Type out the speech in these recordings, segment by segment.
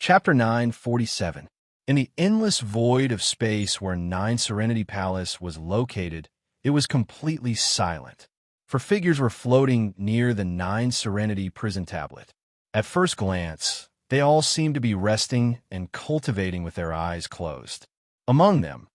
Chapter 947. In the endless void of space where Nine Serenity Palace was located, it was completely silent, for figures were floating near the Nine Serenity prison tablet. At first glance, they all seemed to be resting and cultivating with their eyes closed. Among them,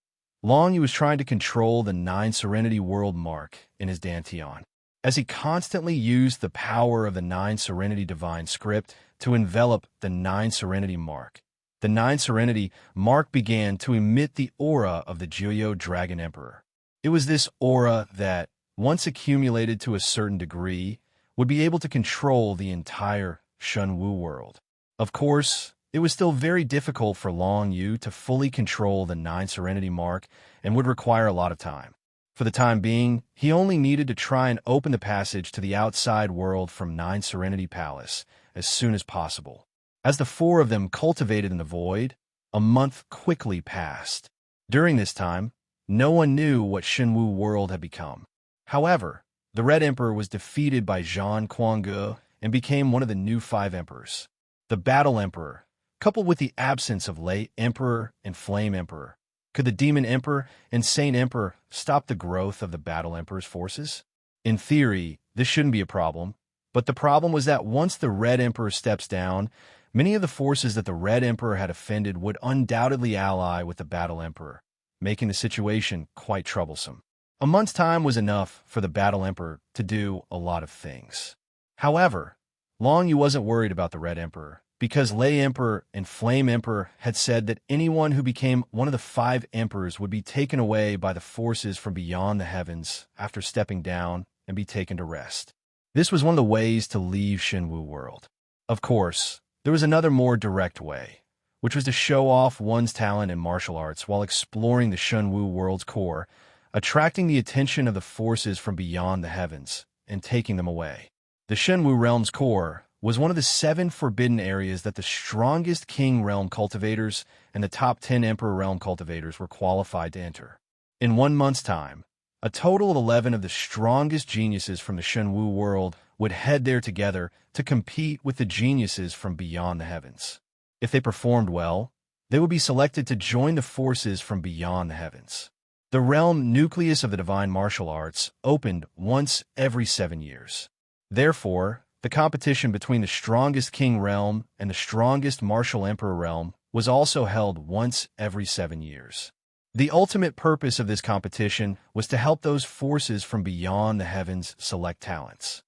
Long Yu was trying to control the Nine Serenity world mark in his dantian, as he constantly used the power of the Nine Serenity divine script to envelop the Nine Serenity mark. The Nine Serenity mark began to emit the aura of the Jiuyo Dragon Emperor. It was this aura that, once accumulated to a certain degree, would be able to control the entire Shenwu world. Of course, it was still very difficult for Long Yu to fully control the Nine Serenity mark and would require a lot of time. For the time being, he only needed to try and open the passage to the outside world from Nine Serenity Palace as soon as possible. As the four of them cultivated in the void, a month quickly passed. During this time, no one knew what Shenwu world had become. However, the Red Emperor was defeated by Zhang Quange and became one of the new 5 emperors. The Battle Emperor, coupled with the absence of Lei Emperor and Flame Emperor. Could the Demon Emperor and Saint Emperor stop the growth of the Battle Emperor's forces? In theory, this shouldn't be a problem, but the problem was that once the Red Emperor steps down, many of the forces that the Red Emperor had offended would undoubtedly ally with the Battle Emperor, making the situation quite troublesome. A month's time was enough for the Battle Emperor to do a lot of things. However, Long Yu wasn't worried about the Red Emperor, because Lei Emperor and Flame Emperor had said that anyone who became one of the 5 emperors would be taken away by the forces from beyond the heavens after stepping down and be taken to rest. This was one of the ways to leave Shenwu world. Of course, there was another more direct way, which was to show off one's talent in martial arts while exploring the Shenwu world's core, attracting the attention of the forces from beyond the heavens and taking them away. The Shenwu realm's core was one of the 7 forbidden areas that the strongest King Realm cultivators and the top 10 Emperor Realm cultivators were qualified to enter. In 1 month's time, a total of 11 of the strongest geniuses from the Shenwu world would head there together to compete with the geniuses from beyond the heavens. If they performed well, they would be selected to join the forces from beyond the heavens. The realm nucleus of the divine martial arts opened once every 7 years. Therefore, the competition between the strongest King Realm and the strongest Martial Emperor Realm was also held once every 7 years. The ultimate purpose of this competition was to help those forces from beyond the heavens select talents.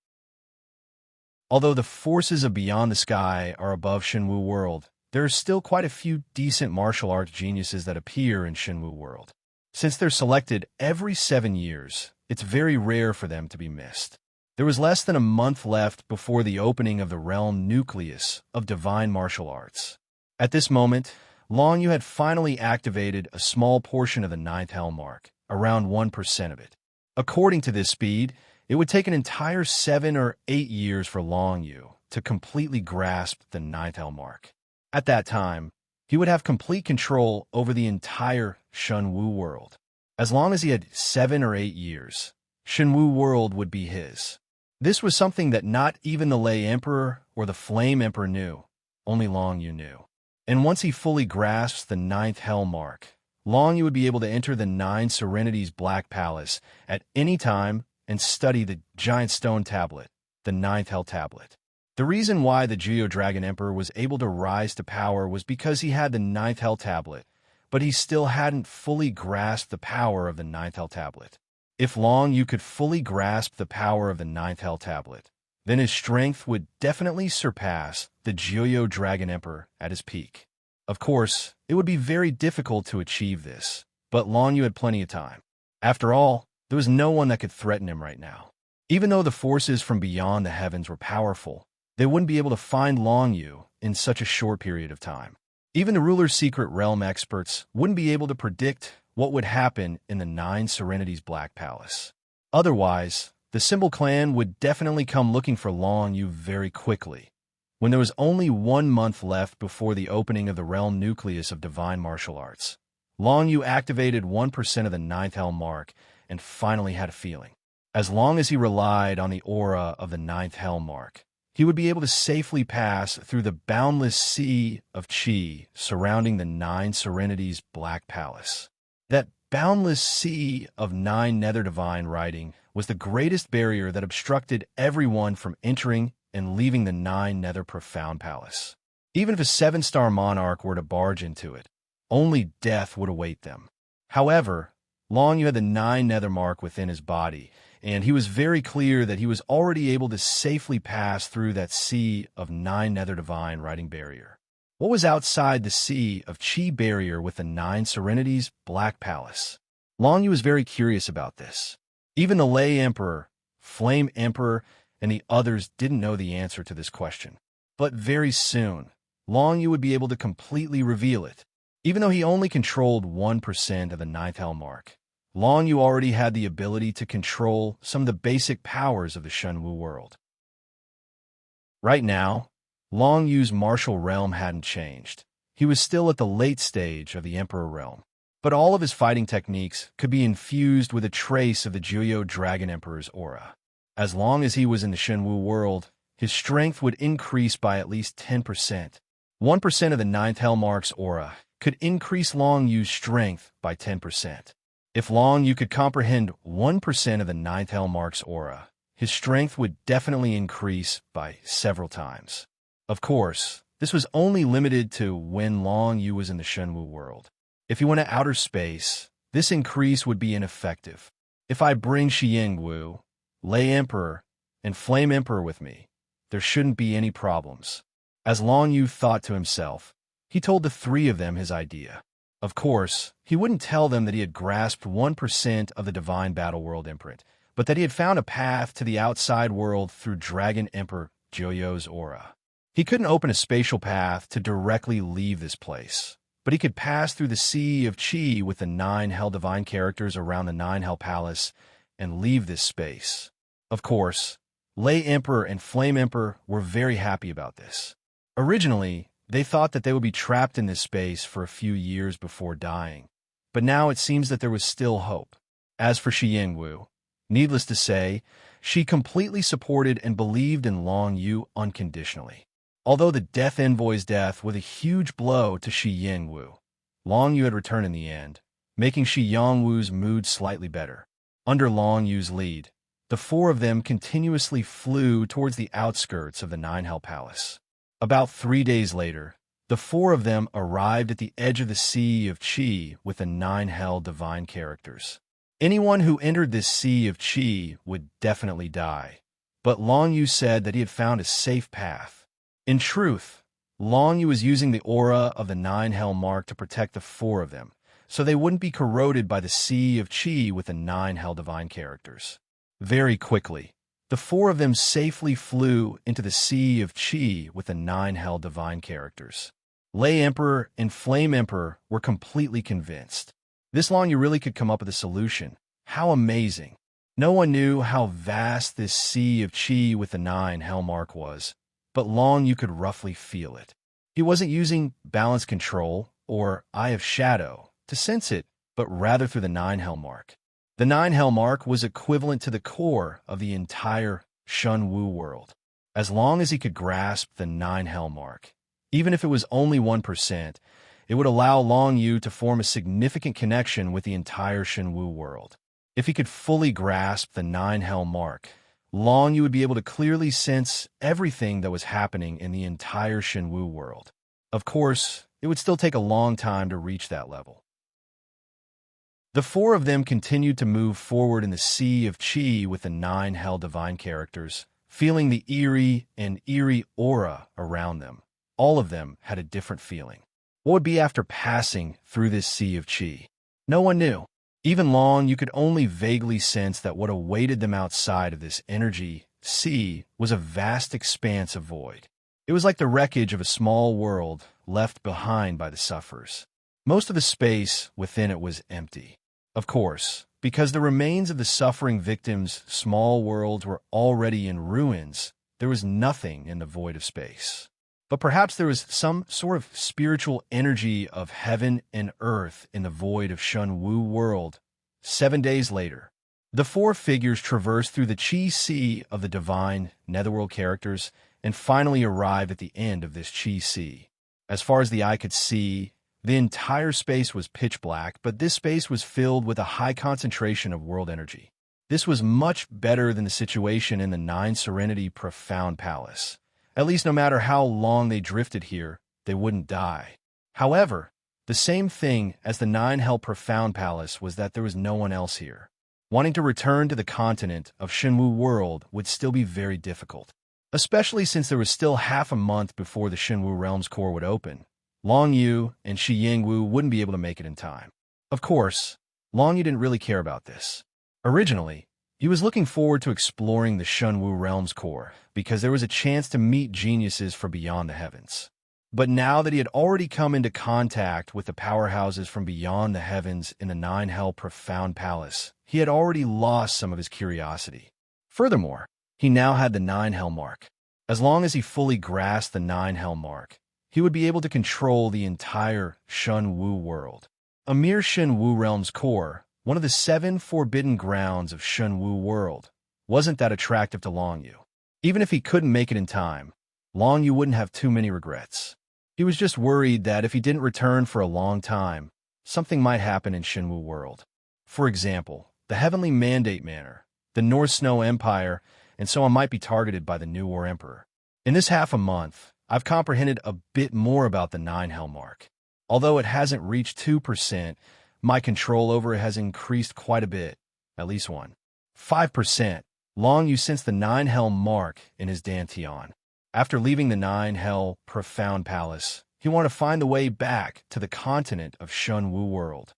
Although the forces of beyond the sky are above Shenwu world, there are still quite a few decent martial arts geniuses that appear in Shenwu world. Since they're selected every 7 years, it's very rare for them to be missed. There was less than a month left before the opening of the realm nucleus of divine martial arts. At this moment, Long Yu had finally activated a small portion of the 9th hell mark, around 1% of it. According to this speed, it would take an entire 7 or 8 years for Long Yu to completely grasp the 9th hell mark. At that time, he would have complete control over the entire Shenwu world. As long as he had 7 or 8 years, Shenwu world would be his. This was something that not even the Lei Emperor or the Flame Emperor knew, only Long Yu knew. And once he fully grasped the 9th hell mark, Long Yu would be able to enter the Nine Serenity's Black Palace at any time and study the giant stone tablet, the 9th hell tablet. The reason why the Jiuyo Dragon Emperor was able to rise to power was because he had the 9th hell tablet, but he still hadn't fully grasped the power of the 9th hell tablet. If Long Yu could fully grasp the power of the 9th hell tablet, then his strength would definitely surpass the Jiuyo Dragon Emperor at his peak. Of course, it would be very difficult to achieve this, but Long Yu had plenty of time. After all, there was no one that could threaten him right now. Even though the forces from beyond the heavens were powerful, they wouldn't be able to find Long Yu in such a short period of time. Even the ruler's secret realm experts wouldn't be able to predict what would happen in the Nine Serenity's Black Palace. Otherwise, the Symbol clan would definitely come looking for Long Yu very quickly. When there was only 1 month left before the opening of the realm nucleus of divine martial arts, Long Yu activated 1% of the 9th hell mark and finally had a feeling. As long as he relied on the aura of the 9th hell mark, he would be able to safely pass through the boundless sea of Qi surrounding the Nine Serenities' Black Palace. That boundless sea of nine nether divine writing was the greatest barrier that obstructed everyone from entering and leaving the Nine Nether Profound Palace. Even if a seven-star monarch were to barge into it, only death would await them. However, Long Yu had the Nine Nether mark within his body, and he was very clear that he was already able to safely pass through that sea of nine nether divine writing barrier. What was outside the sea of Qi barrier with the Nine Serenities' Black Palace? Long Yu was very curious about this. Even the Lei Emperor, Flame Emperor, and the others didn't know the answer to this question. But very soon, Long Yu would be able to completely reveal it. Even though he only controlled 1% of the ninth hell mark, Long Yu already had the ability to control some of the basic powers of the Shenwu world. Right now, Long Yu's martial realm hadn't changed. He was still at the late stage of the Emperor realm, but all of his fighting techniques could be infused with a trace of the Juyo Dragon Emperor's aura. As long as he was in the Shenwu world, his strength would increase by at least 10%. 1% of the ninth hell mark's aura could increase Long Yu's strength by 10%. If Long Yu could comprehend 1% of the ninth hell mark's aura, his strength would definitely increase by several times. Of course, this was only limited to when Long Yu was in the Shenwu world. If he went to outer space, this increase would be ineffective. If I bring Shiyingwu, Lei Emperor, and Flame Emperor with me, there shouldn't be any problems. As Long Yu thought to himself, he told the three of them his idea. Of course, he wouldn't tell them that he had grasped 1% of the Divine Battle World imprint, but that he had found a path to the outside world through Dragon Emperor Joyo's aura. He couldn't open a spatial path to directly leave this place, but he could pass through the Sea of Qi with the 9 Hell Divine characters around the 9 Hell Palace and leave this space. Of course, Lei Emperor and Flame Emperor were very happy about this. Originally, they thought that they would be trapped in this space for a few years before dying, but now it seems that there was still hope. As for Shiyingwu, needless to say, she completely supported and believed in Long Yu unconditionally. Although the Death Envoy's death was a huge blow to Shiyingwu, Long Yu had returned in the end, making Shiyingwu's mood slightly better. Under Long Yu's lead, the four of them continuously flew towards the outskirts of the 9 Hell Palace. About 3 days later, the four of them arrived at the edge of the Sea of Qi with the 9 Hell Divine characters. Anyone who entered this Sea of Qi would definitely die, but Long Yu said that he had found a safe path. In truth, Long Yu was using the aura of the 9 Hell mark to protect the four of them, so they wouldn't be corroded by the Sea of Qi with the 9 Hell Divine characters. Very quickly, the four of them safely flew into the Sea of Qi with the 9 Hell Divine characters. Lei Emperor and Flame Emperor were completely convinced. This Long Yu really could come up with a solution. How amazing! No one knew how vast this Sea of Qi with the 9 Hell mark was, but Long Yu could roughly feel it. He wasn't using balance control or Eye of Shadow to sense it, but rather through the 9 Hell mark. The 9 Hell mark was equivalent to the core of the entire Shenwu world. As long as he could grasp the 9 Hell mark, even if it was only 1%, it would allow Long Yu to form a significant connection with the entire Shenwu world. If he could fully grasp the 9 Hell mark, Long Yu would be able to clearly sense everything that was happening in the entire Shenwu world. Of course, it would still take a long time to reach that level. The four of them continued to move forward in the Sea of Qi with the 9 Hell Divine characters, feeling the eerie aura around them. All of them had a different feeling. What would be after passing through this Sea of Qi? No one knew. Even Long Yu could only vaguely sense that what awaited them outside of this energy sea was a vast expanse of void. It was like the wreckage of a small world left behind by the sufferers. Most of the space within it was empty. Of course, because the remains of the suffering victims' small worlds were already in ruins, there was nothing in the void of space. But perhaps there was some sort of spiritual energy of heaven and earth in the void of Shenwu world. 7 days later, the four figures traversed through the Qi Sea of the divine netherworld characters and finally arrived at the end of this Chi Sea. As far as the eye could see, the entire space was pitch black, but this space was filled with a high concentration of world energy. This was much better than the situation in the Nine Serenity Profound Palace. At least no matter how long they drifted here, they wouldn't die. However, the same thing as the Nine Hell Profound Palace was that there was no one else here. Wanting to return to the continent of Shenwu World would still be very difficult, especially since there was still half a month before the Shenwu Realm's core would open. Long Yu and Shi Yingwu wouldn't be able to make it in time. Of course, Long Yu didn't really care about this. Originally, he was looking forward to exploring the Shenwu Realm's core because there was a chance to meet geniuses from beyond the heavens. But now that he had already come into contact with the powerhouses from beyond the heavens in the Nine Hell Profound Palace, he had already lost some of his curiosity. Furthermore, he now had the Nine Hell Mark. As long as he fully grasped the Nine Hell Mark, he would be able to control the entire Shenwu world. A mere Shenwu Realm's core, one of the 7 forbidden grounds of Shenwu World, wasn't that attractive to Long Yu. Even if he couldn't make it in time, Long Yu wouldn't have too many regrets. He was just worried that if he didn't return for a long time, something might happen in Shenwu World. For example, the Heavenly Mandate Manor, the North Snow Empire, and so on might be targeted by the New War Emperor. In this half a month, I've comprehended a bit more about the Nine Hell Mark. Although it hasn't reached 2%, my control over it has increased quite a bit, at least 5%. Long Yu sensed the Nine Hell Mark in his dantian. After leaving the Nine Hell Profound Palace, he wanted to find the way back to the continent of Shenwu World.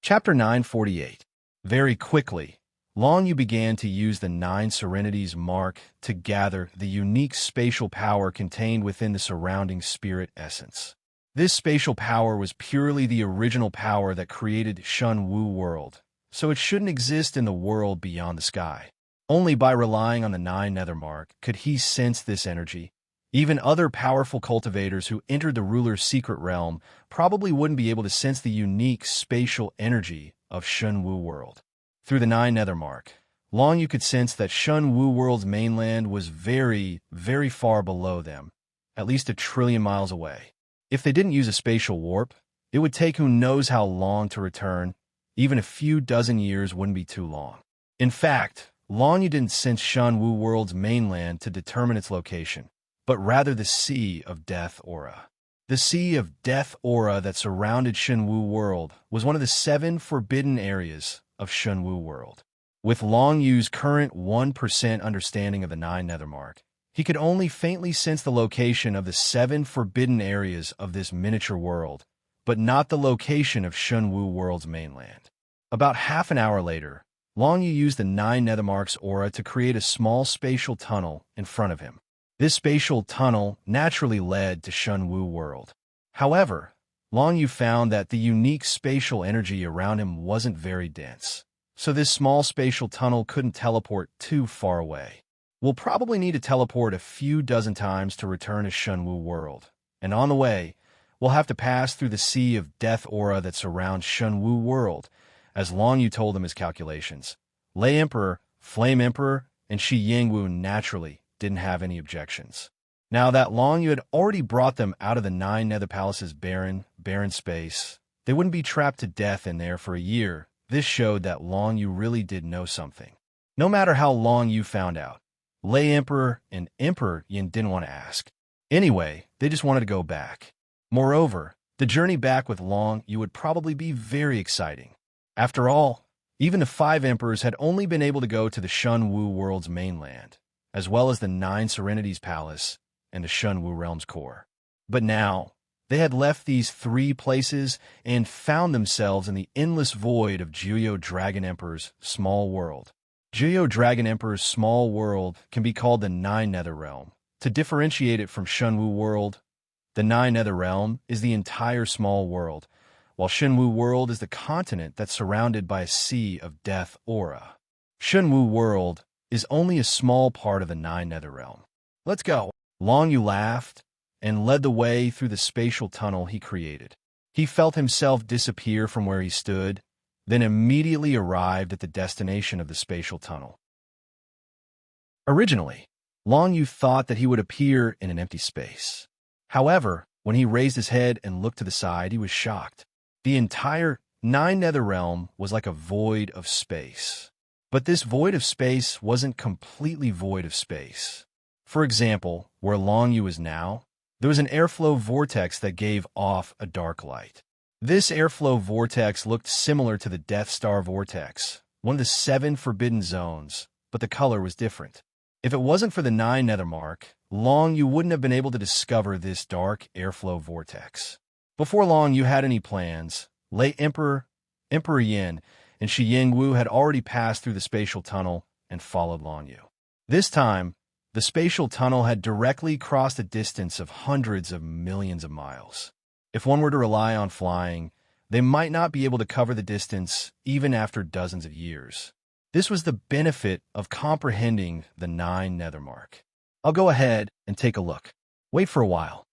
Chapter 948. Very quickly, Long Yu began to use the Nine Serenities mark to gather the unique spatial power contained within the surrounding spirit essence. This spatial power was purely the original power that created Shenwu World, so it shouldn't exist in the world beyond the sky. Only by relying on the Nine Nether Mark could he sense this energy. Even other powerful cultivators who entered the ruler's secret realm probably wouldn't be able to sense the unique spatial energy of Shenwu World. Through the Nine Nether Mark, Long Yu could sense that Shenwu World's mainland was very, very far below them, at least 1 trillion miles away. If they didn't use a spatial warp, it would take who knows how long to return. Even a few dozen years wouldn't be too long. In fact, Long Yu didn't sense Shenwu World's mainland to determine its location, but rather the Sea of Death aura. The Sea of Death aura that surrounded Shenwu World was one of the 7 forbidden areas of Shenwu World. With Long Yu's current 1% understanding of the Nine Nether Mark, he could only faintly sense the location of the 7 forbidden areas of this miniature world, but not the location of Shenwu World's mainland. About half an hour later, Long Yu used the Nine Nether Mark's aura to create a small spatial tunnel in front of him. This spatial tunnel naturally led to Shenwu World. However, Long Yu found that the unique spatial energy around him wasn't very dense, so this small spatial tunnel couldn't teleport too far away. We'll probably need to teleport a few dozen times to return to Shenwu World, and on the way, we'll have to pass through the Sea of Death aura that surrounds Shenwu World, as Long Yu told him his calculations. Lei Emperor, Flame Emperor, and Shi Yingwu naturally didn't have any objections. Now that Long Yu had already brought them out of the Nine Nether Palace's barren space, they wouldn't be trapped to death in there for a year. This showed that Long Yu really did know something. No matter how Long Yu found out, Lei Emperor and Emperor Yin didn't want to ask. Anyway, they just wanted to go back. Moreover, the journey back with Long Yu would probably be very exciting. After all, even the 5 emperors had only been able to go to the Shenwu World's mainland, as well as the Nine Serenities Palace and the Shenwu Realm's core. But now, they had left these 3 places and found themselves in the endless void of Juyo Dragon Emperor's small world. Juyo Dragon Emperor's small world can be called the Nine Nether Realm. To differentiate it from Shenwu World, the Nine Nether Realm is the entire small world, while Shenwu World is the continent that's surrounded by a Sea of Death aura. Shenwu World is only a small part of the Nine Nether Realm. Let's go. Long Yu laughed and led the way through the spatial tunnel he created. He felt himself disappear from where he stood, then immediately arrived at the destination of the spatial tunnel. Originally, Long Yu thought that he would appear in an empty space. However, when he raised his head and looked to the side, he was shocked. The entire Nine Nether Realm was like a void of space. But this void of space wasn't completely void of space. For example, where Long Yu is now, there was an airflow vortex that gave off a dark light. This airflow vortex looked similar to the Death Star vortex, one of the 7 forbidden zones, but the color was different. If it wasn't for the 9 Nether Mark, Long Yu wouldn't have been able to discover this dark airflow vortex. Before Long Yu had any plans, late Emperor Yin and Shi Yingwu had already passed through the spatial tunnel and followed Long Yu. This time, the spatial tunnel had directly crossed a distance of hundreds of millions of miles. If one were to rely on flying, they might not be able to cover the distance even after dozens of years. This was the benefit of comprehending the 9 Nether Mark. I'll go ahead and take a look. Wait for a while.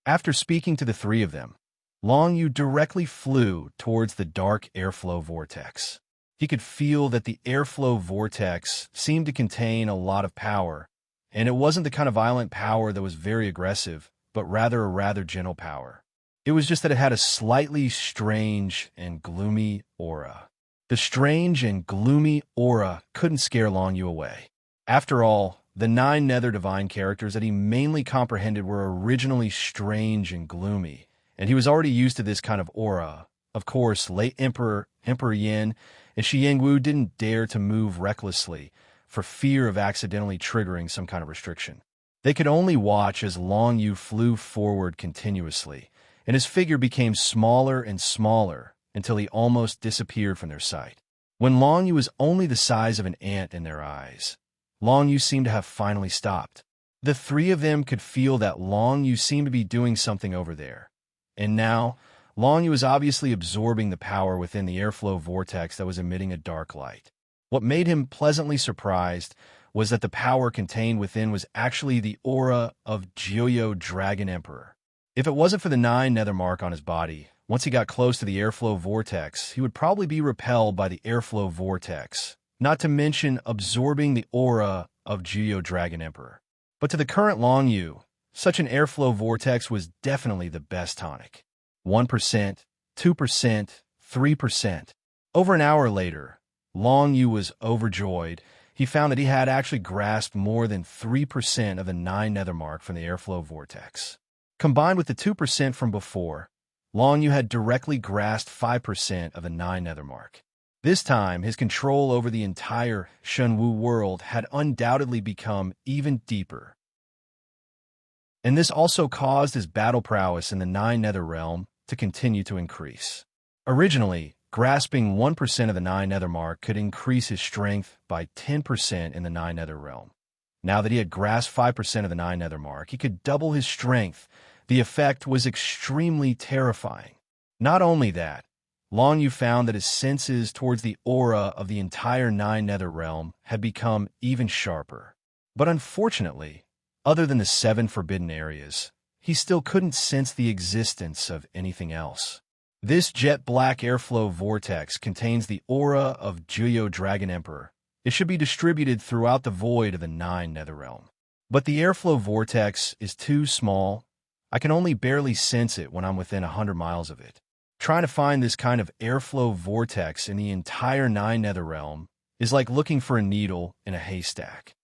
After speaking to the 3 of them, Long Yu directly flew towards the dark airflow vortex. He could feel that the airflow vortex seemed to contain a lot of power, and it wasn't the kind of violent power that was very aggressive, but rather a rather gentle power. It was just that it had a slightly strange and gloomy aura. The strange and gloomy aura couldn't scare Long Yu away. After all, the 9 Nether Divine characters that he mainly comprehended were originally strange and gloomy, and he was already used to this kind of aura. Of course, late Emperor Yin and Shi Yingwu didn't dare to move recklessly for fear of accidentally triggering some kind of restriction. They could only watch as Long Yu flew forward continuously, and his figure became smaller and smaller until he almost disappeared from their sight. When Long Yu was only the size of an ant in their eyes, Long Yu seemed to have finally stopped. The 3 of them could feel that Long Yu seemed to be doing something over there. And now, Long Yu was obviously absorbing the power within the airflow vortex that was emitting a dark light. What made him pleasantly surprised was that the power contained within was actually the aura of Jiuyo Dragon Emperor. If it wasn't for the 9 Nether Mark on his body, once he got close to the airflow vortex, he would probably be repelled by the airflow vortex, not to mention absorbing the aura of Jiuyo Dragon Emperor. But to the current Long Yu, such an airflow vortex was definitely the best tonic. 1%, 2%, 3%. Over an hour later, Long Yu was overjoyed. He found that he had actually grasped more than 3% of the 9 Nether Mark from the airflow vortex. Combined with the 2% from before, Long Yu had directly grasped 5% of the 9 Nether Mark. This time, his control over the entire Shenwu world had undoubtedly become even deeper. And this also caused his battle prowess in the 9 Nether Realm to continue to increase. Originally, grasping 1% of the 9 Nether Mark could increase his strength by 10% in the 9 Nether Realm. Now that he had grasped 5% of the 9 Nether Mark, he could double his strength. The effect was extremely terrifying. Not only that, Long Yu found that his senses towards the aura of the entire 9 Nether Realm had become even sharper. But unfortunately, other than the 7 forbidden areas, he still couldn't sense the existence of anything else. This jet black airflow vortex contains the aura of Jiuyo Dragon Emperor. It should be distributed throughout the void of the 9 Nether Realm. But the airflow vortex is too small. I can only barely sense it when I'm within 100 miles of it. Trying to find this kind of airflow vortex in the entire 9 Nether Realm is like looking for a needle in a haystack.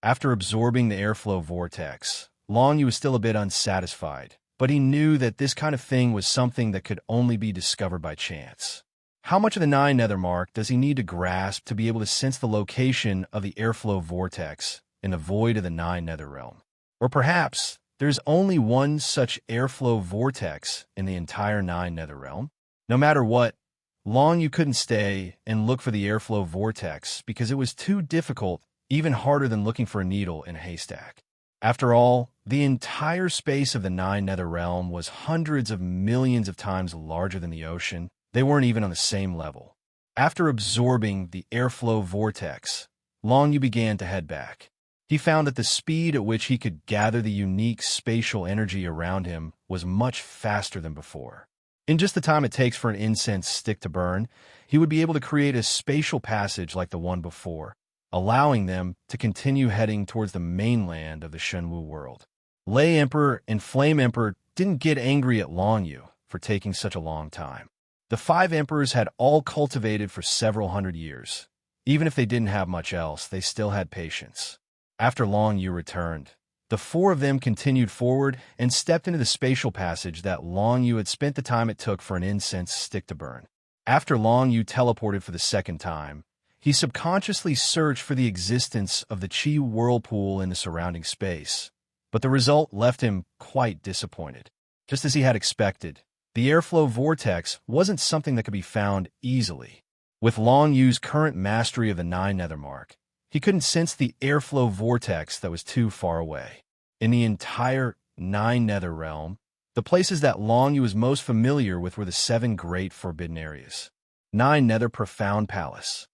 After absorbing the airflow vortex, Long Yu was still a bit unsatisfied, but he knew that this kind of thing was something that could only be discovered by chance. How much of the 9 Nether Mark does he need to grasp to be able to sense the location of the airflow vortex in the void of the 9 Nether Realm? Or perhaps there's only one such airflow vortex in the entire 9 Nether Realm? No matter what, Long Yu couldn't stay and look for the airflow vortex because it was too difficult, even harder than looking for a needle in a haystack. After all, the entire space of the 9 Nether Realm was hundreds of millions of times larger than the ocean. They weren't even on the same level. After absorbing the airflow vortex, Long Yu began to head back. He found that the speed at which he could gather the unique spatial energy around him was much faster than before. In just the time it takes for an incense stick to burn, he would be able to create a spatial passage like the one before. allowing them to continue heading towards the mainland of the Shenwu world. Lei Emperor and Flame Emperor didn't get angry at Long Yu for taking such a long time. The 5 emperors had all cultivated for several hundred years. Even if they didn't have much else, they still had patience. After Long Yu returned, the 4 of them continued forward and stepped into the spatial passage that Long Yu had spent the time it took for an incense stick to burn. After Long Yu teleported for the second time, he subconsciously searched for the existence of the Qi whirlpool in the surrounding space, but the result left him quite disappointed. Just as he had expected, the airflow vortex wasn't something that could be found easily. With Long Yu's current mastery of the 9 nether mark, he couldn't sense the airflow vortex that was too far away. In the entire 9 nether realm, the places that Long Yu was most familiar with were the 7 great forbidden areas. 9 nether profound palace.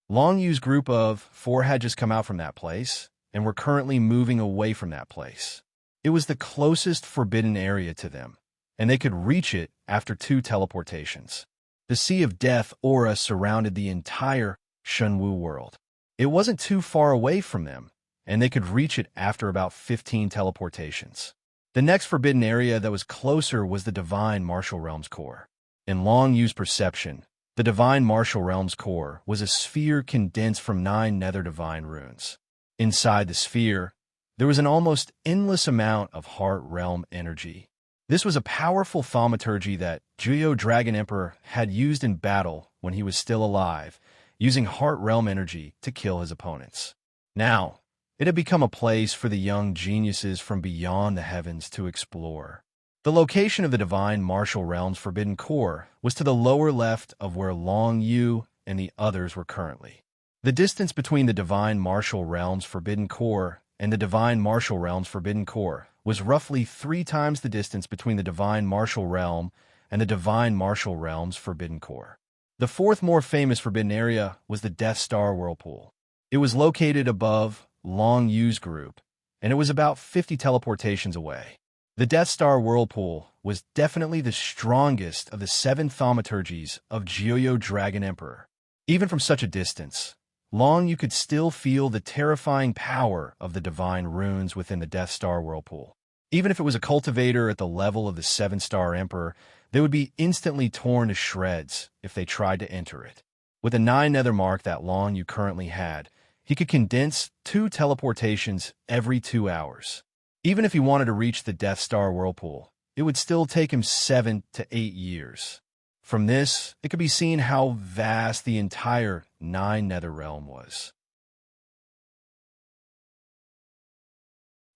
Long Yu's group of 4 had just come out from that place, and were currently moving away from that place. It was the closest forbidden area to them, and they could reach it after 2 teleportations. The Sea of Death aura surrounded the entire Shenwu world. It wasn't too far away from them, and they could reach it after about 15 teleportations. The next forbidden area that was closer was the Divine Martial Realms core. In Long Yu's perception, the Divine Martial Realms core was a sphere condensed from 9 nether divine runes. Inside the sphere, there was an almost endless amount of Heart Realm energy. This was a powerful thaumaturgy that Juyo Dragon Emperor had used in battle when he was still alive, using Heart Realm energy to kill his opponents. Now, it had become a place for the young geniuses from beyond the heavens to explore. The location of the Divine Martial Realms Forbidden Core was to the lower left of where Long Yu and the others were currently. The distance between the Divine Martial Realms Forbidden Core and the Divine Martial Realms Forbidden Core was roughly 3 times the distance between the Divine Martial Realm and the Divine Martial Realms Forbidden Core. The 4th more famous forbidden area was the Death Star Whirlpool. It was located above Long Yu's group, and it was about 50 teleportations away. The Death Star Whirlpool was definitely the strongest of the 7 thaumaturgies of Juyo Dragon Emperor. Even from such a distance, Long Yu could still feel the terrifying power of the divine runes within the Death Star Whirlpool. Even if it was a cultivator at the level of the 7-star Emperor, they would be instantly torn to shreds if they tried to enter it. With the 9 nether mark that Long Yu currently had, he could condense 2 teleportations every 2 hours. Even if he wanted to reach the Death Star Whirlpool, it would still take him 7 to 8 years. From this, it could be seen how vast the entire 9 nether realm was.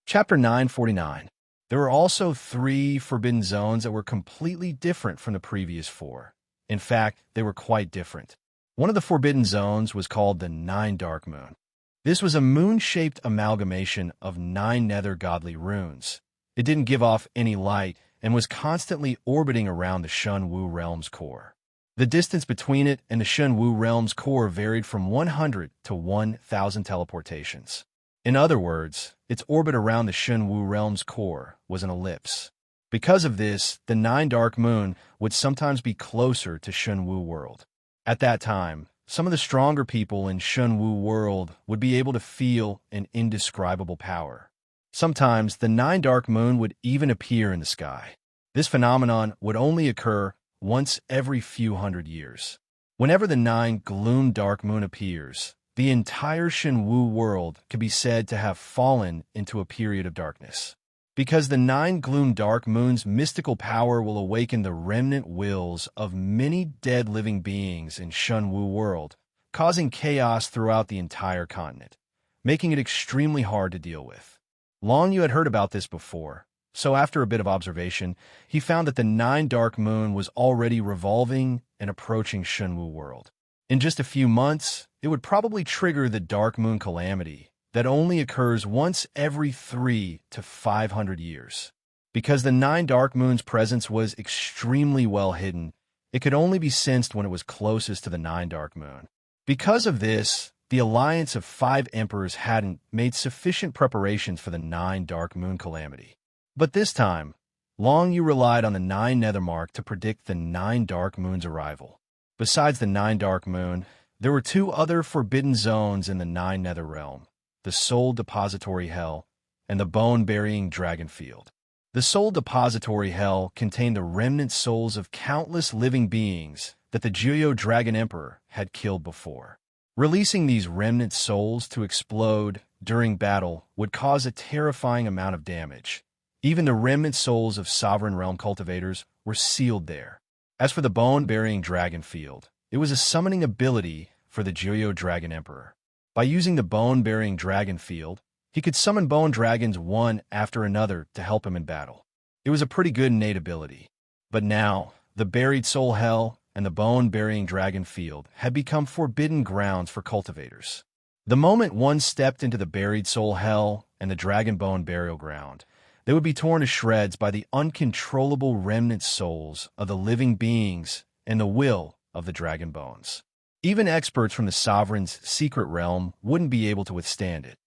Chapter 949. There were also 3 forbidden zones that were completely different from the previous 4. In fact, they were quite different. One of the forbidden zones was called the 9 Dark Moon. This was a moon-shaped amalgamation of 9 nether godly runes. It didn't give off any light and was constantly orbiting around the Shenwu realm's core. The distance between it and the Shenwu realm's core varied from 100 to 1,000 teleportations. In other words, its orbit around the Shenwu realm's core was an ellipse. Because of this, the 9 Dark Moon would sometimes be closer to Shenwu world. At that time, some of the stronger people in Shenwu world would be able to feel an indescribable power. Sometimes the 9 Dark Moon would even appear in the sky. This phenomenon would only occur once every few hundred years. Whenever the 9 Gloom Dark Moon appears, the entire Shenwu world could be said to have fallen into a period of darkness. Because the 9 Gloom Dark Moon's mystical power will awaken the remnant wills of many dead living beings in Shenwu world, causing chaos throughout the entire continent, making it extremely hard to deal with. Long Yu had heard about this before, so after a bit of observation, he found that the 9 Dark Moon was already revolving and approaching Shenwu world. In just a few months, it would probably trigger the Dark Moon calamity that only occurs once every 3 to 500 years. Because the 9 Dark Moon's presence was extremely well hidden, it could only be sensed when it was closest to the 9 Dark Moon. Because of this, the alliance of 5 emperors hadn't made sufficient preparations for the 9 Dark Moon calamity. But this time, Long Yu relied on the 9 nether mark to predict the 9 Dark Moon's arrival. Besides the 9 Dark Moon, There were two other forbidden zones in the Nine Nether Realm, the Soul Depository Hell and the Bone-Burying Dragon Field. The Soul Depository Hell contained the remnant souls of countless living beings that the Juyo Dragon Emperor had killed before. Releasing these remnant souls to explode during battle would cause a terrifying amount of damage. Even the remnant souls of Sovereign Realm cultivators were sealed there. As for the Bone-Burying Dragon Field, it was a summoning ability for the Juyo Dragon Emperor. By using the Bone-Burying Dragon Field, he could summon bone dragons one after another to help him in battle. It was a pretty good innate ability. But now, the Buried Soul Hell and the Bone-Burying Dragon Field had become forbidden grounds for cultivators. The moment one stepped into the Buried Soul Hell and the Dragon Bone Burial Ground, they would be torn to shreds by the uncontrollable remnant souls of the living beings and the will of the Dragon Bones. Even experts from the Sovereign's secret realm wouldn't be able to withstand it.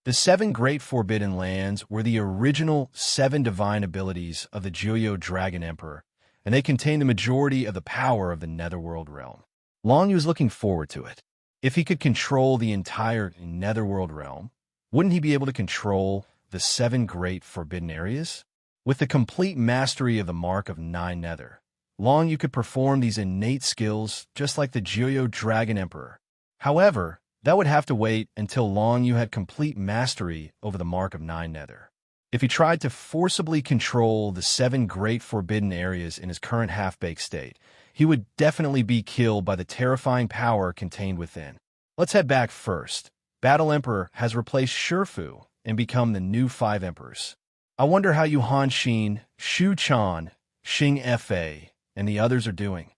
The 7 Great Forbidden Lands were the original 7 divine abilities of the Juyo Dragon Emperor, and they contained the majority of the power of the Netherworld realm. Long Yu was looking forward to it. If he could control the entire Netherworld realm, wouldn't he be able to control the 7 Great Forbidden Areas? With the complete mastery of the Mark of Nine Nether, Long Yu could perform these innate skills just like the Juyo Dragon Emperor. However, that would have to wait until Long Yu had complete mastery over the Mark of Nine Nether. If he tried to forcibly control the 7 Great Forbidden Areas in his current half-baked state, he would definitely be killed by the terrifying power contained within. Let's head back first. Battle Emperor has replaced Shifu and become the new 5 emperors. I wonder how Yuhan Xin, Shu Chan, Xing Fa, and the others are doing.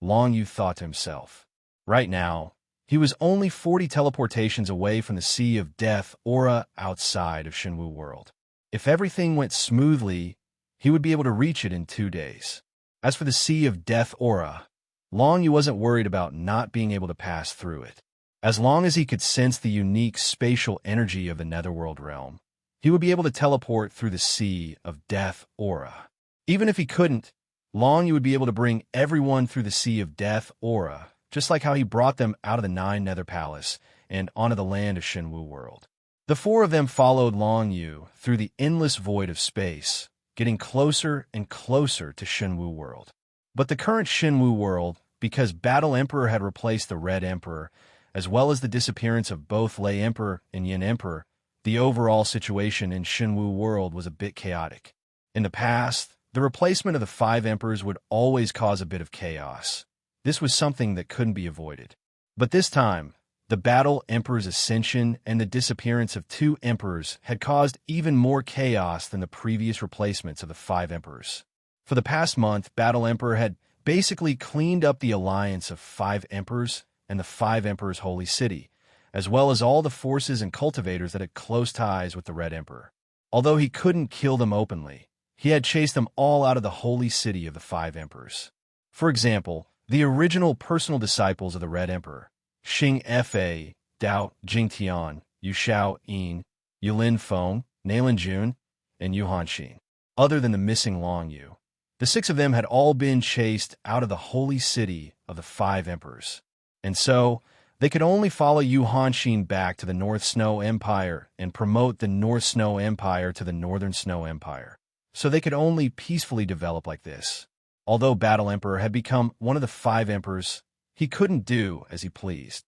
Long Yu thought to himself. Right now, he was only 40 teleportations away from the Sea of Death aura outside of Shenwu World. If everything went smoothly, he would be able to reach it in 2 days. As for the Sea of Death aura, Long Yu wasn't worried about not being able to pass through it. As long as he could sense the unique spatial energy of the Netherworld realm, he would be able to teleport through the Sea of Death aura. Even if he couldn't, Long Yu would be able to bring everyone through the Sea of Death aura, just like how he brought them out of the Nine Nether Palace and onto the land of Shenwu World. The 4 of them followed Long Yu through the endless void of space, getting closer and closer to Shenwu World. But the current Shenwu World, because Battle Emperor had replaced the Red Emperor, as well as the disappearance of both Lei Emperor and Yin Emperor, the overall situation in Shenwu World was a bit chaotic. In the past, the replacement of the 5 emperors would always cause a bit of chaos. This was something that couldn't be avoided. But this time, the Battle Emperor's ascension and the disappearance of 2 emperors had caused even more chaos than the previous replacements of the 5 emperors. For the past month, Battle Emperor had basically cleaned up the alliance of 5 emperors and the 5 emperors' holy city, as well as all the forces and cultivators that had close ties with the Red Emperor. Although he couldn't kill them openly, he had chased them all out of the holy city of the 5 emperors. For example, the original personal disciples of the Red Emperor, Xing Fa, Dao Jingtian, Yu Shao Yin, Yulin Feng, Nailin Jun, and Yuhan Xin. Other than the missing Long Yu, the 6 of them had all been chased out of the holy city of the 5 emperors. And so, they could only follow Yuhan Xin back to the North Snow Empire and promote the North Snow Empire to the Northern Snow Empire. So they could only peacefully develop like this. Although Battle Emperor had become one of the 5 emperors, he couldn't do as he pleased.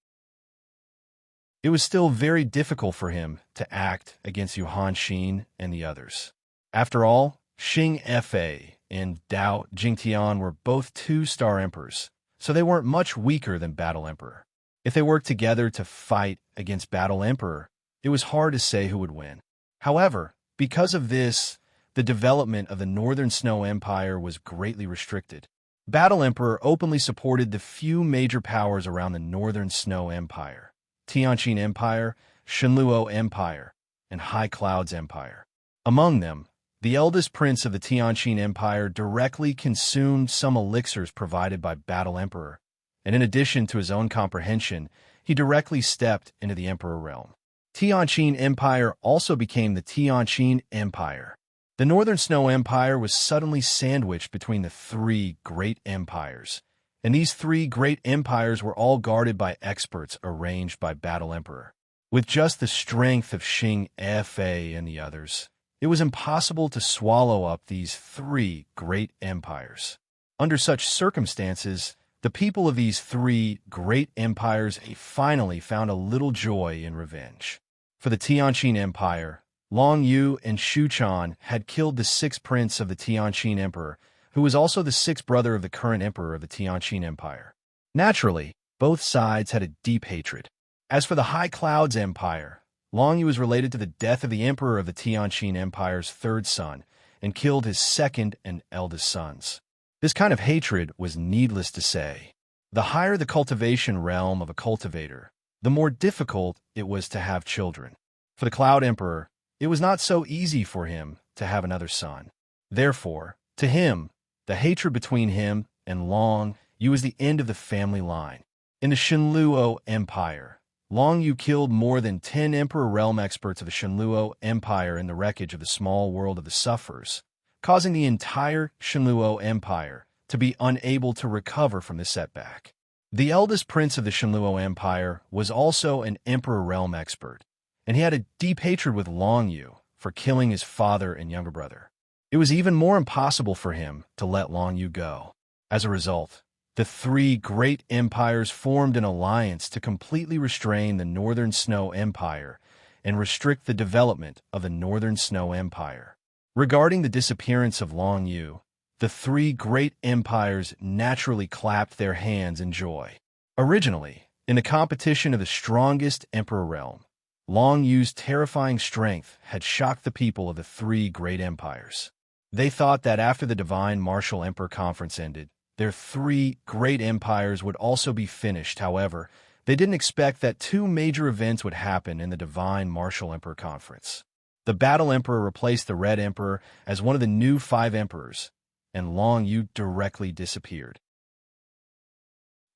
It was still very difficult for him to act against Yuhan Xin and the others. After all, Xing Fa and Dao Jingtian were both 2-star emperors, so they weren't much weaker than Battle Emperor. If they worked together to fight against Battle Emperor, it was hard to say who would win. However, because of this, the development of the Northern Snow Empire was greatly restricted. Battle Emperor openly supported the few major powers around the Northern Snow Empire: Tianqin Empire, Shenluo Empire, and High Clouds Empire. Among them, the eldest prince of the Tianqin Empire directly consumed some elixirs provided by Battle Emperor, and in addition to his own comprehension, he directly stepped into the Emperor realm. Tianqin Empire also became the Tianqin Empire. The Northern Snow Empire was suddenly sandwiched between the 3 great empires, and these three great empires were all guarded by experts arranged by Battle Emperor. With just the strength of Xing Fa and the others, it was impossible to swallow up these three great empires. Under such circumstances, the people of these three great empires finally found a little joy in revenge. For the Tianqin Empire, Long Yu and Shu Quan had killed the sixth prince of the Tianqin Emperor, who was also the sixth brother of the current emperor of the Tianqin Empire. Naturally, both sides had a deep hatred. As for the High Clouds Empire, Long Yu was related to the death of the emperor of the Tianqin Empire's third son and killed his second and eldest sons. This kind of hatred was needless to say. The higher the cultivation realm of a cultivator, the more difficult it was to have children. For the Cloud Emperor, it was not so easy for him to have another son. Therefore, to him, the hatred between him and Long Yu was the end of the family line. In the Shenluo Empire, Long Yu killed more than 10 Emperor realm experts of the Shenluo Empire in the wreckage of the small world of the Sufferers, causing the entire Shenluo Empire to be unable to recover from this setback. The eldest prince of the Shenluo Empire was also an Emperor realm expert, and he had a deep hatred with Long Yu for killing his father and younger brother. It was even more impossible for him to let Long Yu go. As a result, the three great empires formed an alliance to completely restrain the Northern Snow Empire and restrict the development of the Northern Snow Empire. Regarding the disappearance of Long Yu, the three great empires naturally clapped their hands in joy. Originally, in the competition of the strongest emperor realm, Long Yu's terrifying strength had shocked the people of the three great empires. They thought that after the Divine Martial Emperor Conference ended, their three great empires would also be finished. However, they didn't expect that two major events would happen in the Divine Martial Emperor Conference. The Battle Emperor replaced the Red Emperor as one of the new 5 emperors, and Long Yu directly disappeared.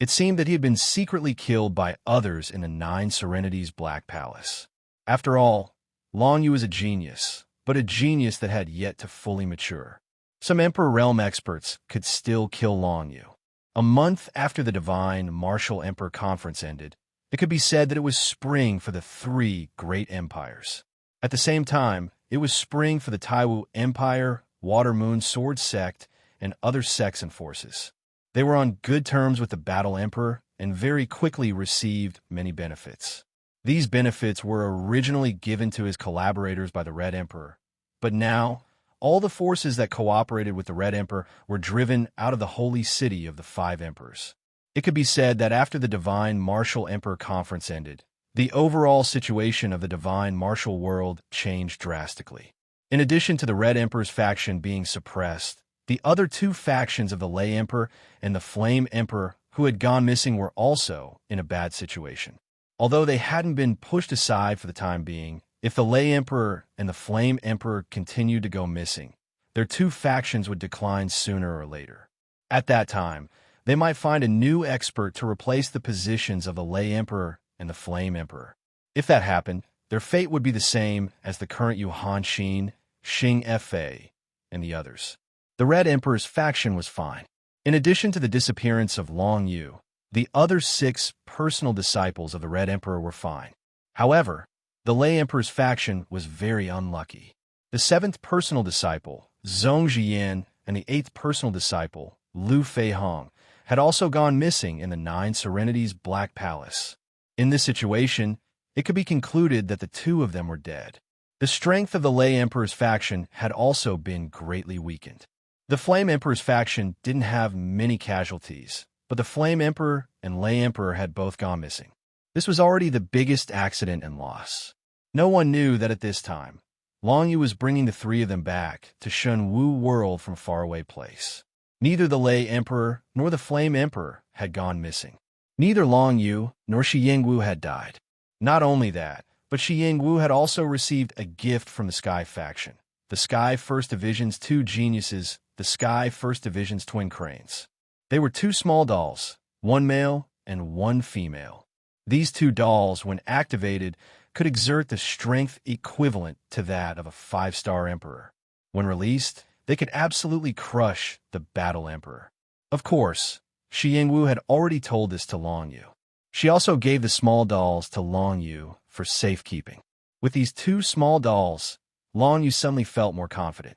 It seemed that he had been secretly killed by others in the 9 Serenities Black Palace. After all, Long Yu was a genius, but a genius that had yet to fully mature. Some Emperor Realm experts could still kill Long Yu. A month after the Divine Martial Emperor Conference ended, it could be said that it was spring for the three great empires. At the same time, it was spring for the Taiwu Empire, Water Moon Sword Sect, and other sects and forces. They were on good terms with the Battle Emperor and very quickly received many benefits. These benefits were originally given to his collaborators by the Red Emperor, but now all the forces that cooperated with the Red Emperor were driven out of the holy city of the 5 emperors. It could be said that after the Divine Martial Emperor Conference ended, the overall situation of the Divine Martial world changed drastically. In addition to the Red Emperor's faction being suppressed, the other 2 factions of the Lay Emperor and the Flame Emperor who had gone missing were also in a bad situation. Although they hadn't been pushed aside for the time being, if the Lay Emperor and the Flame Emperor continued to go missing, their 2 factions would decline sooner or later. At that time, they might find a new expert to replace the positions of the Lay Emperor and the Flame Emperor. If that happened, their fate would be the same as the current Yuhan Xin, Xing Fa, and the others. The Red Emperor's faction was fine. In addition to the disappearance of Long Yu, the other 6 personal disciples of the Red Emperor were fine. However, the Lay Emperor's faction was very unlucky. The 7th personal disciple, Zhong Jian, and the 8th personal disciple, Lu Feihong, had also gone missing in the 9 Serenities Black Palace. In this situation, it could be concluded that the 2 of them were dead. The strength of the Lay Emperor's faction had also been greatly weakened. The Flame Emperor's faction didn't have many casualties, but the Flame Emperor and Lay Emperor had both gone missing. This was already the biggest accident and loss. No one knew that at this time, Long Yu was bringing the 3 of them back to Shun Wu world from a faraway place. Neither the Lay Emperor nor the Flame Emperor had gone missing. Neither Long Yu nor Shi Yingwu had died. Not only that, but Shi Yingwu had also received a gift from the Sky faction, the Sky First Division's 2 geniuses, the Sky First Division's twin cranes. They were 2 small dolls, 1 male and 1 female. These 2 dolls, when activated, could exert the strength equivalent to that of a 5-star emperor. When released, they could absolutely crush the Battle Emperor. Of course, Shi Yingwu had already told this to Long Yu. She also gave the small dolls to Long Yu for safekeeping. With these two small dolls, Long Yu suddenly felt more confident.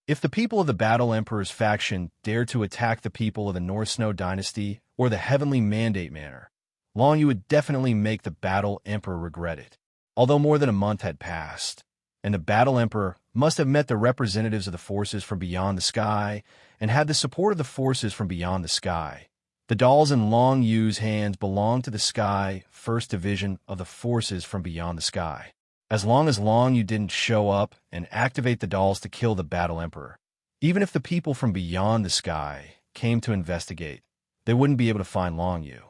If the people of the Battle Emperor's faction dared to attack the people of the North Snow Dynasty or the Heavenly Mandate Manor, Long Yu would definitely make the Battle Emperor regret it. Although more than a month had passed, and the Battle Emperor must have met the representatives of the forces from beyond the sky and had the support of the forces from beyond the sky, the dolls in Long Yu's hands belonged to the Sky First Division of the forces from beyond the sky. As long as Long Yu didn't show up and activate the dolls to kill the Battle Emperor, even if the people from beyond the sky came to investigate, they wouldn't be able to find Long Yu.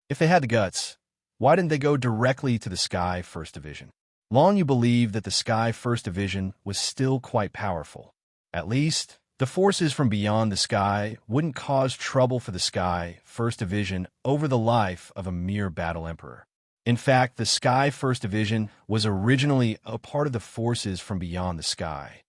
If they had the guts, why didn't they go directly to the Sky First Division? Long Yu believed that the Sky First Division was still quite powerful. At least, the forces from beyond the sky wouldn't cause trouble for the Sky First Division over the life of a mere Battle Emperor. In fact, the Sky First Division was originally a part of the forces from beyond the sky.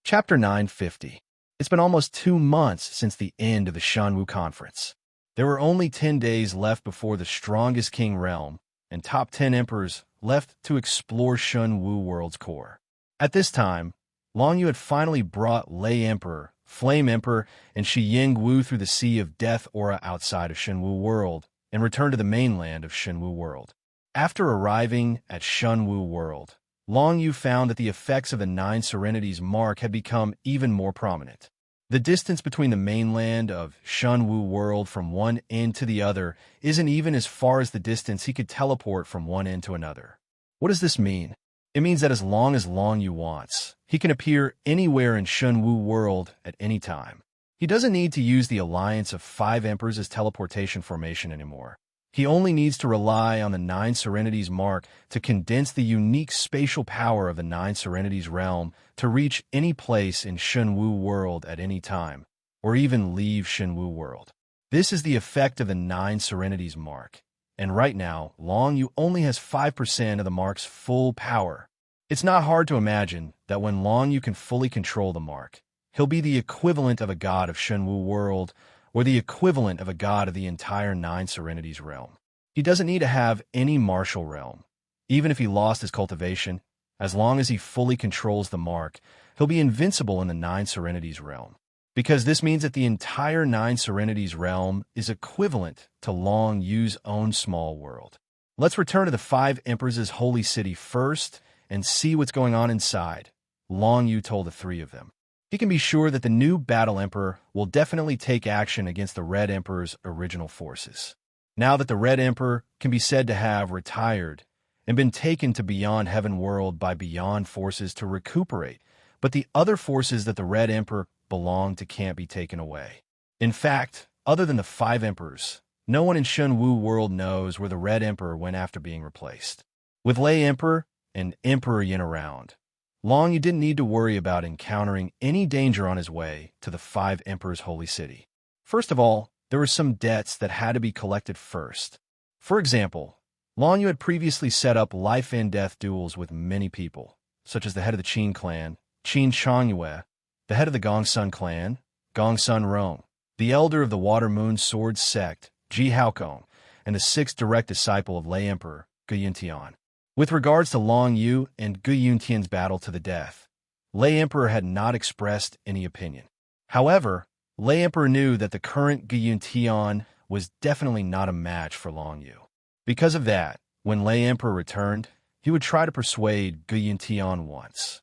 Chapter 950. It's been almost 2 months since the end of the Shenwu Conference. There were only 10 days left before the strongest king realm and top 10 emperors left to explore Shenwu World's core. At this time, Long Yu had finally brought Lei Emperor, Flame Emperor, and Shi Yingwu through the Sea of Death aura outside of Shenwu World and returned to the mainland of Shenwu World. After arriving at Shenwu World, Long Yu found that the effects of the Nine Serenities mark had become even more prominent. The distance between the mainland of Shenwu World from one end to the other isn't even as far as the distance he could teleport from one end to another. What does this mean? It means that as Long Yu wants, he can appear anywhere in Shenwu World at any time. He doesn't need to use the Alliance of 5 Emperors as teleportation formation anymore. He only needs to rely on the Nine Serenities mark to condense the unique spatial power of the Nine Serenities realm to reach any place in Shenwu World at any time, or even leave Shenwu World. This is the effect of the Nine Serenities mark, and right now, Long Yu only has 5% of the mark's full power. It's not hard to imagine that when Long Yu can fully control the mark, he'll be the equivalent of a god of Shenwu World, or the equivalent of a god of the entire Nine Serenities realm. He doesn't need to have any martial realm. Even if he lost his cultivation, as long as he fully controls the mark, he'll be invincible in the Nine Serenities realm. Because this means that the entire Nine Serenities realm is equivalent to Long Yu's own small world. Let's return to the 5 Emperors' holy city first and see what's going on inside, Long Yu told the 3 of them. He can be sure that the new Battle Emperor will definitely take action against the Red Emperor's original forces. Now that the Red Emperor can be said to have retired and been taken to Beyond Heaven World by Beyond forces to recuperate, but the other forces that the Red Emperor belong to can't be taken away. In fact, other than the 5 Emperors, no one in Shenwu World knows where the Red Emperor went after being replaced. With Lei Emperor and Emperor Yin around, Long Yu didn't need to worry about encountering any danger on his way to the 5 Emperors' holy city. First of all, there were some debts that had to be collected first. For example, Long Yu had previously set up life-and-death duels with many people, such as the head of the Qin clan, Qin Changyue, the head of the Gongsun clan, Gongsun Rong, the elder of the Water Moon Sword sect, Ji Haokong, and the 6th direct disciple of Lei Emperor, Gu Yuntian. With regards to Long Yu and Gu Yuntian's battle to the death, Lei Emperor had not expressed any opinion. However, Lei Emperor knew that the current Gu Yuntian was definitely not a match for Long Yu. Because of that, when Lei Emperor returned, he would try to persuade Gu Yuntian once.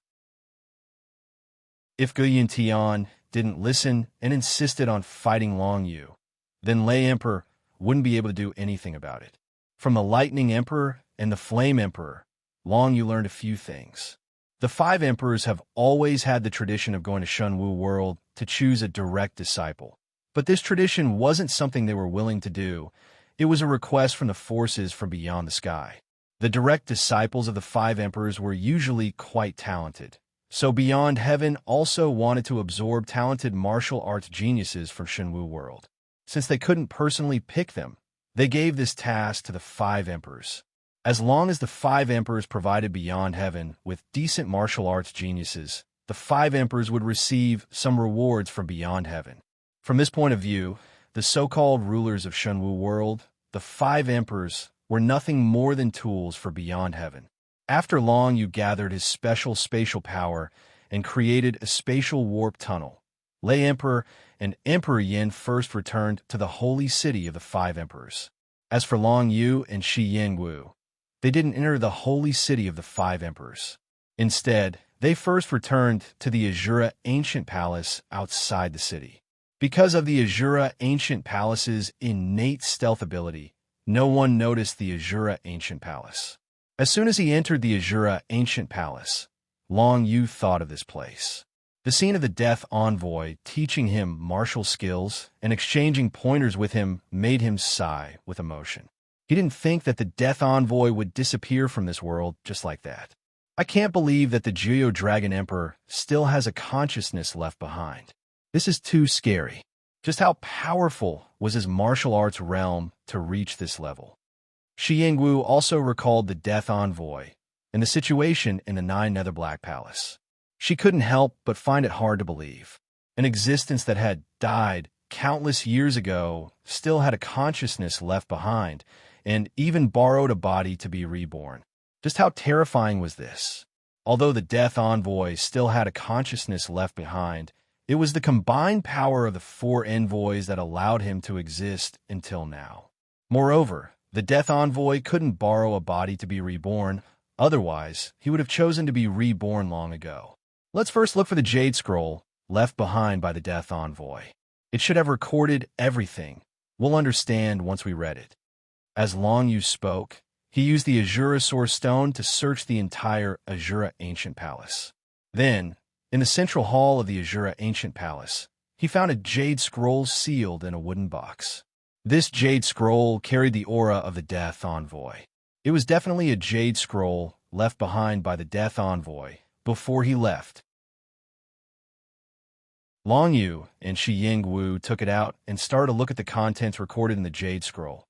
If Gu Yuntian didn't listen and insisted on fighting Long Yu, then Lei Emperor wouldn't be able to do anything about it. From the Lightning Emperor and the Flame Emperor, Long Yu learned a few things. The 5 Emperors have always had the tradition of going to Shenwu World to choose a direct disciple. But this tradition wasn't something they were willing to do. It was a request from the forces from beyond the sky. The direct disciples of the 5 Emperors were usually quite talented. So Beyond Heaven also wanted to absorb talented martial arts geniuses from Shenwu World. Since they couldn't personally pick them, they gave this task to the 5 Emperors. As long as the 5 Emperors provided Beyond Heaven with decent martial arts geniuses, the the 5 emperors would receive some rewards from beyond heaven. From this point of view, the so-called rulers of Shenwu world, the 5 emperors, were nothing more than tools for beyond heaven. After Long Yu gathered his special spatial power and created a spatial warp tunnel, Lei Emperor and Emperor Yin first returned to the holy city of the 5 emperors. As for Long Yu and Shi Yingwu, they didn't enter the holy city of the 5 emperors. Instead, they first returned to the Azura Ancient Palace outside the city. Because of the Azura Ancient Palace's innate stealth ability, no one noticed the Azura Ancient Palace. As soon as he entered the Azura Ancient Palace, Long Yu thought of this place. The scene of the Death Envoy teaching him martial skills and exchanging pointers with him made him sigh with emotion. He didn't think that the Death Envoy would disappear from this world just like that. I can't believe that the Jiuyou Dragon Emperor still has a consciousness left behind. This is too scary. Just how powerful was his martial arts realm to reach this level? Shi Yingwu also recalled the Death Envoy and the situation in the 9 Nether Black Palace. She couldn't help but find it hard to believe. An existence that had died countless years ago still had a consciousness left behind, and even borrowed a body to be reborn. Just how terrifying was this? Although the Death Envoy still had a consciousness left behind, it was the combined power of the 4 envoys that allowed him to exist until now. Moreover, the Death Envoy couldn't borrow a body to be reborn, otherwise he would have chosen to be reborn long ago. Let's first look for the Jade Scroll left behind by the Death Envoy. It should have recorded everything. We'll understand once we read it. As Long Yu spoke, he used the Azura Source Stone to search the entire Azura Ancient Palace. Then, in the central hall of the Azura Ancient Palace, he found a Jade Scroll sealed in a wooden box. This Jade Scroll carried the aura of the Death Envoy. It was definitely a Jade Scroll left behind by the Death Envoy before he left. Long Yu and Shi Yingwu took it out and started to look at the contents recorded in the Jade Scroll.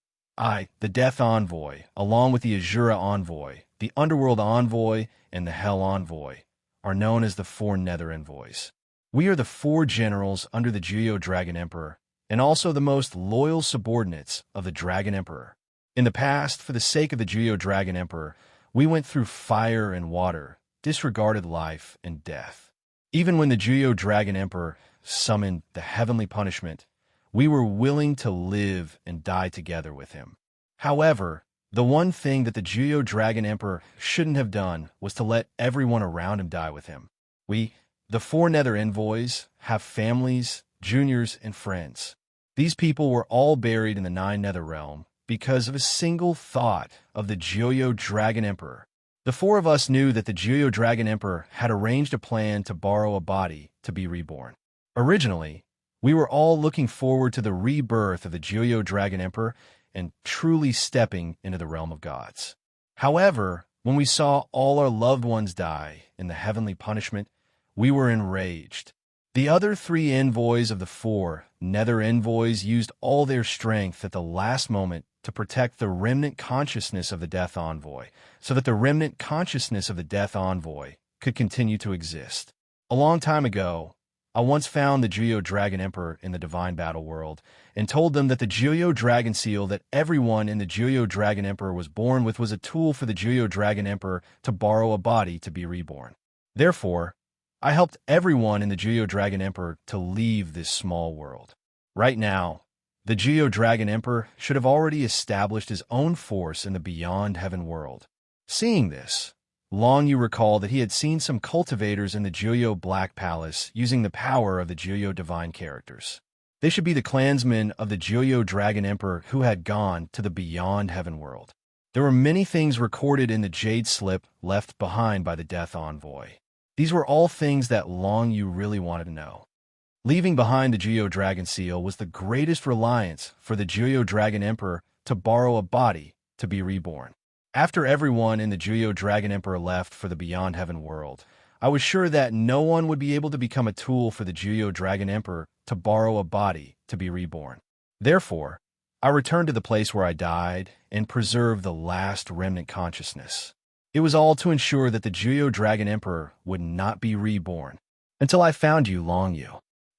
The Death Envoy, along with the Azura Envoy, the Underworld Envoy, and the Hell Envoy, are known as the 4 Nether Envoys. We are the 4 generals under the Jiuyou Dragon Emperor, and also the most loyal subordinates of the Dragon Emperor. In the past, for the sake of the Jiuyou Dragon Emperor, we went through fire and water, disregarded life and death. Even when the Jiuyou Dragon Emperor summoned the heavenly punishment, we were willing to live and die together with him. However, the one thing that the Jiuyou Dragon Emperor shouldn't have done was to let everyone around him die with him. We, the 4 Nether Envoys, have families, juniors, and friends. These people were all buried in the 9 Nether Realm because of a single thought of the Jiuyou Dragon Emperor. The 4 of us knew that the Jiuyou Dragon Emperor had arranged a plan to borrow a body to be reborn. Originally, we were all looking forward to the rebirth of the Jiuyou Dragon Emperor and truly stepping into the realm of gods. However, when we saw all our loved ones die in the heavenly punishment, we were enraged. The other 3 envoys of the 4 Nether Envoys used all their strength at the last moment to protect the remnant consciousness of the Death Envoy, so that the remnant consciousness of the Death Envoy could continue to exist. A long time ago, I once found the Jiuyou Dragon Emperor in the Divine Battle World and told them that the Jiuyou Dragon Seal that everyone in the Jiuyou Dragon Emperor was born with was a tool for the Jiuyou Dragon Emperor to borrow a body to be reborn. Therefore, I helped everyone in the Jiuyou Dragon Emperor to leave this small world. Right now, the Jiuyou Dragon Emperor should have already established his own force in the Beyond Heaven world. Seeing this, Long Yu recalled that he had seen some cultivators in the Jiuyou Black Palace using the power of the Jiuyou Divine characters. They should be the clansmen of the Jiuyou Dragon Emperor who had gone to the Beyond Heaven world. There were many things recorded in the Jade Slip left behind by the Death Envoy. These were all things that Long Yu really wanted to know. Leaving behind the Jiuyou Dragon Seal was the greatest reliance for the Jiuyou Dragon Emperor to borrow a body to be reborn. After everyone in the Jiuyou Dragon Emperor left for the Beyond Heaven world, I was sure that no one would be able to become a tool for the Jiuyou Dragon Emperor to borrow a body to be reborn. Therefore, I returned to the place where I died and preserved the last remnant consciousness. It was all to ensure that the Jiuyou Dragon Emperor would not be reborn. until I found you, Long Yu.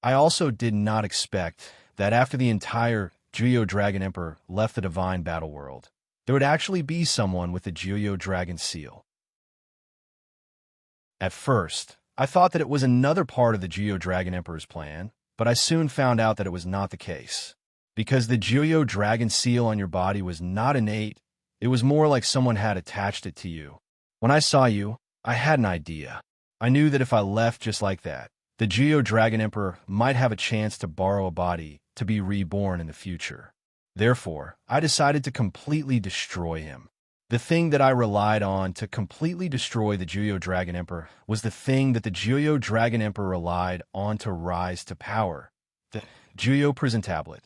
I also did not expect that after the entire Juyo Dragon Emperor left the Divine Battle World, there would actually be someone with the Juyo Dragon Seal. At first, I thought that it was another part of the Juyo Dragon Emperor's plan, but I soon found out that it was not the case. Because the Juyo Dragon Seal on your body was not innate, it was more like someone had attached it to you. When I saw you, I had an idea. I knew that if I left just like that, the Juyo Dragon Emperor might have a chance to borrow a body to be reborn in the future. Therefore, I decided to completely destroy him. The thing that I relied on to completely destroy the Juyo Dragon Emperor was the thing that the Juyo Dragon Emperor relied on to rise to power, the Juyo Prison Tablet.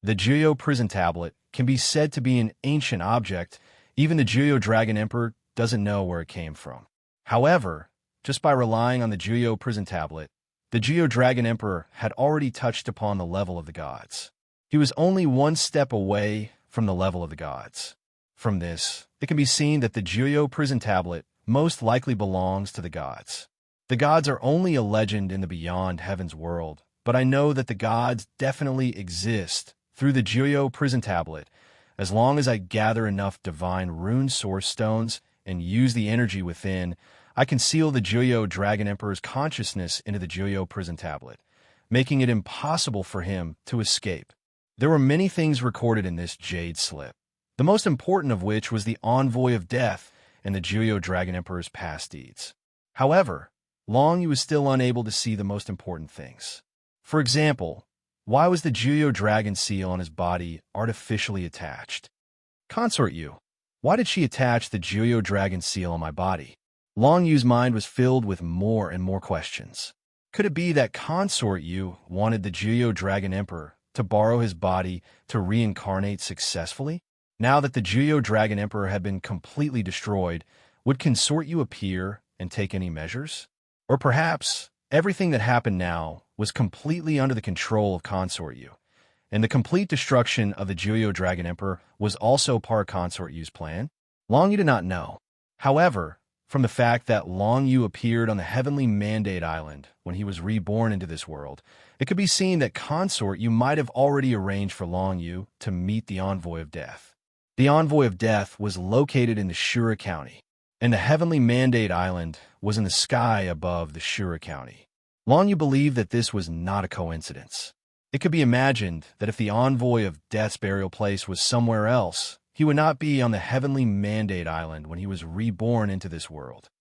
The Juyo Prison Tablet can be said to be an ancient object. Even the Juyo Dragon Emperor doesn't know where it came from. However, just by relying on the Juyo Prison Tablet, the Juyo Dragon Emperor had already touched upon the level of the gods. He was only one step away from the level of the gods. From this, it can be seen that the Juyo Prison Tablet most likely belongs to the gods. The gods are only a legend in the beyond heaven's world, but I know that the gods definitely exist through the Juyo Prison Tablet, as long as I gather enough divine rune source stones and use the energy within. I can seal the Juyo Dragon Emperor's consciousness into the Juyo Prison Tablet, making it impossible for him to escape. There were many things recorded in this jade slip, the most important of which was the envoy of death and the Juyo Dragon Emperor's past deeds. However, Long Yu was still unable to see the most important things. For example, why was the Juyo Dragon seal on his body artificially attached? Consort Yu, why did she attach the Juyo Dragon seal on my body? Long Yu's mind was filled with more and more questions. Could it be that Consort Yu wanted the Juyo Dragon Emperor to borrow his body to reincarnate successfully? Now that the Juyo Dragon Emperor had been completely destroyed, would Consort Yu appear and take any measures? Or perhaps everything that happened now was completely under the control of Consort Yu, and the complete destruction of the Juyo Dragon Emperor was also part of Consort Yu's plan? Long Yu did not know. However, from the fact that Long Yu appeared on the Heavenly Mandate Island when he was reborn into this world, it could be seen that Consort Yu might have already arranged for Long Yu to meet the Envoy of Death. The Envoy of Death was located in the Shura County, and the Heavenly Mandate Island was in the sky above the Shura County. Long Yu believed that this was not a coincidence. It could be imagined that if the Envoy of Death's burial place was somewhere else, he would not be on the Heavenly Mandate Island when he was reborn into this world.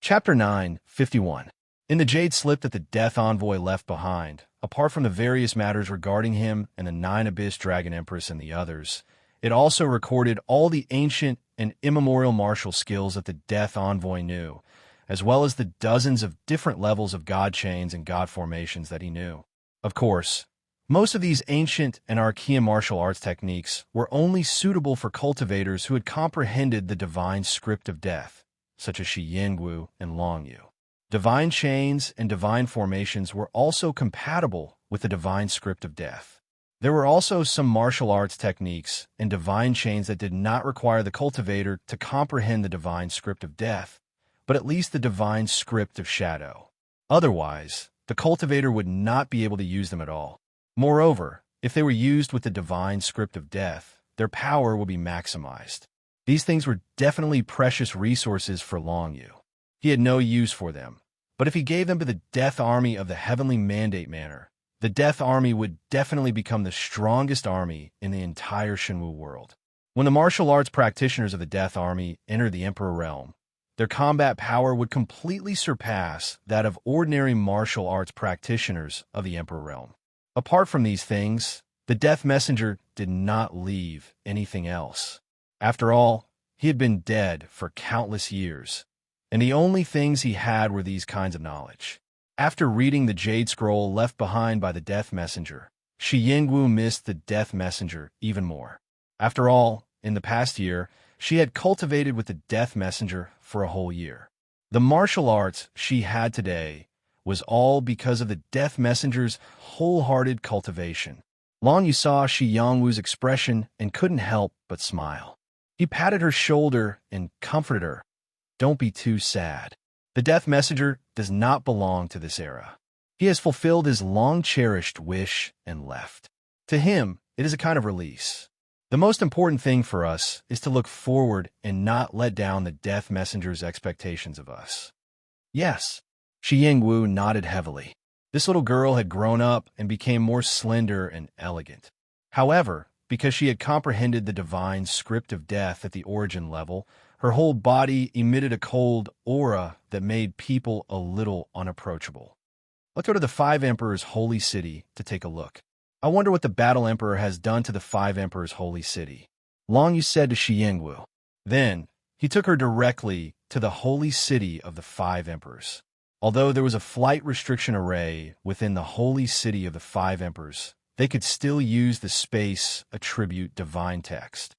Chapter 9:51. In the jade slip that the Death Envoy left behind, apart from the various matters regarding him and the 9 Abyss Dragon Empress and the others, it also recorded all the ancient and immemorial martial skills that the Death Envoy knew, as well as the dozens of different levels of god chains and god formations that he knew. Of course, most of these ancient and arcane martial arts techniques were only suitable for cultivators who had comprehended the divine script of death, such as Shi Yingwu and Long Yu. Divine chains and divine formations were also compatible with the divine script of death. There were also some martial arts techniques and divine chains that did not require the cultivator to comprehend the divine script of death, but at least the divine script of shadow. Otherwise, the cultivator would not be able to use them at all. Moreover, if they were used with the divine script of death, their power would be maximized. These things were definitely precious resources for Long Yu. He had no use for them, but if he gave them to the Death Army of the Heavenly Mandate Manor, the Death Army would definitely become the strongest army in the entire Shenwu world. When the martial arts practitioners of the Death Army entered the Emperor Realm, their combat power would completely surpass that of ordinary martial arts practitioners of the Emperor Realm. Apart from these things, the Death Messenger did not leave anything else. After all, he had been dead for countless years, and the only things he had were these kinds of knowledge. After reading the Jade Scroll left behind by the Death Messenger, Shi Yingwu missed the Death Messenger even more. After all, in the past year, she had cultivated with the Death Messenger for a whole year. The martial arts she had today was all because of the Death Messenger's wholehearted cultivation. Long Yu saw Shi Yongwu's expression and couldn't help but smile. He patted her shoulder and comforted her. Don't be too sad. The Death Messenger does not belong to this era. He has fulfilled his long-cherished wish and left. To him, it is a kind of release. The most important thing for us is to look forward and not let down the Death Messenger's expectations of us. Yes, Shi Yingwu nodded heavily. This little girl had grown up and became more slender and elegant. However, because she had comprehended the divine script of death at the origin level, her whole body emitted a cold aura that made people a little unapproachable. Let's go to the Five Emperors' holy city to take a look. I wonder what the Battle Emperor has done to the Five Emperors' holy city. Long Yu said to Shi Yingwu. Then, he took her directly to the holy city of the Five Emperors. Although there was a flight restriction array within the holy city of the Five Emperors, they could still use the space attribute divine text.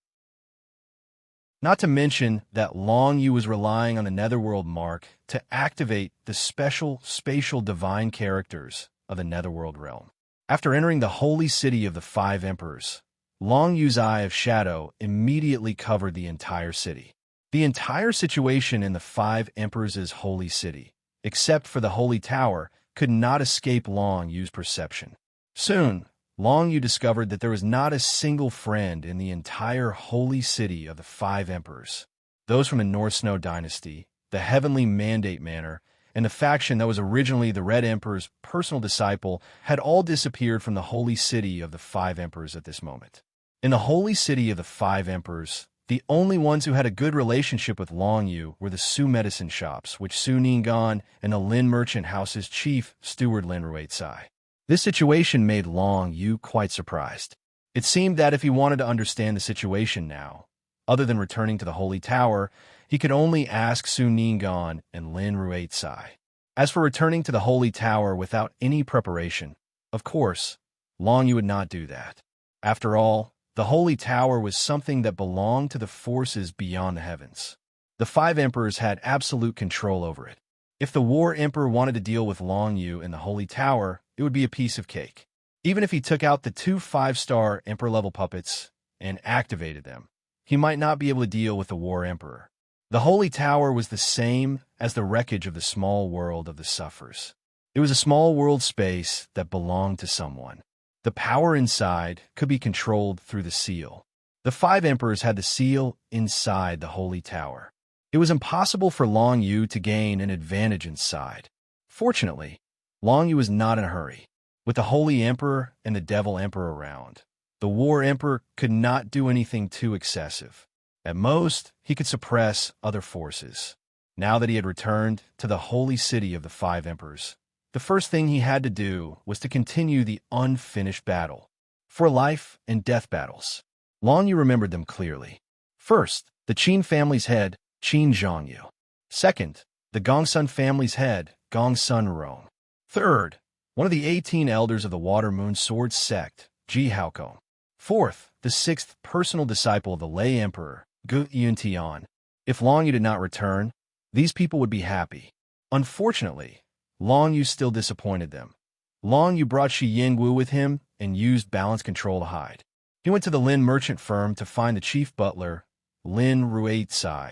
Not to mention that Long Yu was relying on the Netherworld mark to activate the special spatial divine characters of the Netherworld realm. After entering the holy city of the Five Emperors, Long Yu's Eye of Shadow immediately covered the entire city. The entire situation in the Five Emperors' holy city, except for the Holy Tower, could not escape Long Yu's perception. Soon, Long Yu discovered that there was not a single friend in the entire holy city of the Five Emperors. Those from the North Snow dynasty, the Heavenly Mandate Manor, and the faction that was originally the Red Emperor's personal disciple had all disappeared from the holy city of the Five Emperors at this moment. In the holy city of the Five Emperors, the only ones who had a good relationship with Long Yu were the Su medicine shops, which Su Ningguan and the Lin merchant house's chief steward Lin Ruizai. This situation made Long Yu quite surprised. It seemed that if he wanted to understand the situation now, other than returning to the Holy Tower, he could only ask Su Ningguan and Lin Ruizai. As for returning to the Holy Tower without any preparation, of course, Long Yu would not do that. After all, the Holy Tower was something that belonged to the forces beyond the heavens. The Five Emperors had absolute control over it. If the War Emperor wanted to deal with Long Yu in the Holy Tower, it would be a piece of cake. Even if he took out the 2 5-star Emperor-level puppets and activated them, he might not be able to deal with the War Emperor. The Holy Tower was the same as the wreckage of the small world of the Sufferers. It was a small world space that belonged to someone. The power inside could be controlled through the seal. The Five Emperors had the seal inside the Holy Tower. It was impossible for Long Yu to gain an advantage inside. Fortunately, Long Yu was not in a hurry. With the Holy Emperor and the Devil Emperor around, the War Emperor could not do anything too excessive. At most, he could suppress other forces. Now that he had returned to the holy city of the Five Emperors, the first thing he had to do was to continue the unfinished battle. For life and death battles, Long Yu remembered them clearly. First, the Qin family's head, Qin Zhongyu. Second, the Gongsun family's head, Gongsun Rong. Third, one of the 18 elders of the Water Moon Sword sect, Ji Haokong. Fourth, the 6th personal disciple of the Lei Emperor, Gu Yuntian. If Long Yu did not return, these people would be happy. Unfortunately, Long Yu still disappointed them. Long Yu brought Shi Yingwu with him and used balance control to hide. He went to the Lin merchant firm to find the chief butler, Lin Ruizai,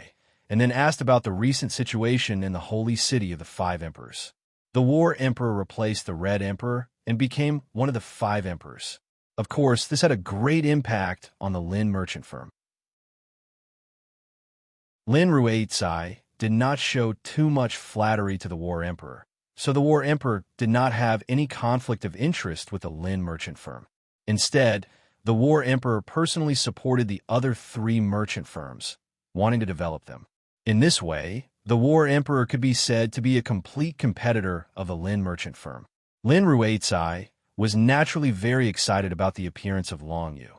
and then asked about the recent situation in the holy city of the Five Emperors. The War Emperor replaced the Red Emperor and became one of the Five Emperors. Of course, this had a great impact on the Lin merchant firm. Lin Ruizai did not show too much flattery to the War Emperor, so the War Emperor did not have any conflict of interest with the Lin merchant firm. Instead, the War Emperor personally supported the other 3 merchant firms, wanting to develop them. In this way, the War Emperor could be said to be a complete competitor of the Lin merchant firm. Lin Ruizai was naturally very excited about the appearance of Long Yu.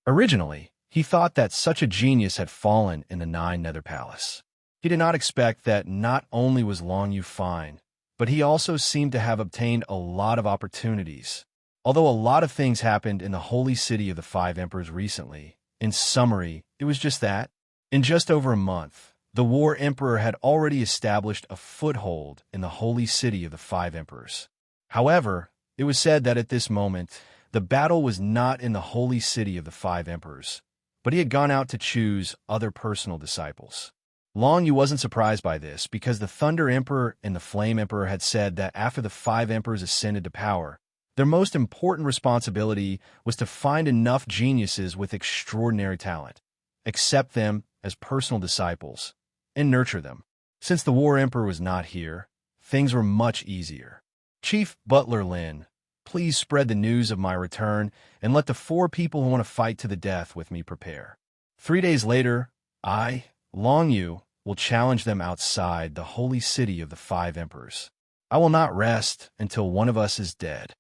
Originally, he thought that such a genius had fallen in the Nine Nether Palace. He did not expect that not only was Long Yu fine, but he also seemed to have obtained a lot of opportunities. Although a lot of things happened in the holy city of the Five Emperors recently, in summary, it was just that. In just over a month, the War Emperor had already established a foothold in the holy city of the Five Emperors. However, it was said that at this moment, the battle was not in the holy city of the Five Emperors, but he had gone out to choose other personal disciples. Long Yu wasn't surprised by this because the Thunder Emperor and the Flame Emperor had said that after the five emperors ascended to power, their most important responsibility was to find enough geniuses with extraordinary talent, accept them as personal disciples, and nurture them. Since the War Emperor was not here, things were much easier. Chief Butler Lin, please spread the news of my return and let the 4 people who want to fight to the death with me prepare. 3 days later, I, Long Yu, will challenge them outside the holy city of the 5 emperors. I will not rest until one of us is dead.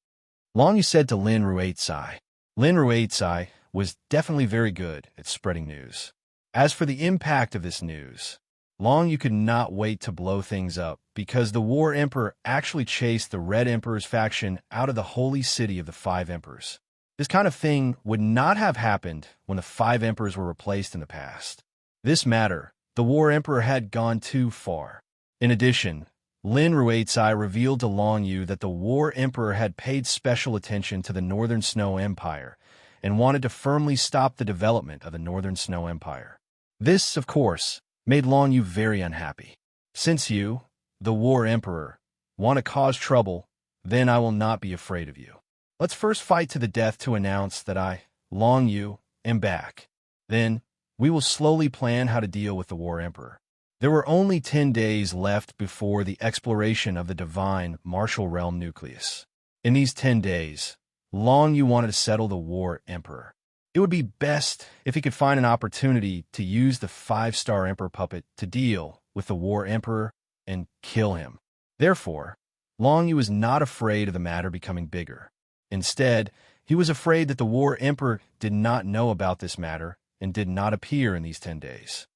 Long Yu said to Lin Ruizai. Lin Ruizai was definitely very good at spreading news. As for the impact of this news, Long Yu could not wait to blow things up because the War Emperor actually chased the Red Emperor's faction out of the holy city of the 5 emperors. This kind of thing would not have happened when the 5 emperors were replaced in the past. This matter, the War Emperor had gone too far. In addition, Lin Ruizai revealed to Long Yu that the War Emperor had paid special attention to the Northern Snow Empire and wanted to firmly stop the development of the Northern Snow Empire. This, of course, made Long Yu very unhappy. Since you, the War Emperor, want to cause trouble, then I will not be afraid of you. Let's first fight to the death to announce that I, Long Yu, am back. Then, we will slowly plan how to deal with the War Emperor. There were only 10 days left before the exploration of the divine martial realm nucleus. In these 10 days, Long Yu wanted to settle the War Emperor. It would be best if he could find an opportunity to use the 5-star Emperor puppet to deal with the War Emperor and kill him. Therefore, Long Yu was not afraid of the matter becoming bigger. Instead, he was afraid that the War Emperor did not know about this matter and did not appear in these 10 days.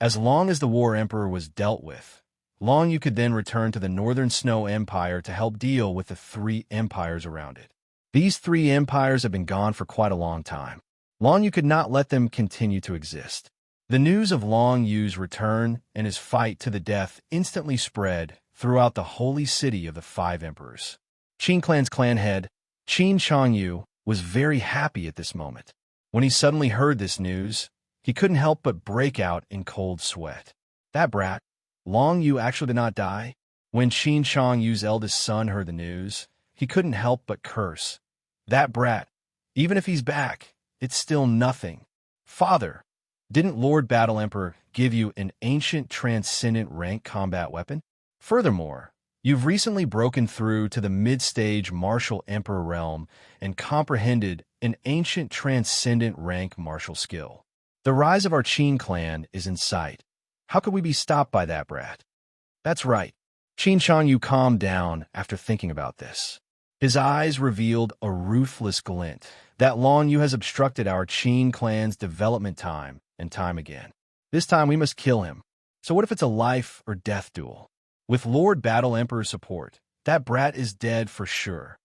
As long as the War Emperor was dealt with, Long Yu could then return to the Northern Snow Empire to help deal with the 3 empires around it. These 3 empires have been gone for quite a long time. Long Yu could not let them continue to exist. The news of Long Yu's return and his fight to the death instantly spread throughout the holy city of the 5 emperors. Qin Clan's clan head, Qin Changyu, was very happy at this moment. When he suddenly heard this news, he couldn't help but break out in cold sweat. That brat, Long Yu, actually did not die. When Qin Changyu's eldest son heard the news, he couldn't help but curse. That brat, even if he's back, it's still nothing. Father, didn't Lord Battle Emperor give you an ancient transcendent rank combat weapon? Furthermore, you've recently broken through to the mid-stage martial emperor realm and comprehended an ancient transcendent rank martial skill. The rise of our Qin clan is in sight. How could we be stopped by that brat? That's right. Qin Changyu calmed down after thinking about this. His eyes revealed a ruthless glint that Long Yu has obstructed our Qin clan's development time and time again. This time we must kill him. So what if it's a life or death duel? With Lord Battle Emperor's support, that brat is dead for sure.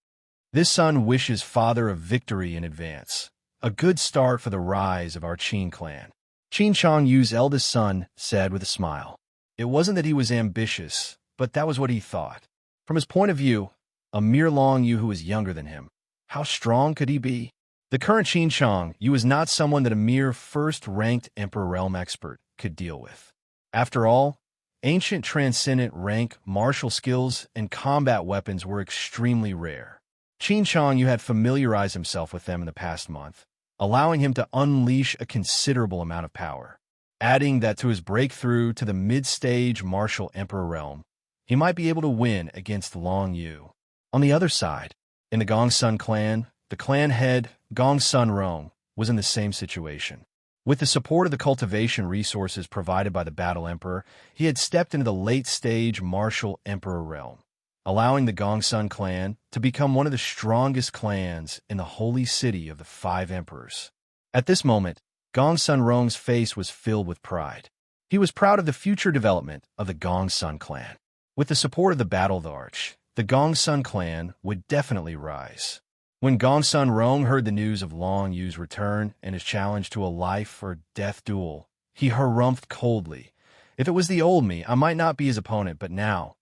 This son wishes Father a victory in advance. A good start for the rise of our Qin clan. Qin Changyu's eldest son said with a smile. It wasn't that he was ambitious, but that was what he thought. From his point of view, a mere Long Yu who was younger than him. How strong could he be? The current Qin Changyu was not someone that a mere first-ranked Emperor Realm expert could deal with. After all, ancient transcendent rank martial skills and combat weapons were extremely rare. Qin Changyu had familiarized himself with them in the past month, allowing him to unleash a considerable amount of power. Adding that to his breakthrough to the mid-stage martial Emperor Realm, he might be able to win against Long Yu. On the other side, in the Gongsun clan, the clan head, Gongsun Rong, was in the same situation. With the support of the cultivation resources provided by the Battle Emperor, he had stepped into the late-stage martial Emperor Realm, allowing the Gongsun clan to become one of the strongest clans in the holy city of the 5 emperors. At this moment, Gongsun Rong's face was filled with pride. He was proud of the future development of the Gongsun clan. With the support of the Battle Arch, the Gongsun clan would definitely rise. When Gongsun Rong heard the news of Long Yu's return and his challenge to a life or death duel, he harumphed coldly. If it was the old me, I might not be his opponent, but now,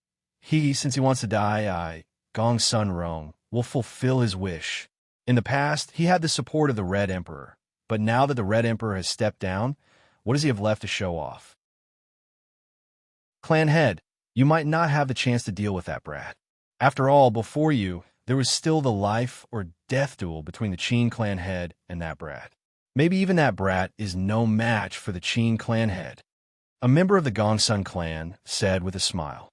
since he wants to die, Gongsun Rong, will fulfill his wish. In the past, he had the support of the Red Emperor, but now that the Red Emperor has stepped down, What does he have left to show off? Clan head, you might not have the chance to deal with that brat. After all, before you, there was still the life or death duel between the Qin clan head and that brat. Maybe even that brat is no match for the Qin clan head. A member of the Gongsun clan said with a smile.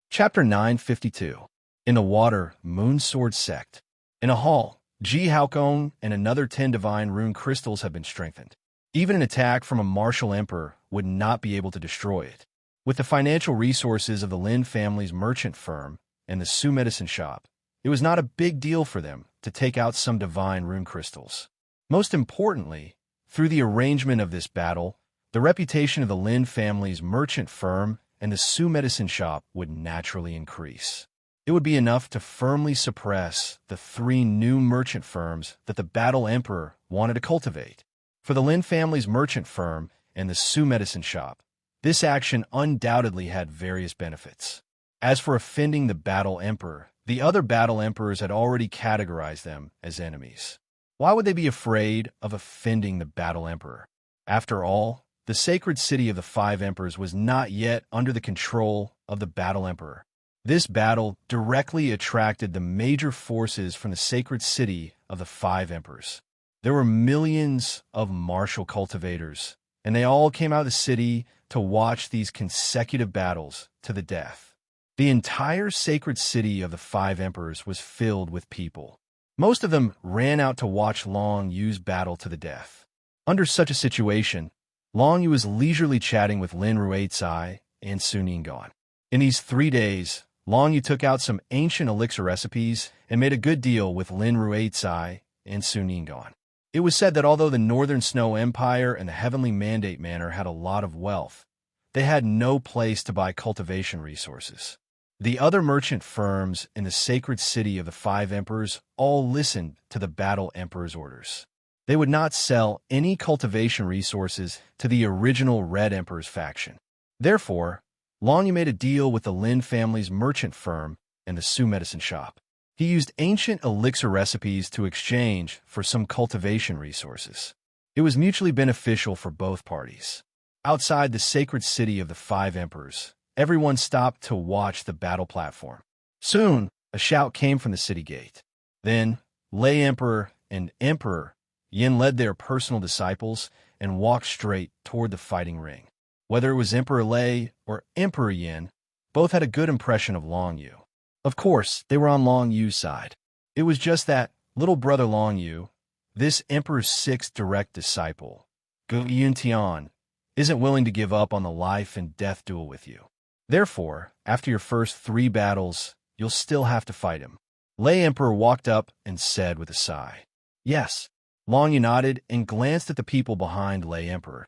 Chapter 952. In the water, Moon Sword Sect. In a hall, Ji Haokong and another 10 divine rune crystals have been strengthened. Even an attack from a martial emperor would not be able to destroy it. With the financial resources of the Lin family's merchant firm and the Su medicine shop, it was not a big deal for them to take out some divine rune crystals. Most importantly, through the arrangement of this battle, the reputation of the Lin family's merchant firm and the Su medicine shop would naturally increase. It would be enough to firmly suppress the 3 new merchant firms that the Battle Emperor wanted to cultivate. For the Lin family's merchant firm and the Su medicine shop, this action undoubtedly had various benefits. As for offending the Battle Emperor, the other Battle Emperors had already categorized them as enemies. Why would they be afraid of offending the Battle Emperor? After all, the sacred city of the 5 emperors was not yet under the control of the Battle Emperor. This battle directly attracted the major forces from the sacred city of the 5 emperors. There were millions of martial cultivators, and they all came out of the city to watch these consecutive battles to the death. The entire sacred city of the 5 emperors was filled with people. Most of them ran out to watch Long Yu's battle to the death. Under such a situation, Long Yu was leisurely chatting with Lin Ruizai and Su Ningguang. In these 3 days, Long Yu took out some ancient elixir recipes and made a good deal with Lin Ruizai and Su Ningguang. It was said that although the Northern Snow Empire and the Heavenly Mandate Manor had a lot of wealth, they had no place to buy cultivation resources. The other merchant firms in the sacred city of the 5 emperors all listened to the Battle Emperor's orders. They would not sell any cultivation resources to the original Red Emperor's faction. Therefore, Long Yu made a deal with the Lin family's merchant firm and the Su medicine shop. He used ancient elixir recipes to exchange for some cultivation resources. It was mutually beneficial for both parties. Outside the sacred city of the 5 emperors, everyone stopped to watch the battle platform. Soon, a shout came from the city gate. Then, Lei Emperor and Emperor Yin led their personal disciples and walked straight toward the fighting ring. Whether it was Emperor Lei or Emperor Yin, both had a good impression of Long Yu. Of course, they were on Long Yu's side. It was just that little brother Long Yu, this Emperor's 6th direct disciple, Gu Yuntian, isn't willing to give up on the life and death duel with you. Therefore, after your first 3 battles, you'll still have to fight him. Lei Emperor walked up and said with a sigh, "Yes." Long Yu nodded and glanced at the people behind Lei Emperor.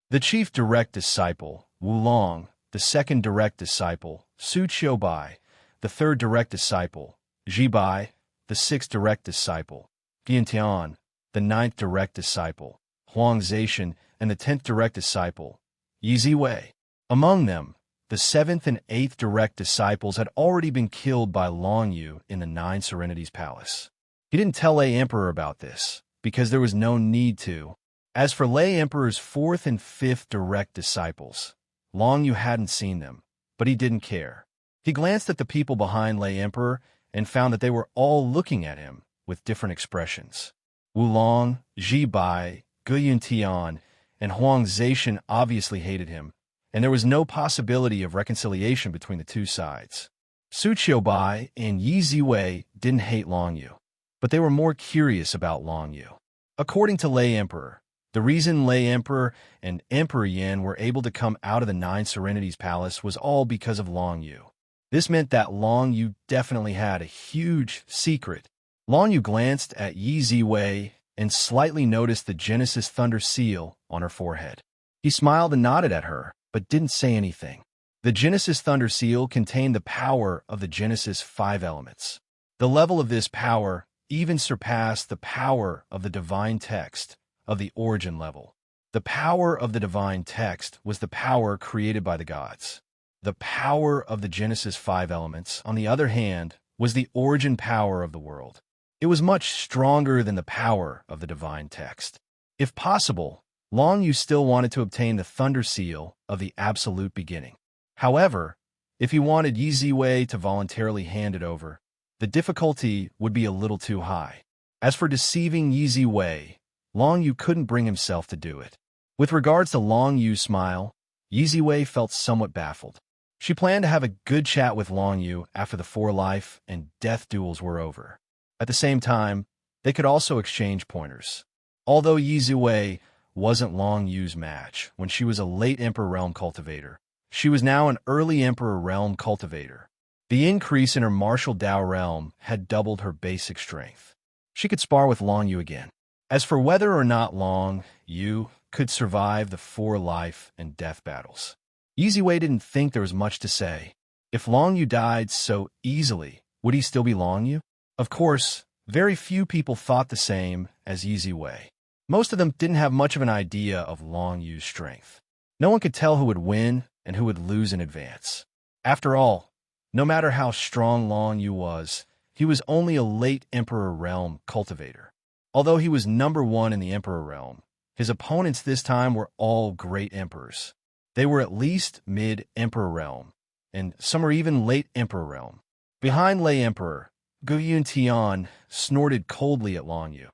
The chief direct disciple, Wulong, the 2nd direct disciple, Su Qiubai, the 3rd direct disciple, Jibai, the 6th direct disciple, Giantian, the 9th direct disciple, Huang Zaishan, and the 10th direct disciple, Yi Ziwei. Among them, the 7th and 8th direct disciples had already been killed by Long Yu in the 9 Serenities Palace. He didn't tell Lei Emperor about this, because there was no need to. As for Lei Emperor's 4th and 5th direct disciples, Long Yu hadn't seen them, but he didn't care. He glanced at the people behind Lei Emperor and found that they were all looking at him with different expressions. Wulong, Jibai, Gu Yuntian, and Huang Zaishan obviously hated him, and there was no possibility of reconciliation between the 2 sides. Su Qiubai and Yi Ziwei didn't hate Long Yu, but they were more curious about Long Yu. According to Lei Emperor, the reason Lei Emperor and Emperor Yin were able to come out of the 9 Serenities Palace was all because of Long Yu. This meant that Long Yu definitely had a huge secret. Long Yu glanced at Yi Ziwei and slightly noticed the Genesis Thunder seal on her forehead. He smiled and nodded at her, but didn't say anything. The Genesis Thunder seal contained the power of the Genesis 5 elements. The level of this power even surpassed the power of the divine text of the origin level. The power of the divine text was the power created by the gods. The power of the Genesis 5 elements, on the other hand, was the origin power of the world. It was much stronger than the power of the divine text. If possible, Long Yu still wanted to obtain the thunder seal of the absolute beginning. However, if he wanted Yi Ziwei to voluntarily hand it over, the difficulty would be a little too high. As for deceiving Yi Ziwei, Long Yu couldn't bring himself to do it. With regards to Long Yu's smile, Yi Ziwei felt somewhat baffled. She planned to have a good chat with Long Yu after the 4 life and death duels were over. At the same time, they could also exchange pointers. Although Yi Ziwei wasn't Long Yu's match when she was a late Emperor Realm cultivator, she was now an early Emperor Realm cultivator. The increase in her martial Dao realm had doubled her basic strength. She could spar with Long Yu again. As for whether or not Long Yu could survive the 4 life and death battles, Yi Ziwei didn't think there was much to say. If Long Yu died so easily, would he still be Long Yu? Of course, very few people thought the same as Yi Ziwei. Most of them didn't have much of an idea of Long Yu's strength. No one could tell who would win and who would lose in advance. After all, no matter how strong Long Yu was, he was only a late Emperor Realm cultivator. Although he was number 1 in the Emperor Realm, his opponents this time were all great emperors. They were at least mid-Emperor Realm, and some are even late Emperor Realm. Behind Lay Emperor, Gu Yuntian snorted coldly at Long Yu.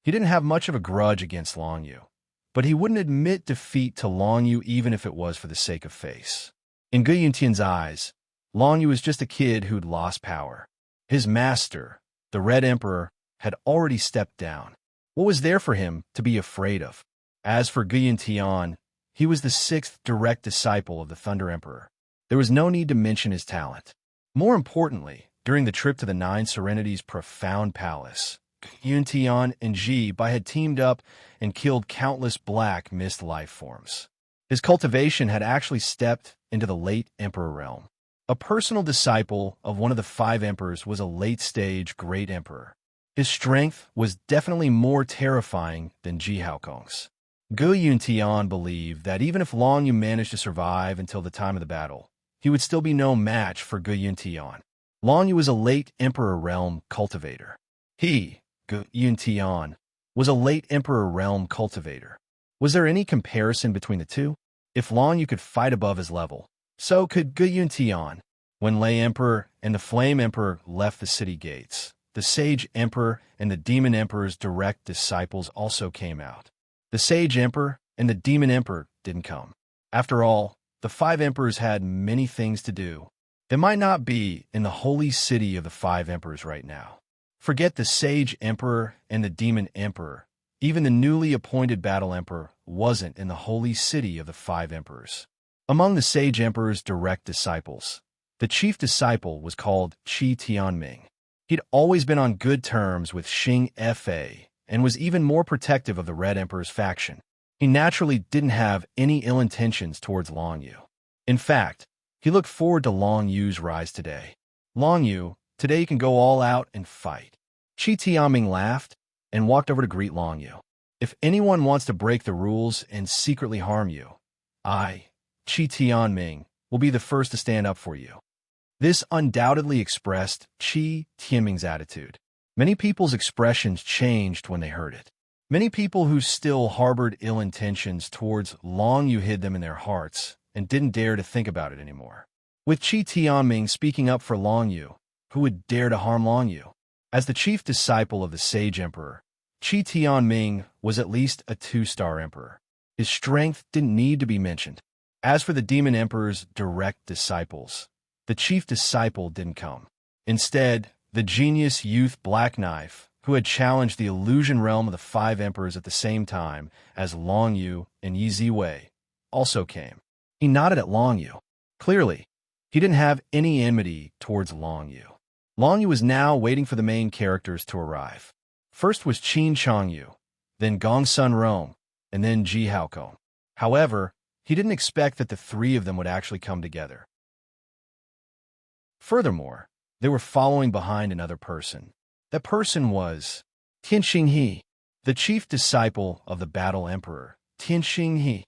He didn't have much of a grudge against Long Yu, but he wouldn't admit defeat to Long Yu even if it was for the sake of face. In Gu Yuntian's eyes, Long Yu was just a kid who'd lost power. His master, the Red Emperor, had already stepped down. What was there for him to be afraid of? As for Gu Yuntian, he was the 6th direct disciple of the Thunder Emperor. There was no need to mention his talent. More importantly, during the trip to the 9 Serenity's profound palace, Yuntian and Ji Bai had teamed up and killed countless black mist life forms. His cultivation had actually stepped into the late Emperor realm. A personal disciple of one of the 5 emperors was a late-stage great emperor. His strength was definitely more terrifying than Ji Haokong's. Gu Yuntian believed that even if Long Yu managed to survive until the time of the battle, he would still be no match for Gu Yuntian. Long Yu was a late Emperor Realm cultivator. He, Gu Yuntian, was a late Emperor Realm cultivator. Was there any comparison between the two? If Long Yu could fight above his level, so could Gu Yuntian. When Lay Emperor and the Flame Emperor left the city gates, the Sage Emperor and the Demon Emperor's direct disciples also came out. The Sage Emperor and the Demon Emperor didn't come. After all, the 5 emperors had many things to do. They might not be in the holy city of the 5 emperors right now. Forget the Sage Emperor and the Demon Emperor. Even the newly appointed Battle Emperor wasn't in the holy city of the 5 emperors. Among the Sage Emperor's direct disciples, the chief disciple was called Qi Tianming. He'd always been on good terms with Xing Fa and was even more protective of the Red Emperor's faction. He naturally didn't have any ill intentions towards Long Yu. In fact, he looked forward to Long Yu's rise today. Long Yu, today you can go all out and fight. Qi Tianming laughed and walked over to greet Long Yu. If anyone wants to break the rules and secretly harm you, I, Qi Tianming, will be the first to stand up for you. This undoubtedly expressed Qi Tianming's attitude. Many people's expressions changed when they heard it. Many people who still harbored ill intentions towards Long Yu hid them in their hearts and didn't dare to think about it anymore. With Qi Tianming speaking up for Long Yu, who would dare to harm Long Yu? As the chief disciple of the Sage Emperor, Qi Tianming was at least a 2-star emperor. His strength didn't need to be mentioned. As for the Demon Emperor's direct disciples, the chief disciple didn't come. Instead, the genius youth Black Knife, who had challenged the illusion realm of the 5 emperors at the same time as Long Yu and Yi Ziwei, also came. He nodded at Long Yu. Clearly, he didn't have any enmity towards Long Yu. Long Yu was now waiting for the main characters to arrive. First was Qin Changyu, then Gong Sun Rong, and then Ji Haokong. However, he didn't expect that the 3 of them would actually come together. Furthermore, they were following behind another person. That person was Tian Xinghe, the chief disciple of the Battle Emperor, Tian Xinghe.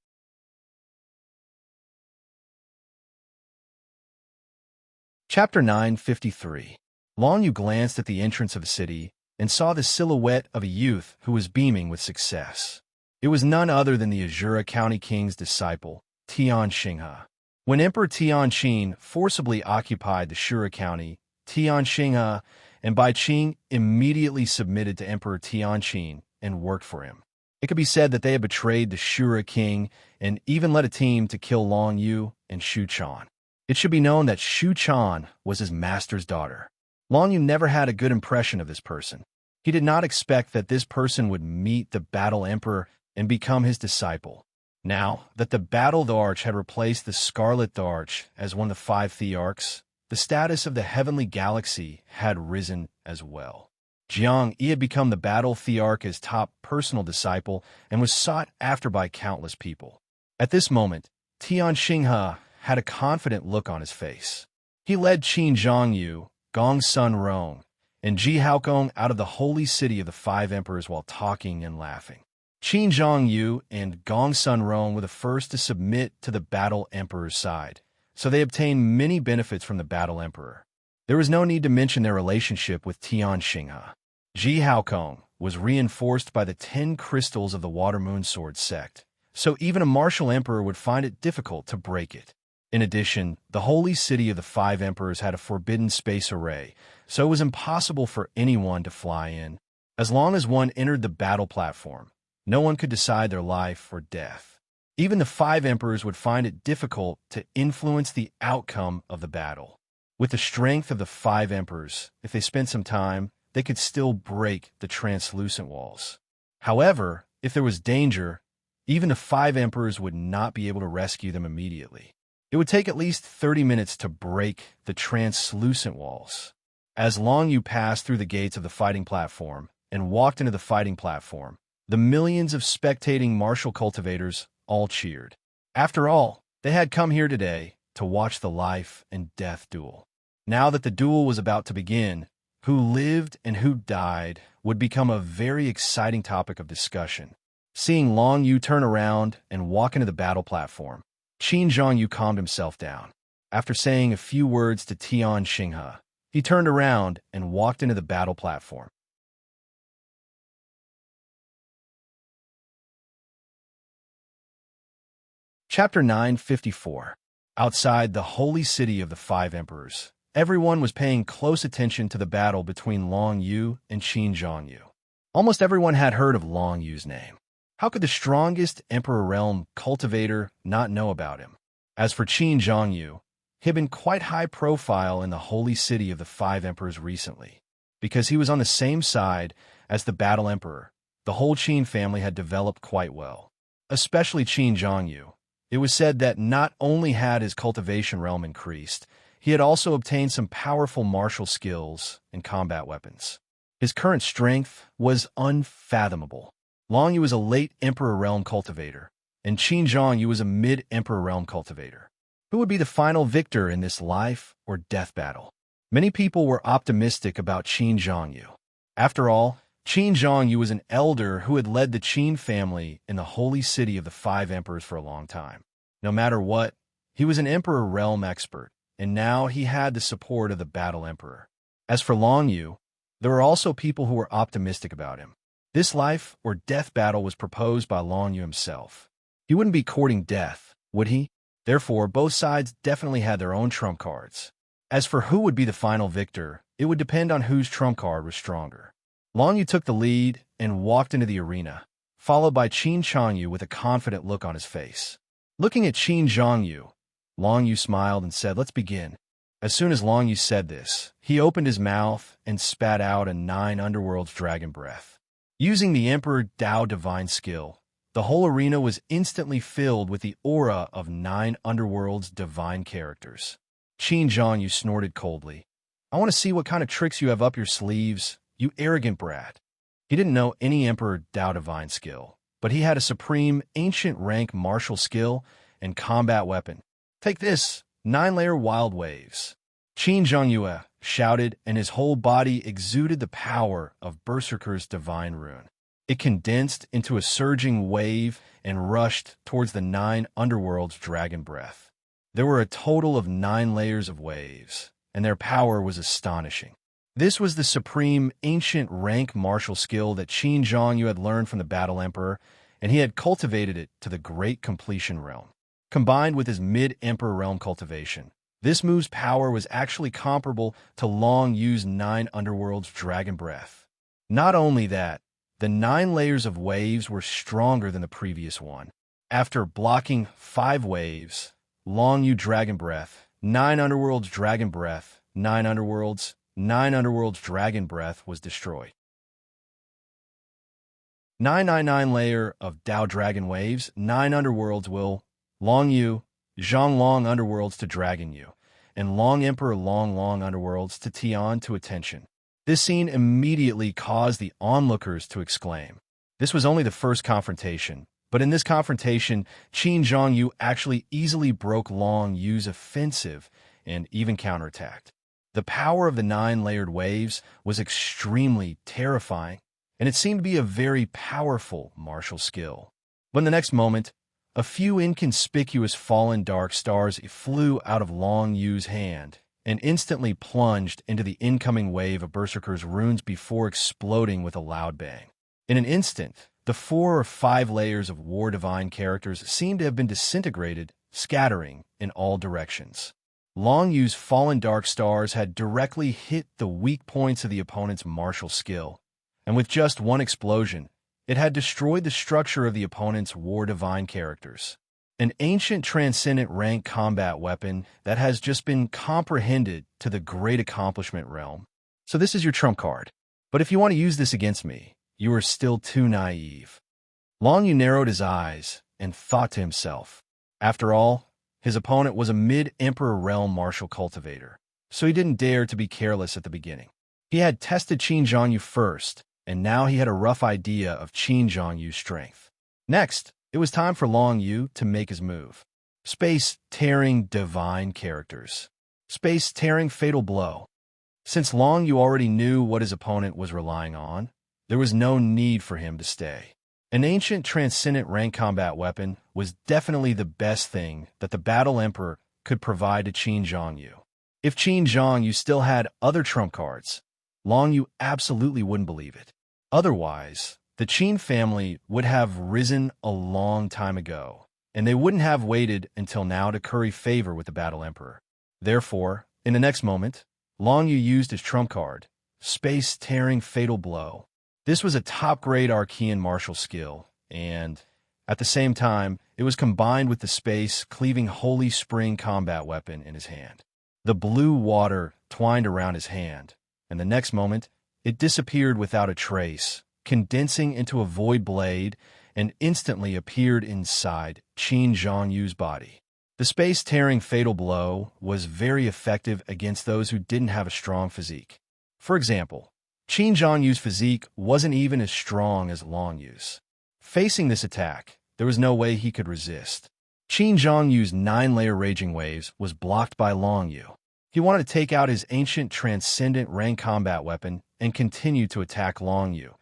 Chapter 953. Long Yu glanced at the entrance of the city and saw the silhouette of a youth who was beaming with success. It was none other than the Azura County King's disciple, Tian Xinghe. When Emperor Tian Qing forcibly occupied the Shura County, Tian Xinghe and Bai Qing immediately submitted to Emperor Tian Qing and worked for him. It could be said that they had betrayed the Shura king and even led a team to kill Long Yu and Shu Quan. It should be known that Shu Quan was his master's daughter. Long Yu never had a good impression of this person. He did not expect that this person would meet the Battle Emperor and become his disciple. Now that the Battle Arch had replaced the Scarlet Arch as one of the 5 Thearchs, the status of the Heavenly Galaxy had risen as well. Jiang Yi had become the Battle Thearch's top personal disciple and was sought after by countless people. At this moment, Tian Xinghe had a confident look on his face. He led Qin Zhongyu, Gong Sun Rong, and Ji Haokong out of the holy city of the 5 emperors while talking and laughing. Qin Zhongyu and Gong Sun Rong were the first to submit to the Battle Emperor's side, so they obtained many benefits from the Battle Emperor. There was no need to mention their relationship with Tian Xinghe. Ji Haokong was reinforced by the 10 crystals of the Water Moon Sword sect, so even a martial emperor would find it difficult to break it. In addition, the holy city of the 5 emperors had a forbidden space array, so it was impossible for anyone to fly in. As long as one entered the battle platform, no one could decide their life or death. Even the 5 emperors would find it difficult to influence the outcome of the battle. With the strength of the 5 emperors, if they spent some time, they could still break the translucent walls. However, if there was danger, even the 5 emperors would not be able to rescue them immediately. It would take at least 30 minutes to break the translucent walls. As Long Yu passed through the gates of the fighting platform and walked into the fighting platform, the millions of spectating martial cultivators all cheered. After all, they had come here today to watch the life and death duel. Now that the duel was about to begin, who lived and who died would become a very exciting topic of discussion. Seeing Long Yu turn around and walk into the battle platform, Qin Zhongyu calmed himself down. After saying a few words to Tian Xinghe, he turned around and walked into the battle platform. Chapter 954. Outside the holy city of the 5 emperors, everyone was paying close attention to the battle between Long Yu and Qin Zhongyu. Almost everyone had heard of Long Yu's name. How could the strongest Emperor Realm cultivator not know about him? As for Qin Zhongyu, he had been quite high profile in the holy city of the 5 emperors recently. Because he was on the same side as the Battle Emperor, the whole Qin family had developed quite well. Especially Qin Zhongyu. It was said that not only had his cultivation realm increased, he had also obtained some powerful martial skills and combat weapons. His current strength was unfathomable. Long Yu was a late Emperor Realm cultivator, and Qin Zhongyu was a mid-Emperor Realm cultivator. Who would be the final victor in this life or death battle? Many people were optimistic about Qin Zhongyu. After all, Qin Zhongyu was an elder who had led the Qin family in the holy city of the 5 emperors for a long time. No matter what, he was an Emperor Realm expert, and now he had the support of the Battle Emperor. As for Long Yu, there were also people who were optimistic about him. This life or death battle was proposed by Long Yu himself. He wouldn't be courting death, would he? Therefore, both sides definitely had their own trump cards. As for who would be the final victor, it would depend on whose trump card was stronger. Long Yu took the lead and walked into the arena, followed by Qin Zhongyu with a confident look on his face. Looking at Qin Zhongyu, Long Yu smiled and said, "Let's begin." As soon as Long Yu said this, he opened his mouth and spat out a 9 underworld's dragon breath. Using the Emperor Dao divine skill, the whole arena was instantly filled with the aura of 9 underworld's divine characters. Qin Zhongyu snorted coldly. "I want to see what kind of tricks you have up your sleeves, you arrogant brat." He didn't know any Emperor Dao divine skill, but he had a supreme ancient rank martial skill and combat weapon. "Take this, 9-layer wild waves." Qin Zhongyu shouted, and his whole body exuded the power of Berserker's divine rune. It condensed into a surging wave and rushed towards the 9 underworld's dragon breath. There were a total of 9 layers of waves, and their power was astonishing. This was the supreme ancient rank martial skill that Qin Zhongyu had learned from the Battle Emperor, and he had cultivated it to the Great Completion realm. Combined with his mid-Emperor realm cultivation, this move's power was actually comparable to Long Yu's 9 underworlds Dragon Breath. Not only that, the 9 layers of waves were stronger than the previous one. After blocking 5 waves, Long Yu Dragon Breath, 9 underworlds Dragon Breath, 9 underworlds Dragon Breath was destroyed. 999 layer of Dao Dragon Waves, 9 underworlds will Long Yu, Zhang Long underworlds to Dragon Yu, and Long Emperor Long underworlds to Tian to attention. This scene immediately caused the onlookers to exclaim. This was only the first confrontation, but in this confrontation, Qin Zhongyu actually easily broke Long Yu's offensive and even counterattacked. The power of the 9 layered waves was extremely terrifying, and it seemed to be a very powerful martial skill. But in the next moment, a few inconspicuous fallen dark stars flew out of Long Yu's hand and instantly plunged into the incoming wave of Berserker's runes before exploding with a loud bang. In an instant, the 4 or 5 layers of War Divine characters seemed to have been disintegrated, scattering in all directions. Long Yu's fallen dark stars had directly hit the weak points of the opponent's martial skill, and with just one explosion, it had destroyed the structure of the opponent's War Divine characters. An ancient transcendent rank combat weapon that has just been comprehended to the Great Accomplishment realm. So this is your trump card. But if you want to use this against me, you are still too naive. Long Yu narrowed his eyes and thought to himself. After all, his opponent was a mid-Emperor realm martial cultivator, so he didn't dare to be careless at the beginning. He had tested Qin Zhongyu first, and now he had a rough idea of Qin Zhongyu's strength. Next, it was time for Long Yu to make his move. Space-tearing divine characters. Space-tearing fatal blow. Since Long Yu already knew what his opponent was relying on, there was no need for him to stay. An ancient transcendent rank combat weapon was definitely the best thing that the Battle Emperor could provide to Qin Zhongyu. If Qin Zhongyu still had other trump cards, Long Yu absolutely wouldn't believe it. Otherwise, the Qin family would have risen a long time ago, and they wouldn't have waited until now to curry favor with the Battle Emperor. Therefore, in the next moment, Long Yu used his trump card, Space-Tearing Fatal Blow. This was a top-grade Archean martial skill, and, at the same time, it was combined with the space-cleaving Holy Spring combat weapon in his hand. The blue water twined around his hand, and the next moment, it disappeared without a trace, condensing into a void blade, and instantly appeared inside Qin Zhongyu's body. The space-tearing fatal blow was very effective against those who didn't have a strong physique. For example, Qin Zhongyu's physique wasn't even as strong as Long Yu's. Facing this attack, there was no way he could resist. Qin Zhongyu's 9-layer raging waves was blocked by Long Yu. He wanted to take out his ancient transcendent rank combat weapon and continue to attack Long Yu,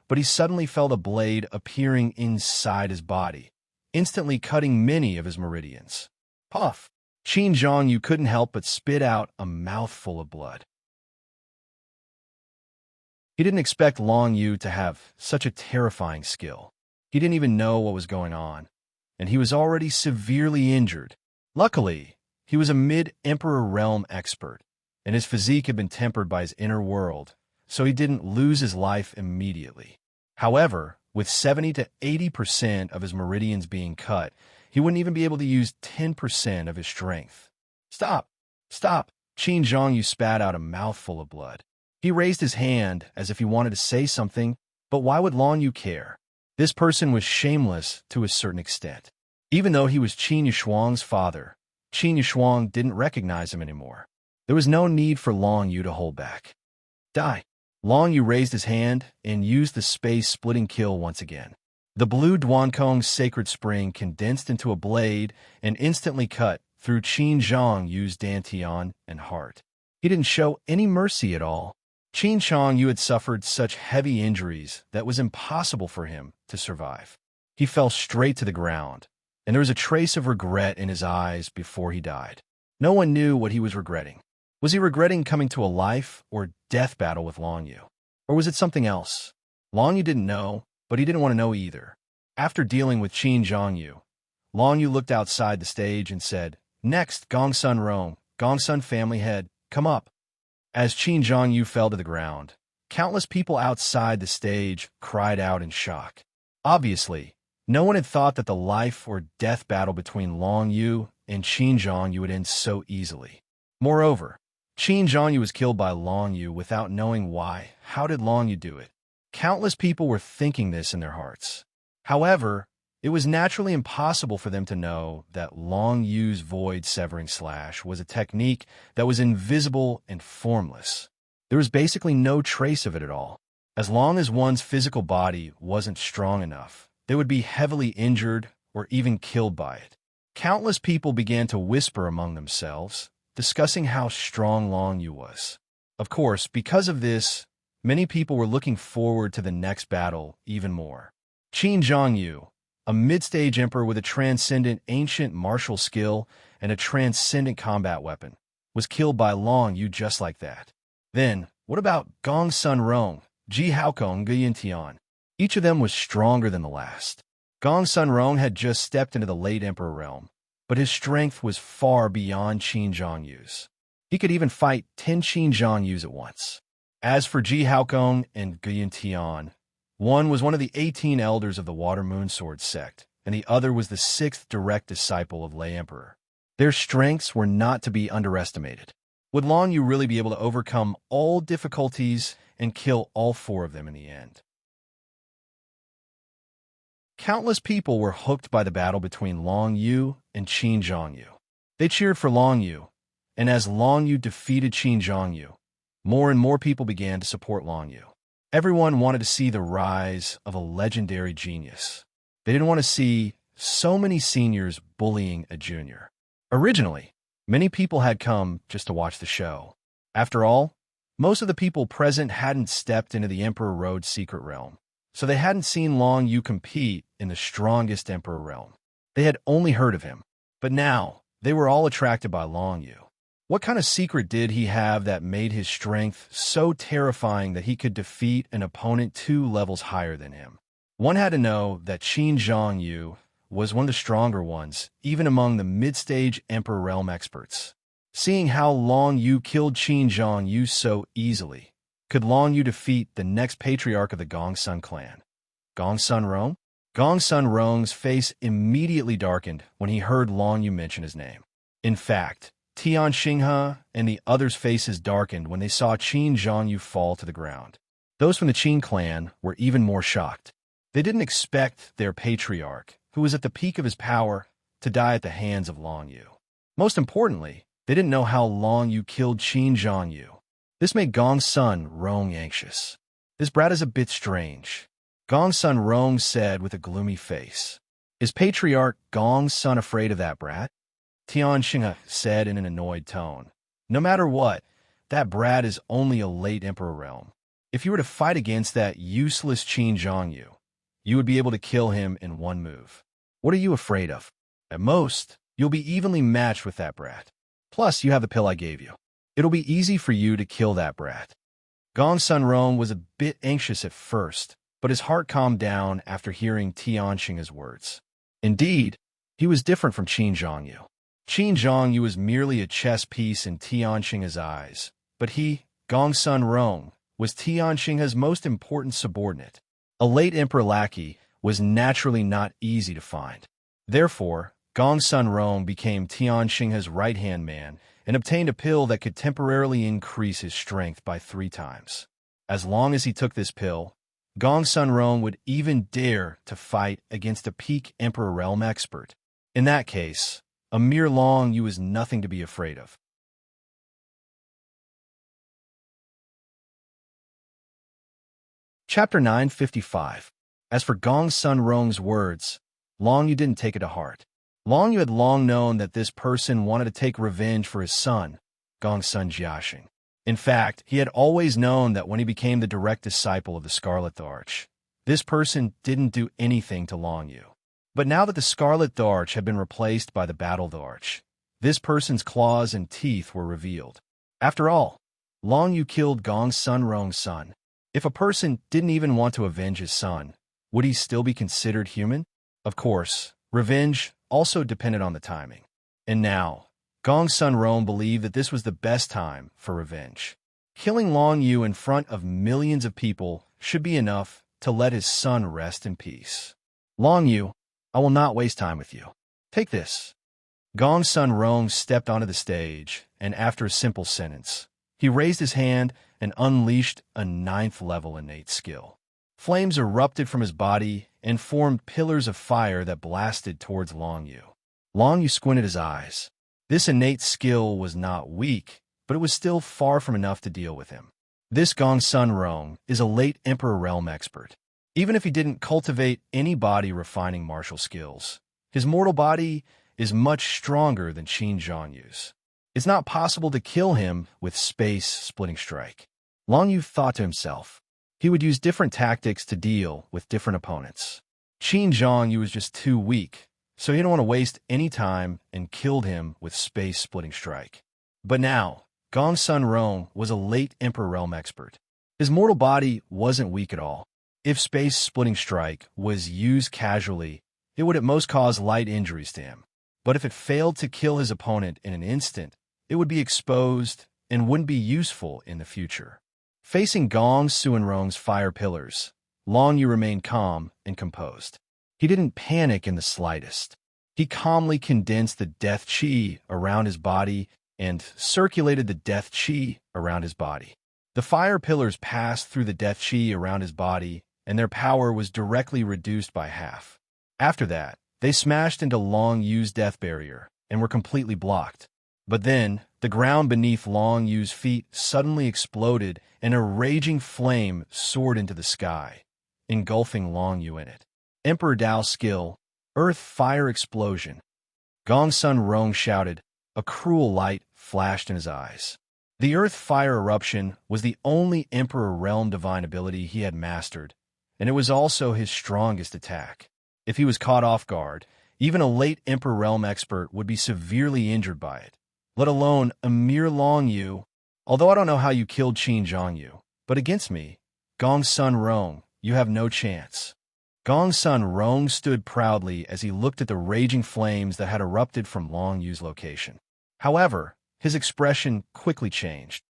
but he suddenly felt a blade appearing inside his body, instantly cutting many of his meridians. Puff! Qin Zhongyu couldn't help but spit out a mouthful of blood. He didn't expect Long Yu to have such a terrifying skill. He didn't even know what was going on, and he was already severely injured. Luckily, he was a mid-Emperor realm expert, and his physique had been tempered by his inner world, so he didn't lose his life immediately. However, with 70 to 80% of his meridians being cut, he wouldn't even be able to use 10% of his strength. Stop! Stop! Qin Zhongyu spat out a mouthful of blood. He raised his hand as if he wanted to say something, but why would Long Yu care? This person was shameless to a certain extent. Even though he was Qin Yushuang's father, Qin Yushuang didn't recognize him anymore. There was no need for Long Yu to hold back. Die! Long Yu raised his hand and used the space-splitting kill once again. The blue Duankong's sacred spring condensed into a blade and instantly cut through Qin Zhongyu's dantian and heart. He didn't show any mercy at all. Qin Zhongyu had suffered such heavy injuries that it was impossible for him to survive. He fell straight to the ground, and there was a trace of regret in his eyes before he died. No one knew what he was regretting. Was he regretting coming to a life or death battle with Long Yu? Or was it something else? Long Yu didn't know, but he didn't want to know either. After dealing with Qin Zhongyu, Long Yu looked outside the stage and said, "Next, Gongsun Rong, Gongsun family head, come up." As Qin Zhongyu fell to the ground, countless people outside the stage cried out in shock. Obviously, no one had thought that the life or death battle between Long Yu and Qin Zhongyu would end so easily. Moreover, Qin Zhongyu was killed by Long Yu without knowing why. How did Long Yu do it? Countless people were thinking this in their hearts. However, it was naturally impossible for them to know that Long Yu's void severing slash was a technique that was invisible and formless. There was basically no trace of it at all. As long as one's physical body wasn't strong enough, they would be heavily injured or even killed by it. Countless people began to whisper among themselves, discussing how strong Long Yu was. Of course, because of this, many people were looking forward to the next battle even more. Qin Zhongyu, a mid-stage emperor with a transcendent ancient martial skill and a transcendent combat weapon, was killed by Long Yu just like that. Then, what about Gongsun Rong, Ji Haokong, Guyan Tian? Each of them was stronger than the last. Gongsun Rong had just stepped into the late emperor realm, but his strength was far beyond Qin Zhongyu's. He could even fight 10 Qin Zhongyus at once. As for Ji Haokong and Guyan Tian, one was one of the 18 elders of the Water Moon Sword sect, and the other was the 6th direct disciple of Lei Emperor. Their strengths were not to be underestimated. Would Long Yu really be able to overcome all difficulties and kill all 4 of them in the end? Countless people were hooked by the battle between Long Yu and Qin Zhongyu. They cheered for Long Yu, and as Long Yu defeated Qin Zhongyu, more and more people began to support Long Yu. Everyone wanted to see the rise of a legendary genius. They didn't want to see so many seniors bullying a junior. Originally, many people had come just to watch the show. After all, most of the people present hadn't stepped into the Emperor Road's secret realm, so they hadn't seen Long Yu compete in the strongest Emperor realm. They had only heard of him, but now they were all attracted by Long Yu. What kind of secret did he have that made his strength so terrifying that he could defeat an opponent 2 levels higher than him? One had to know that Qin Zhongyu was one of the stronger ones, even among the mid-stage Emperor Realm experts. Seeing how Long Yu killed Qin Zhongyu so easily, could Long Yu defeat the next patriarch of the Gongsun clan? Gongsun Rong? Gongsun Rong's face immediately darkened when he heard Long Yu mention his name. In fact, Tian Xinghe and the others' faces darkened when they saw Qin Zhongyu fall to the ground. Those from the Qin clan were even more shocked. They didn't expect their patriarch, who was at the peak of his power, to die at the hands of Long Yu. Most importantly, they didn't know how Long Yu killed Qin Zhongyu. This made Gongsun Rong anxious. "This brat is a bit strange," Gongsun Rong said with a gloomy face. "Is Patriarch Gongsun afraid of that brat?" Tian Xinghe said in an annoyed tone. "No matter what, that brat is only a late Emperor realm. If you were to fight against that useless Qin Zhongyu, you would be able to kill him in one move. What are you afraid of? At most, you'll be evenly matched with that brat. Plus, you have the pill I gave you. It'll be easy for you to kill that brat." Gongsun Rong was a bit anxious at first, but his heart calmed down after hearing Tian Xinghe's words. Indeed, he was different from Qin Zhongyu. Qin Zhongyu was merely a chess piece in Tian Xinghe's eyes, but he, Gongsun Rong, was Tian Xinghe's most important subordinate. A late emperor lackey was naturally not easy to find. Therefore, Gongsun Rong became Tian Xinghe's right-hand man and obtained a pill that could temporarily increase his strength by 3 times. As long as he took this pill, Gongsun Rong would even dare to fight against a peak Emperor Realm expert. In that case, a mere Long Yu is nothing to be afraid of. Chapter 955. As for Gongsun Rong's words, Long Yu didn't take it to heart. Long Yu had long known that this person wanted to take revenge for his son, Gongsun Jiaxing. In fact, he had always known that when he became the direct disciple of the Scarlet Arch, this person didn't do anything to Long Yu. But now that the Scarlet Arch had been replaced by the Battled Arch, this person's claws and teeth were revealed. After all, Long Yu killed Gong's son Rong's son. If a person didn't even want to avenge his son, would he still be considered human? Of course, revenge also depended on the timing. And now, Gong's son Rong believed that this was the best time for revenge. Killing Long Yu in front of millions of people should be enough to let his son rest in peace. Long Yu, I will not waste time with you. Take this. Gong's son Rong stepped onto the stage, and after a simple sentence, he raised his hand and unleashed a 9th-level innate skill. Flames erupted from his body and formed pillars of fire that blasted towards Long Yu. Long Yu squinted his eyes. This innate skill was not weak, but it was still far from enough to deal with him. This Gong's son Rong is a late Emperor realm expert. Even if he didn't cultivate any body-refining martial skills, his mortal body is much stronger than Qin Zhangyu's. It's not possible to kill him with space-splitting strike. Long Yu thought to himself. He would use different tactics to deal with different opponents. Qin Zhangyu was just too weak, so he didn't want to waste any time and killed him with space-splitting strike. But now, Gong's son Rong was a late Emperor realm expert. His mortal body wasn't weak at all. If space-splitting strike was used casually, it would at most cause light injuries to him. But if it failed to kill his opponent in an instant, it would be exposed and wouldn't be useful in the future. Facing Gong Suanrong's fire pillars, Long Yu remained calm and composed. He didn't panic in the slightest. He calmly condensed the death qi around his body and circulated the death qi around his body. The fire pillars passed through the death qi around his body, and their power was directly reduced by half. After that, they smashed into Long Yu's death barrier and were completely blocked. But then, the ground beneath Long Yu's feet suddenly exploded and a raging flame soared into the sky, engulfing Long Yu in it. Emperor Dao's skill, Earth Fire Explosion. Gong's son Rong shouted. A cruel light flashed in his eyes. The Earth Fire Eruption was the only Emperor Realm Divine ability he had mastered, and it was also his strongest attack. If he was caught off guard, even a late Emperor Realm expert would be severely injured by it, let alone a mere Long Yu. Although I don't know how you killed Qin Zhangyu, but against me, Gong's son Rong, you have no chance. Gong's son Rong stood proudly as he looked at the raging flames that had erupted from Long Yu's location. However, his expression quickly changed.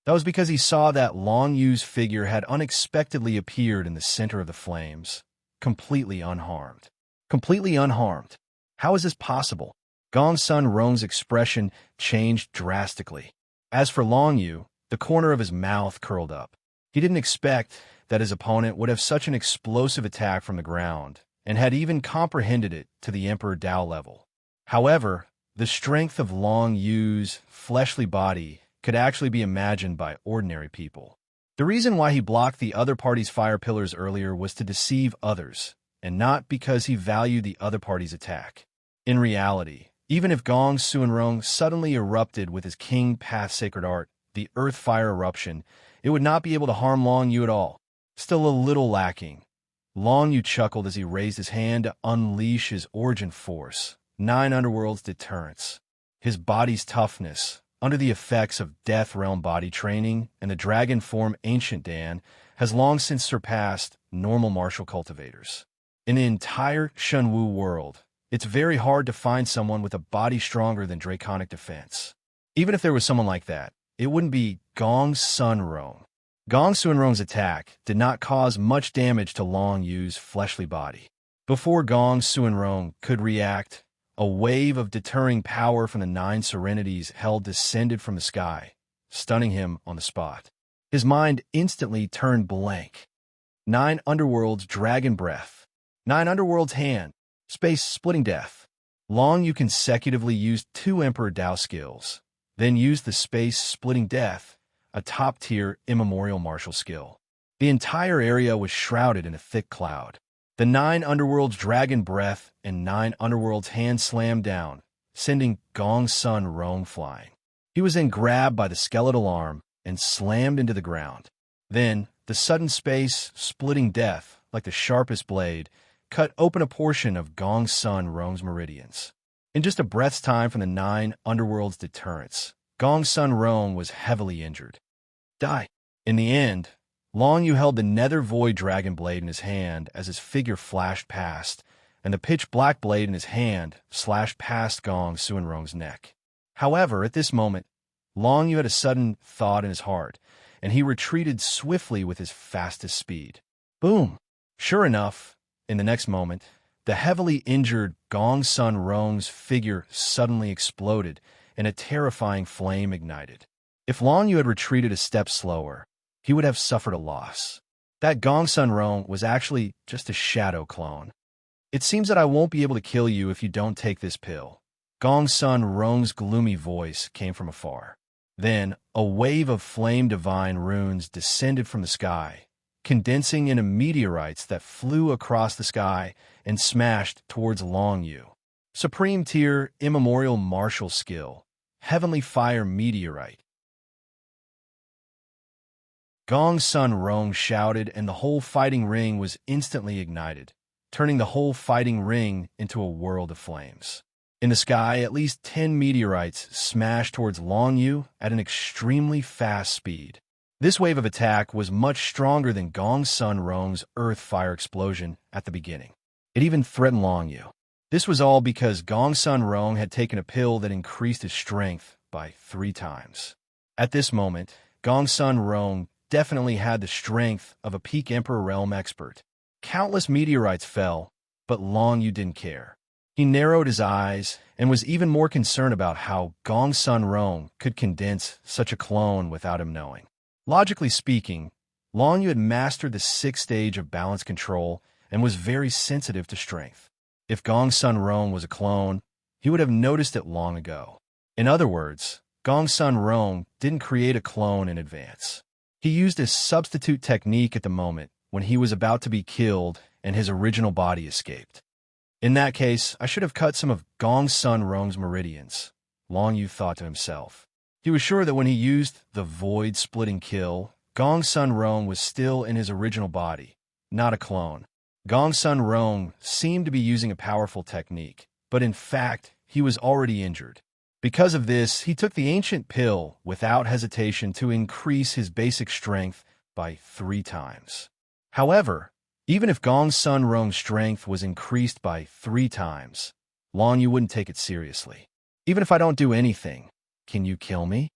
That was because he saw that Long Yu's figure had unexpectedly appeared in the center of the flames, completely unharmed. Completely unharmed. How is this possible? Gong's son Rong's expression changed drastically. As for Long Yu, the corner of his mouth curled up. He didn't expect that his opponent would have such an explosive attack from the ground, and had even comprehended it to the Emperor Dao level. However, the strength of Long Yu's fleshly body could actually be imagined by ordinary people. The reason why he blocked the other party's fire pillars earlier was to deceive others, and not because he valued the other party's attack. In reality, even if Gong Suanrong suddenly erupted with his King Path Sacred Art, the Earth Fire Eruption, it would not be able to harm Long Yu at all. Still a little lacking. Long Yu chuckled as he raised his hand to unleash his origin force, 9 Underworld's Deterrence. His body's toughness, under the effects of Death Realm body training and the dragon form Ancient Dan, has long since surpassed normal martial cultivators. In the entire Shenwu world, it's very hard to find someone with a body stronger than Draconic Defense. Even if there was someone like that, it wouldn't be Gong Sunrong. Gong Sunrong's attack did not cause much damage to Long Yu's fleshly body. Before Gong Sunrong could react, a wave of deterring power from the 9 serenities held descended from the sky, stunning him on the spot. His mind instantly turned blank. 9 Underworld's Dragon Breath. 9 Underworld's Hand. Space-splitting death. Long Yu consecutively used 2 Emperor Dao skills, then used the space-splitting death, a top-tier immemorial martial skill. The entire area was shrouded in a thick cloud. The 9 Underworld's Dragon Breath and 9 Underworld's Hand slammed down, sending Gong's son Rong flying. He was then grabbed by the skeletal arm and slammed into the ground. Then, the sudden space-splitting death, like the sharpest blade, cut open a portion of Gong's son Rong's meridians. In just a breath's time from the 9 underworld's deterrence, Gong Sun Rong was heavily injured. Die. In the end, Long Yu held the nether void dragon blade in his hand as his figure flashed past, and the pitch-black blade in his hand slashed past Gong Sun Rong's neck. However, at this moment, Long Yu had a sudden thought in his heart, and he retreated swiftly with his fastest speed. Boom! Sure enough, in the next moment, the heavily injured Gong Sun Rong's figure suddenly exploded, and a terrifying flame ignited. If Long Yu had retreated a step slower, he would have suffered a loss. That Gong Sun Rong was actually just a shadow clone. It seems that I won't be able to kill you if you don't take this pill. Gong Sun Rong's gloomy voice came from afar. Then, a wave of flame divine runes descended from the sky, condensing into meteorites that flew across the sky and smashed towards Long Yu. Supreme tier, immemorial martial skill, heavenly fire meteorite. Gong Sun Rong shouted, and the whole fighting ring was instantly ignited, turning the whole fighting ring into a world of flames. In the sky, at least 10 meteorites smashed towards Long Yu at an extremely fast speed. This wave of attack was much stronger than Gong Sun Rong's earth fire explosion at the beginning. It even threatened Long Yu. This was all because Gong Sun Rong had taken a pill that increased his strength by 3 times. At this moment, Gong Sun Rong definitely had the strength of a peak Emperor Realm expert. Countless meteorites fell, but Long Yu didn't care. He narrowed his eyes and was even more concerned about how Gong Sun Rong could condense such a clone without him knowing. Logically speaking, Long Yu had mastered the 6th stage of balance control and was very sensitive to strength. If Gong Sun Rong was a clone, he would have noticed it long ago. In other words, Gong Sun Rong didn't create a clone in advance. He used a substitute technique at the moment when he was about to be killed and his original body escaped. In that case, I should have cut some of Gong Sun Rong's meridians, Long Yu thought to himself. He was sure that when he used the void-splitting kill, Gong Sun Rong was still in his original body, not a clone. Gong Sun Rong seemed to be using a powerful technique, but in fact, he was already injured. Because of this, he took the ancient pill without hesitation to increase his basic strength by 3 times. However, even if Gong Sun Rong's strength was increased by 3 times, Long Yu wouldn't take it seriously. Even if I don't do anything, can you kill me?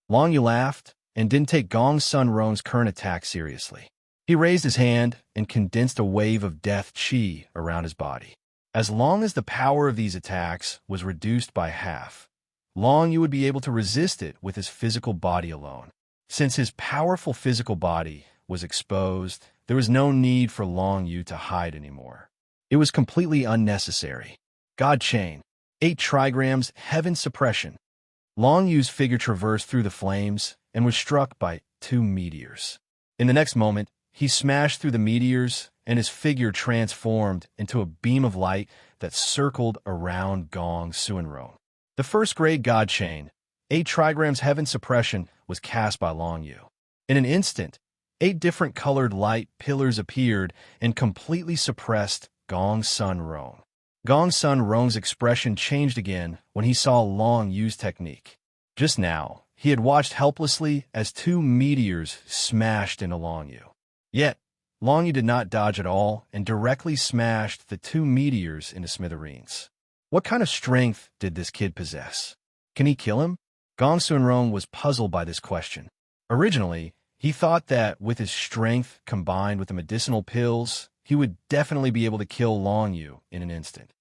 Long Yu laughed and didn't take Gong Sun Rong's current attack seriously. He raised his hand and condensed a wave of death chi around his body. As long as the power of these attacks was reduced by half, Long Yu would be able to resist it with his physical body alone. Since his powerful physical body was exposed, there was no need for Long Yu to hide anymore. It was completely unnecessary. God Chain, 8 trigrams, Heaven Suppression. Long Yu's figure traversed through the flames and was struck by 2 meteors. In the next moment, he smashed through the meteors and his figure transformed into a beam of light that circled around Gong Sun Rong. The first grade God Chain, 8 trigrams Heaven Suppression, was cast by Long Yu. In an instant, 8 different colored light pillars appeared and completely suppressed Gong Sun Rong. Gong Sun Rong's expression changed again when he saw Long Yu's technique. Just now, he had watched helplessly as 2 meteors smashed into Long Yu. Yet, Long Yu did not dodge at all and directly smashed the 2 meteors into smithereens. What kind of strength did this kid possess? Can he kill him? Gong Sun Rong was puzzled by this question. Originally, he thought that with his strength combined with the medicinal pills, he would definitely be able to kill Long Yu in an instant.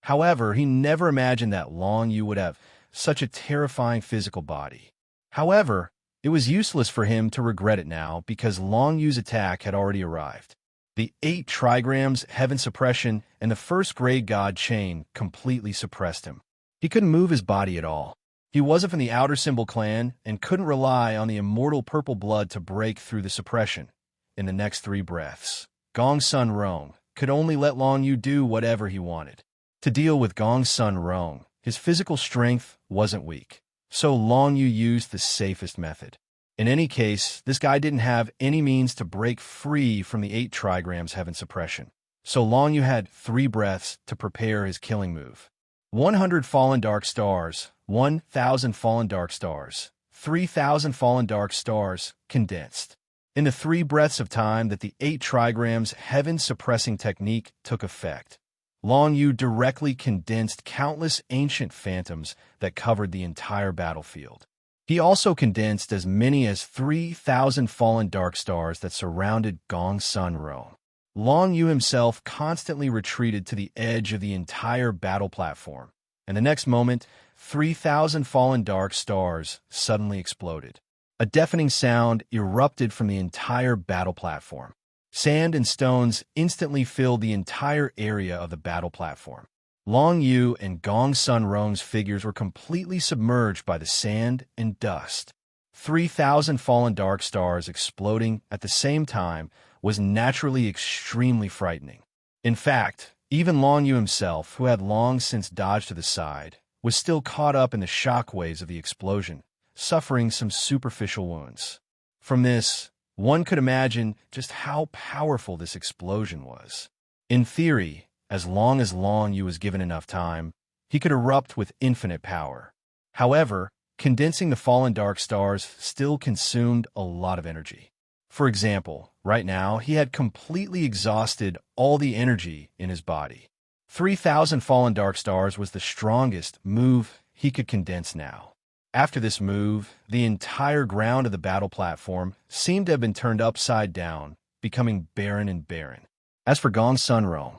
However, he never imagined that Long Yu would have such a terrifying physical body. However, it was useless for him to regret it now because Long Yu's attack had already arrived. The 8 trigrams, Heaven Suppression, and the first grade God Chain completely suppressed him. He couldn't move his body at all. He wasn't from the Outer Symbol clan and couldn't rely on the immortal purple blood to break through the suppression. In the next 3 breaths, Gong Sun Rong could only let Long Yu do whatever he wanted. To deal with Gong Sun Rong, his physical strength wasn't weak, so Long Yu used the safest method. In any case, this guy didn't have any means to break free from the 8 trigrams Heaven Suppression, so Long Yu had 3 breaths to prepare his killing move. 100 fallen dark stars, 1,000 fallen dark stars, 3,000 fallen dark stars, condensed. In the 3 breaths of time that the 8 trigrams heaven-suppressing technique took effect, Long Yu directly condensed countless ancient phantoms that covered the entire battlefield. He also condensed as many as 3,000 fallen dark stars that surrounded Gong Sun Realm. Long Yu himself constantly retreated to the edge of the entire battle platform, and the next moment, 3,000 fallen dark stars suddenly exploded. A deafening sound erupted from the entire battle platform. Sand and stones instantly filled the entire area of the battle platform. Long Yu and Gong Sun Realm's figures were completely submerged by the sand and dust. 3,000 fallen dark stars exploding at the same time was naturally extremely frightening. In fact, even Long Yu himself, who had long since dodged to the side, was still caught up in the shockwaves of the explosion, suffering some superficial wounds. From this, one could imagine just how powerful this explosion was. In theory, as long as Long Yu was given enough time, he could erupt with infinite power. However, condensing the fallen dark stars still consumed a lot of energy. For example, right now, he had completely exhausted all the energy in his body. 3,000 fallen dark stars was the strongest move he could condense now. After this move, the entire ground of the battle platform seemed to have been turned upside down, becoming barren and barren. As for Gong Sun Realm,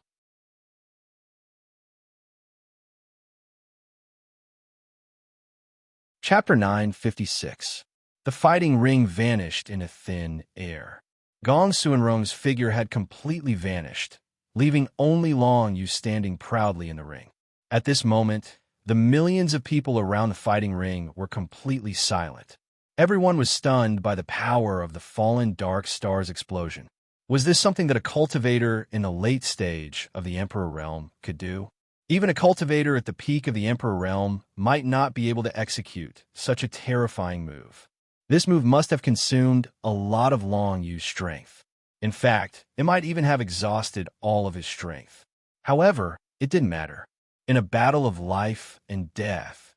Chapter 956. The fighting ring vanished in a thin air. Gong Sun Realm's figure had completely vanished, leaving only Long Yu standing proudly in the ring. At this moment, the millions of people around the fighting ring were completely silent. Everyone was stunned by the power of the fallen dark stars explosion. Was this something that a cultivator in the late stage of the Emperor Realm could do? Even a cultivator at the peak of the Emperor Realm might not be able to execute such a terrifying move. This move must have consumed a lot of Long Yu's strength. In fact, it might even have exhausted all of his strength. However, it didn't matter. In a battle of life and death,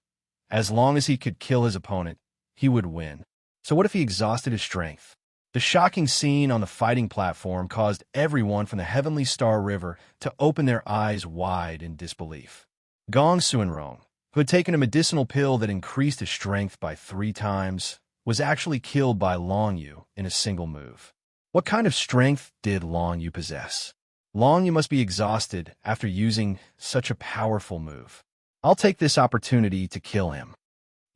as long as he could kill his opponent, he would win. So what if he exhausted his strength? The shocking scene on the fighting platform caused everyone from the Heavenly Star River to open their eyes wide in disbelief. Gong Sun Realm, who had taken a medicinal pill that increased his strength by 3 times, was actually killed by Long Yu in a single move. What kind of strength did Long Yu possess? Long Yu must be exhausted after using such a powerful move. I'll take this opportunity to kill him.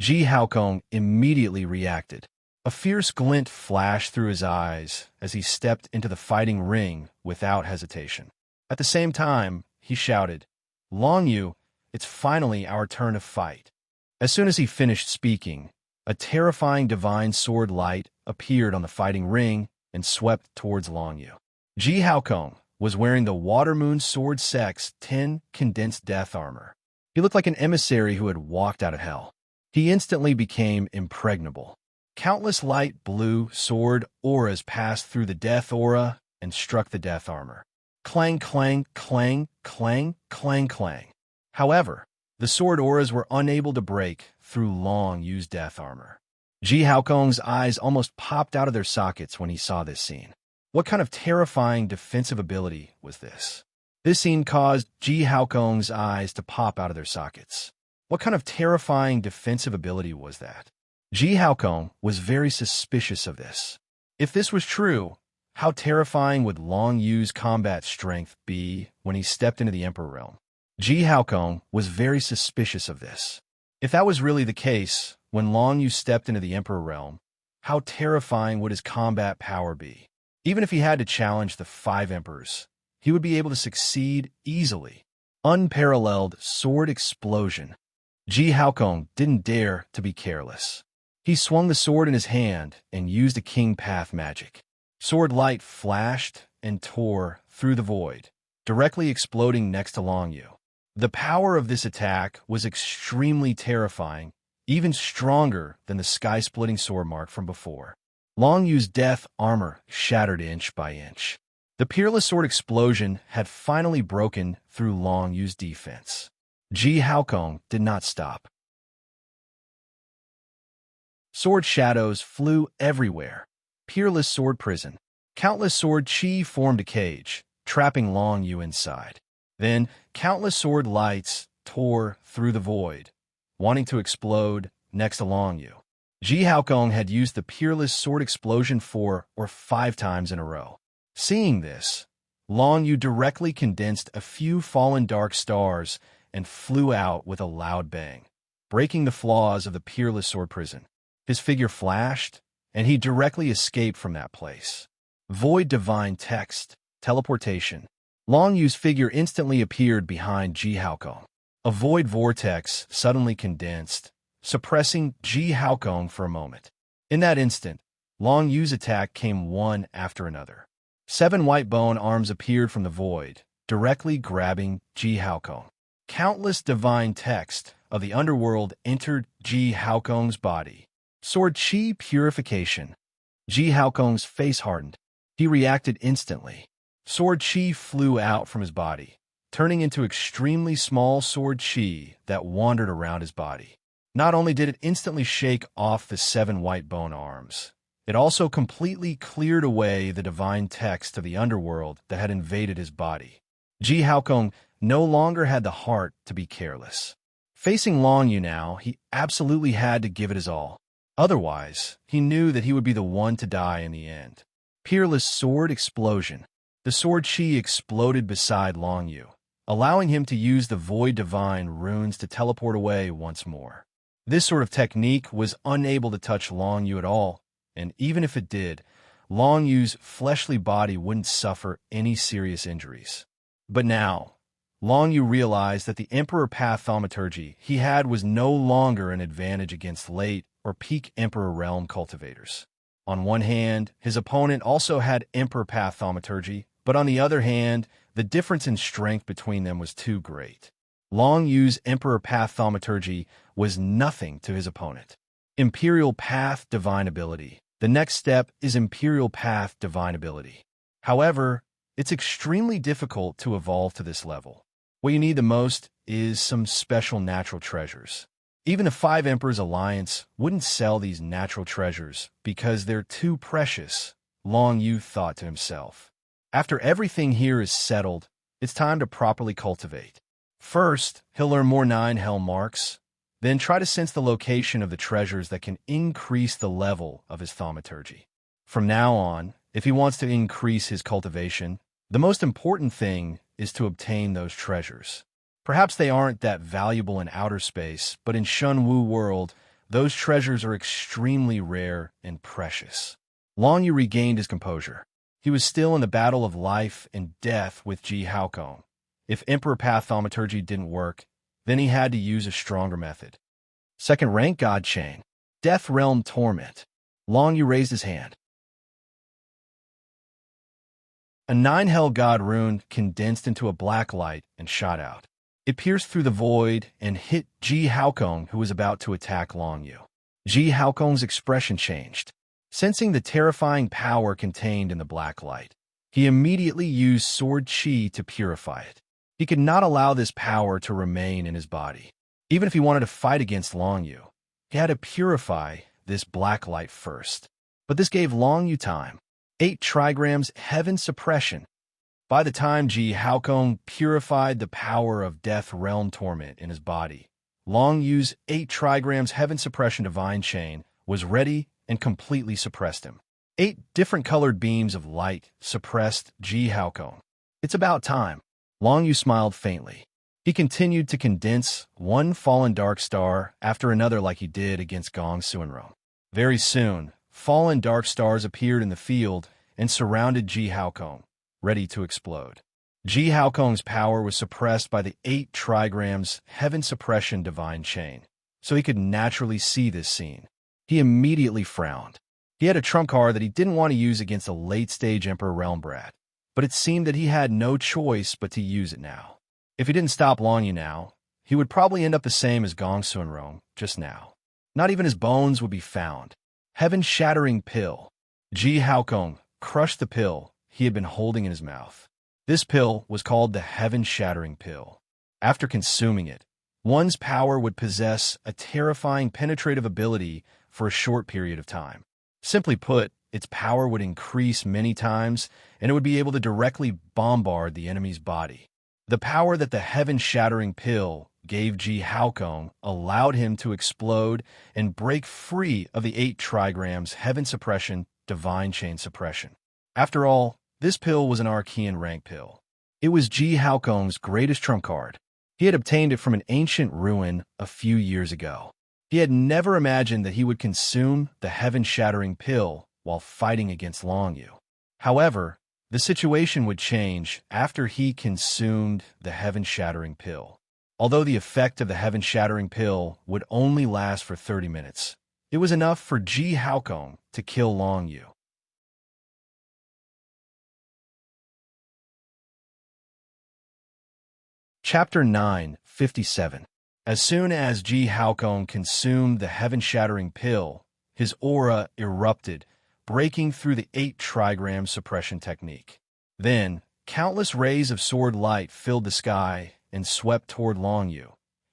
Ji Haokong immediately reacted. A fierce glint flashed through his eyes as he stepped into the fighting ring without hesitation. At the same time, he shouted, "Long Yu, it's finally our turn to fight." As soon as he finished speaking, a terrifying divine sword light appeared on the fighting ring and swept towards Long Yu. Ji Haokong was wearing the Water Moon Sword Sex 10 condensed death armor. He looked like an emissary who had walked out of hell. He instantly became impregnable. Countless light blue sword auras passed through the death aura and struck the death armor. Clang, clang, clang, clang, clang, clang. However, the sword auras were unable to break through Long Yu's death armor. Ji Haokong's eyes almost popped out of their sockets when he saw this scene. What kind of terrifying defensive ability was this? This scene caused Ji Haokong's eyes to pop out of their sockets. What kind of terrifying defensive ability was that? Ji Haokong was very suspicious of this. If this was true, how terrifying would Long Yu's combat strength be when he stepped into the Emperor Realm? Ji Haokong was very suspicious of this. If that was really the case, when Long Yu stepped into the Emperor Realm, how terrifying would his combat power be? Even if he had to challenge the 5 emperors, he would be able to succeed easily. Unparalleled sword explosion. Ji Haokong didn't dare to be careless. He swung the sword in his hand and used a King Path magic. Sword light flashed and tore through the void, directly exploding next to Long Yu. The power of this attack was extremely terrifying, even stronger than the sky-splitting sword mark from before. Long Yu's death armor shattered inch by inch. The peerless sword explosion had finally broken through Long Yu's defense. Ji Haokong did not stop. Sword shadows flew everywhere. Peerless sword prison. Countless sword chi formed a cage, trapping Long Yu inside. Then, countless sword lights tore through the void, wanting to explode next to Long Yu. Ji Haokong had used the peerless sword explosion 4 or 5 times in a row. Seeing this, Long Yu directly condensed a few fallen dark stars and flew out with a loud bang, breaking the flaws of the peerless sword prison. His figure flashed, and he directly escaped from that place. Void divine text, teleportation. Long Yu's figure instantly appeared behind Ji Haokong. A void vortex suddenly condensed, suppressing Ji Haokong for a moment. In that instant, Long Yu's attack came one after another. 7 white bone arms appeared from the void, directly grabbing Ji Haokong. Countless divine text of the underworld entered Ji Haokong's body. Sword chi purification. Ji Haokong's face hardened. He reacted instantly. Sword chi flew out from his body, turning into extremely small sword chi that wandered around his body. Not only did it instantly shake off the 7 white bone arms, it also completely cleared away the divine text of the underworld that had invaded his body. Ji Haokong no longer had the heart to be careless. Facing Long Yu now, he absolutely had to give it his all. Otherwise, he knew that he would be the one to die in the end. Peerless sword explosion. The sword chi exploded beside Long Yu, allowing him to use the void divine runes to teleport away once more. This sort of technique was unable to touch Long Yu at all, and even if it did, Long Yu's fleshly body wouldn't suffer any serious injuries. But now, Long Yu realized that the Emperor Path thaumaturgy he had was no longer an advantage against late or peak Emperor Realm cultivators. On one hand, his opponent also had Emperor Path thaumaturgy, but on the other hand, the difference in strength between them was too great. Long Yu's Emperor Path thaumaturgy was nothing to his opponent. Imperial Path divine ability. The next step is Imperial Path divine ability. However, it's extremely difficult to evolve to this level. What you need the most is some special natural treasures. Even the 5 Emperors Alliance wouldn't sell these natural treasures because they're too precious, Long Yu thought to himself. After everything here is settled, it's time to properly cultivate. First, he'll learn more 9 Hell Marks, then try to sense the location of the treasures that can increase the level of his thaumaturgy. From now on, if he wants to increase his cultivation, the most important thing is to obtain those treasures. Perhaps they aren't that valuable in outer space, but in Shunwu world, those treasures are extremely rare and precious. Long Yu regained his composure. He was still in the battle of life and death with Ji Haokong. If Emperor Path thaumaturgy didn't work, then he had to use a stronger method. Second rank God Chain. Death Realm Torment. Long Yu raised his hand. A 9 Hell God rune condensed into a black light and shot out. It pierced through the void and hit Ji Haokong, who was about to attack Long Yu. Ji Haokong's expression changed. Sensing the terrifying power contained in the black light, he immediately used sword chi to purify it. He could not allow this power to remain in his body. Even if he wanted to fight against Long Yu, he had to purify this black light first. But this gave Long Yu time. 8 trigrams heaven suppression. By the time Ji Haokong purified the power of Death Realm Torment in his body, Long Yu's 8 trigrams heaven suppression divine chain was ready and completely suppressed him. 8 different colored beams of light suppressed Ji Haokong. It's about time. Long Yu smiled faintly. He continued to condense one fallen dark star after another like he did against Gong Suinrong. Very soon, fallen dark stars appeared in the field and surrounded Ji Haokong, ready to explode. Ji Haokong's power was suppressed by the 8 trigrams heaven suppression divine chain, so he could naturally see this scene. He immediately frowned. He had a trump card that he didn't want to use against a late-stage Emperor Realm Brat, but it seemed that he had no choice but to use it now. If he didn't stop Long Yu now, he would probably end up the same as Gong Suinrong just now. Not even his bones would be found. Heaven-shattering pill. Ji Haokong crushed the pill. he had been holding in his mouth. This pill was called the heaven-shattering pill. After consuming it, one's power would possess a terrifying penetrative ability for a short period of time. Simply put, its power would increase many times, and it would be able to directly bombard the enemy's body. The power that the heaven-shattering pill gave Ji Haokong allowed him to explode and break free of the 8 trigrams heaven suppression, divine chain suppression. After all, this pill was an Archean rank pill. It was Ji Haokong's greatest trump card. He had obtained it from an ancient ruin a few years ago. He had never imagined that he would consume the heaven-shattering pill while fighting against Long Yu. However, the situation would change after he consumed the heaven-shattering pill. Although the effect of the heaven-shattering pill would only last for 30 minutes, it was enough for Ji Haokong to kill Long Yu. Chapter 9:57. As soon as Ji Haokong consumed the heaven-shattering pill, his aura erupted, breaking through the 8 trigram suppression technique. Then, countless rays of sword light filled the sky and swept toward Long Yu,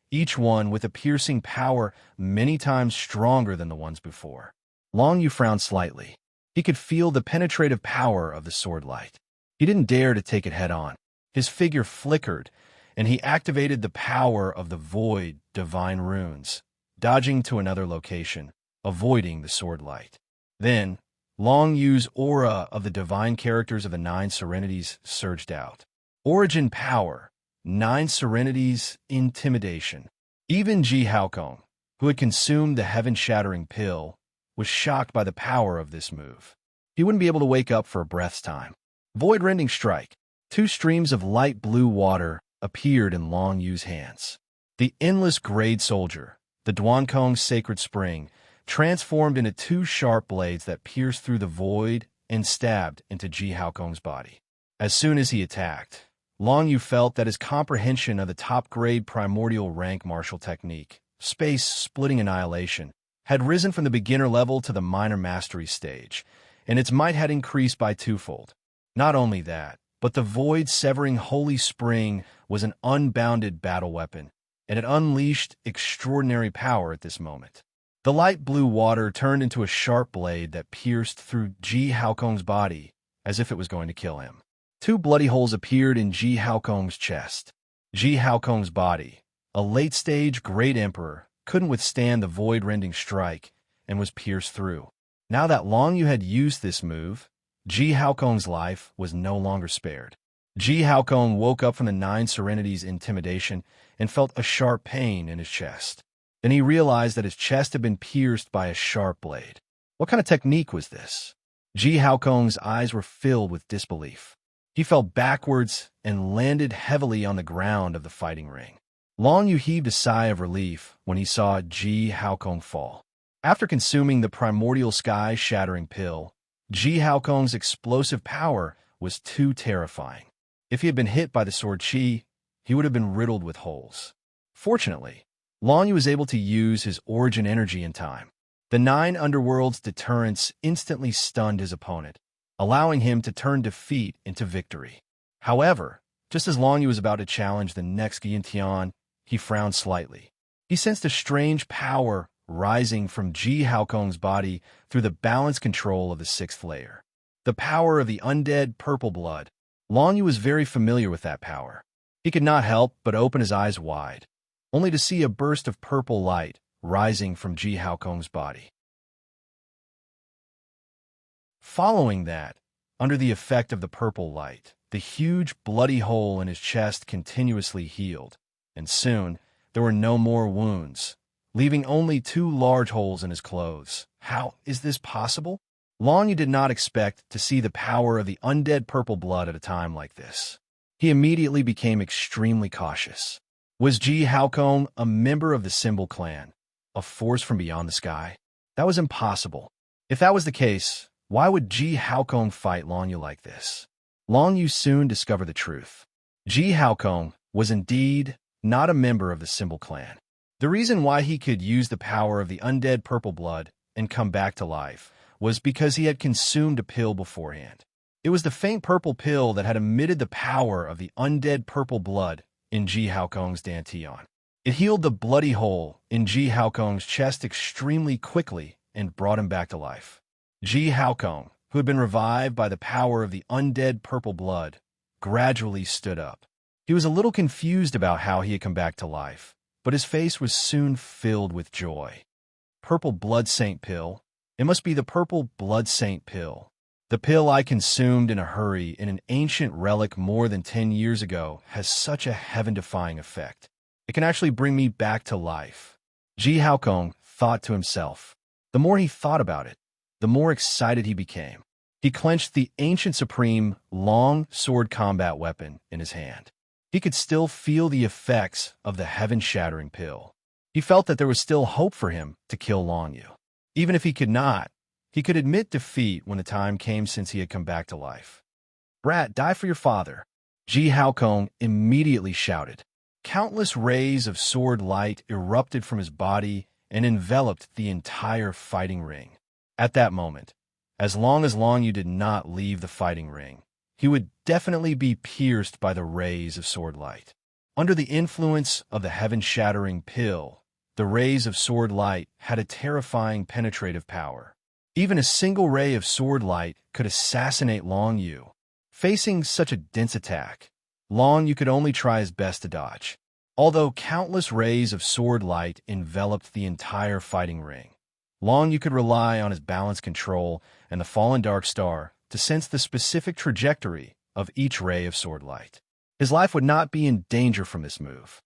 each one with a piercing power many times stronger than the ones before. Long Yu frowned slightly. He could feel the penetrative power of the sword light. He didn't dare to take it head-on. His figure flickered, and he activated the power of the void divine runes, dodging to another location, avoiding the sword light. Then, Long Yu's aura of the divine characters of the 9 serenities surged out. Origin power, 9 serenities, intimidation. Even Ji Haokong, who had consumed the heaven-shattering pill, was shocked by the power of this move. He wouldn't be able to wake up for a breath's time. Void-rending strike. 2 streams of light blue water appeared in Long Yu's hands. The endless grade soldier, the Duankong sacred spring, transformed into 2 sharp blades that pierced through the void and stabbed into Ji Haokong's body. As soon as he attacked, Long Yu felt that his comprehension of the top-grade primordial rank martial technique, space-splitting annihilation, had risen from the beginner level to the minor mastery stage, and its might had increased by 2-fold. Not only that, but the void-severing holy spring was an unbounded battle weapon, and it unleashed extraordinary power at this moment. The light blue water turned into a sharp blade that pierced through Ji Haokong's body as if it was going to kill him. 2 bloody holes appeared in Ji Haokong's chest. Ji Haokong's body, a late-stage great emperor, couldn't withstand the void-rending strike and was pierced through. Now that Long Yu had used this move, Ji Haokong's life was no longer spared. Ji Haokong woke up from the 9 serenities' intimidation and felt a sharp pain in his chest. Then he realized that his chest had been pierced by a sharp blade. What kind of technique was this? Ji Haokong's eyes were filled with disbelief. He fell backwards and landed heavily on the ground of the fighting ring. Long Yu heaved a sigh of relief when he saw Ji Haokong fall. After consuming the primordial sky-shattering pill, Ji Haokong's explosive power was too terrifying. If he had been hit by the sword chi, he would have been riddled with holes. Fortunately, Long Yu was able to use his origin energy in time. The 9 underworld's deterrence instantly stunned his opponent, allowing him to turn defeat into victory. However, just as Long Yu was about to challenge the next Guillotian, he frowned slightly. He sensed a strange power rising from Ji Haokong's body through the balance control of the 6th layer. The power of the undead purple blood. Long Yu was very familiar with that power. He could not help but open his eyes wide, only to see a burst of purple light rising from Ji Haokong's body. Following that, under the effect of the purple light, the huge bloody hole in his chest continuously healed, and soon there were no more wounds, leaving only 2 large holes in his clothes. How is this possible? Long Yu did not expect to see the power of the undead purple blood at a time like this. He immediately became extremely cautious. Was Ji Haokong a member of the Symbol clan, a force from beyond the sky? That was impossible. If that was the case, why would Ji Haokong fight Long Yu like this? Long Yu soon discovered the truth. Ji Haokong was indeed not a member of the Symbol clan. The reason why he could use the power of the undead purple blood and come back to life was because he had consumed a pill beforehand. It was the faint purple pill that had emitted the power of the undead purple blood in Ji Haokong's dantian. It healed the bloody hole in Ji Haokong's chest extremely quickly and brought him back to life. Ji Haokong, who had been revived by the power of the undead purple blood, gradually stood up. He was a little confused about how he had come back to life, but his face was soon filled with joy. Purple blood saint pill. It must be the purple blood saint pill. The pill I consumed in a hurry in an ancient relic more than 10 years ago has such a heaven-defying effect. It can actually bring me back to life. Ji Haokong thought to himself. The more he thought about it, the more excited he became. He clenched the ancient supreme long sword combat weapon in his hand. He could still feel the effects of the heaven-shattering pill. He felt that there was still hope for him to kill Long Yu. Even if he could not, he could admit defeat when the time came since he had come back to life. "Brat, die for your father," Ji Haokong immediately shouted. Countless rays of sword light erupted from his body and enveloped the entire fighting ring. At that moment, as long as Long Yu did not leave the fighting ring, he would definitely be pierced by the rays of sword light. Under the influence of the heaven-shattering pill, the rays of sword light had a terrifying penetrative power. Even a single ray of sword light could assassinate Long Yu. Facing such a dense attack, Long Yu could only try his best to dodge. Although countless rays of sword light enveloped the entire fighting ring, Long Yu could rely on his balance control and the fallen Dark Star to sense the specific trajectory of each ray of sword light. His life would not be in danger from this move.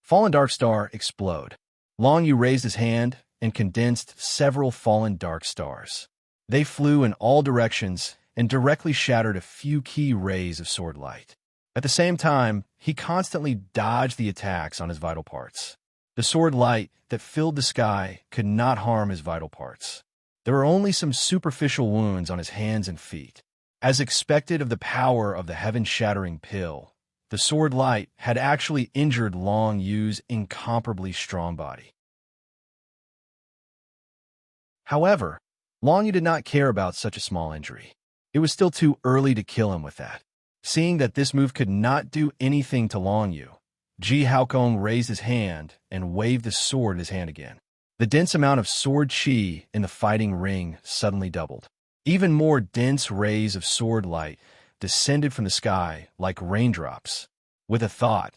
Fallen Dark Star explode. Long Yu raised his hand and condensed several fallen dark stars. They flew in all directions and directly shattered a few key rays of sword light. At the same time, he constantly dodged the attacks on his vital parts. The sword light that filled the sky could not harm his vital parts. There were only some superficial wounds on his hands and feet. As expected of the power of the heaven-shattering pill, the sword light had actually injured Long Yu's incomparably strong body. However, Long Yu did not care about such a small injury. It was still too early to kill him with that. Seeing that this move could not do anything to Long Yu, Ji Haokong raised his hand and waved his sword in his hand again. The dense amount of sword chi in the fighting ring suddenly doubled. Even more dense rays of sword light descended from the sky like raindrops. With a thought,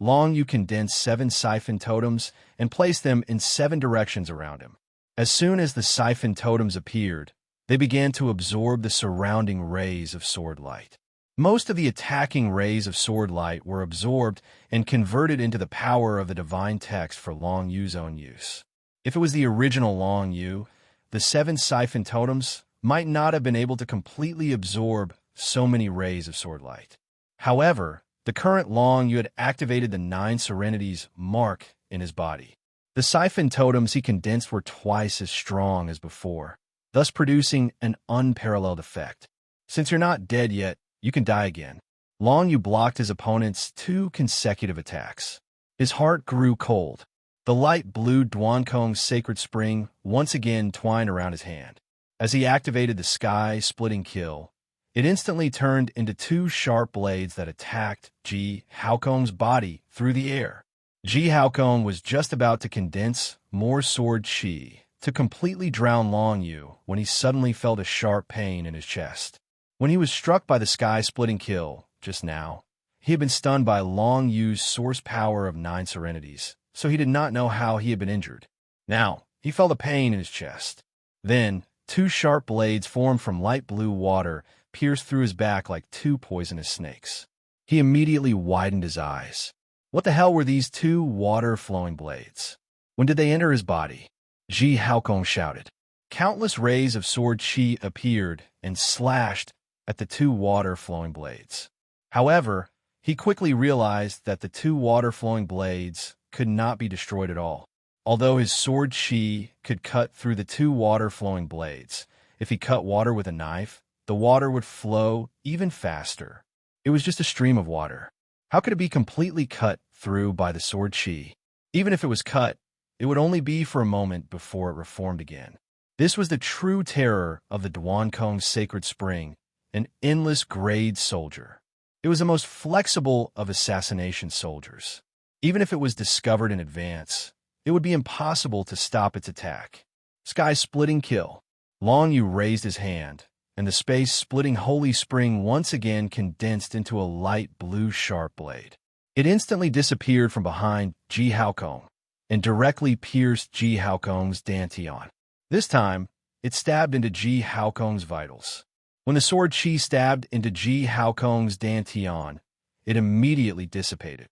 Long Yu condensed 7 siphon totems and placed them in 7 directions around him. As soon as the siphon totems appeared, they began to absorb the surrounding rays of sword light. Most of the attacking rays of sword light were absorbed and converted into the power of the divine text for Long Yu's own use. If it was the original Long Yu, the 7 siphon totems might not have been able to completely absorb so many rays of sword light. However, the current Long Yu had activated the 9 serenities mark in his body. The siphon totems he condensed were twice as strong as before, thus producing an unparalleled effect. Since you're not dead yet, you can die again. Long Yu blocked his opponent's 2 consecutive attacks. His heart grew cold. The light blue Duankong's sacred spring once again twined around his hand. As he activated the sky-splitting kill, it instantly turned into 2 sharp blades that attacked Ji Haokong's body through the air. Ji Haokong was just about to condense more sword chi to completely drown Long Yu when he suddenly felt a sharp pain in his chest. When he was struck by the sky-splitting kill just now, he had been stunned by Long Yu's source power of 9 serenities, so he did not know how he had been injured. Now, he felt a pain in his chest. Then, 2 sharp blades formed from light blue water pierced through his back like 2 poisonous snakes. He immediately widened his eyes. What the hell were these 2 water-flowing blades? When did they enter his body? Ji Haokong shouted. Countless rays of sword chi appeared and slashed at the 2 water-flowing blades. However, he quickly realized that the 2 water-flowing blades could not be destroyed at all. Although his sword chi could cut through the 2 water-flowing blades, if he cut water with a knife, the water would flow even faster. It was just a stream of water. How could it be completely cut through by the sword chi? Even if it was cut, it would only be for a moment before it reformed again. This was the true terror of the Duankong's sacred spring an endless grade soldier. It was the most flexible of assassination soldiers. Even if it was discovered in advance, it would be impossible to stop its attack. Sky-splitting kill. Long Yu raised his hand, and the space-splitting holy spring once again condensed into a light blue sharp blade. It instantly disappeared from behind Ji Haokong and directly pierced Ji Haokong's dantian. This time, it stabbed into Ji Haokong's vitals. When the sword chi stabbed into Ji Haokong's dantian, it immediately dissipated.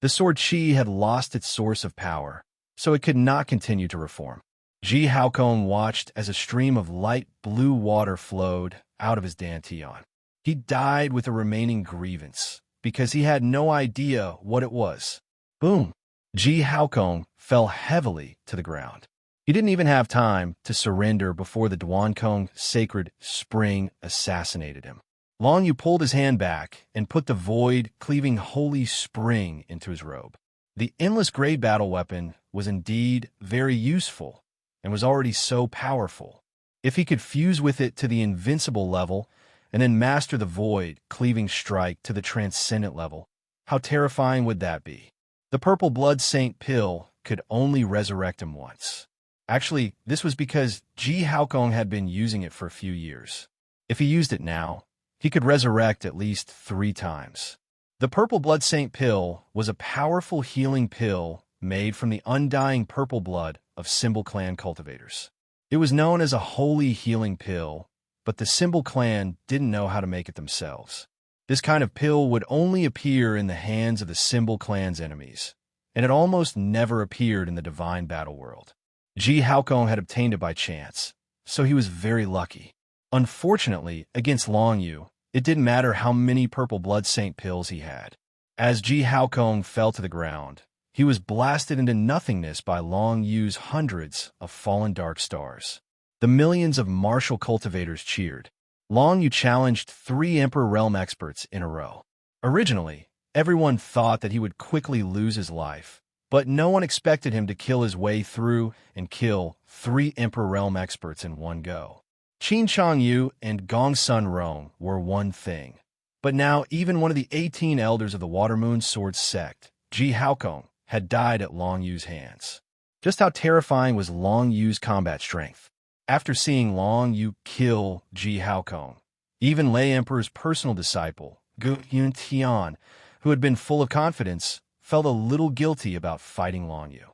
The sword chi had lost its source of power, so it could not continue to reform. Ji Haokong watched as a stream of light blue water flowed out of his dantian. He died with a remaining grievance, because he had no idea what it was. Boom! Ji Haokong fell heavily to the ground. He didn't even have time to surrender before the Duankong sacred spring assassinated him. Long Yu pulled his hand back and put the void-cleaving holy spring into his robe. The endless grade battle weapon was indeed very useful and was already so powerful. If he could fuse with it to the invincible level and then master the void-cleaving strike to the transcendent level, how terrifying would that be? The purple blood saint pill could only resurrect him once. Actually, this was because Ji Haokong had been using it for a few years. If he used it now, he could resurrect at least 3 times. The purple blood saint pill was a powerful healing pill made from the undying purple blood of Symbol clan cultivators. It was known as a holy healing pill, but the Symbol clan didn't know how to make it themselves. This kind of pill would only appear in the hands of the Symbol clan's enemies, and it almost never appeared in the divine battle world. Ji Haokong had obtained it by chance, so he was very lucky. Unfortunately, against Long Yu, it didn't matter how many purple blood saint pills he had. As Ji Haokong fell to the ground, he was blasted into nothingness by Long Yu's hundreds of fallen dark stars. The millions of martial cultivators cheered. Long Yu challenged 3 Emperor Realm experts in a row. Originally, everyone thought that he would quickly lose his life, but no one expected him to kill his way through and kill 3 Emperor Realm experts in one go. Qin Changyu and Gong Sun Rong were one thing, but now even one of the 18 elders of the Water Moon Sword sect, Ji Haokong, had died at Long Yu's hands. Just how terrifying was Long Yu's combat strength? After seeing Long Yu kill Ji Haokong, even Lei Emperor's personal disciple, Gu Yuntian, who had been full of confidence, felt a little guilty about fighting Long Yu.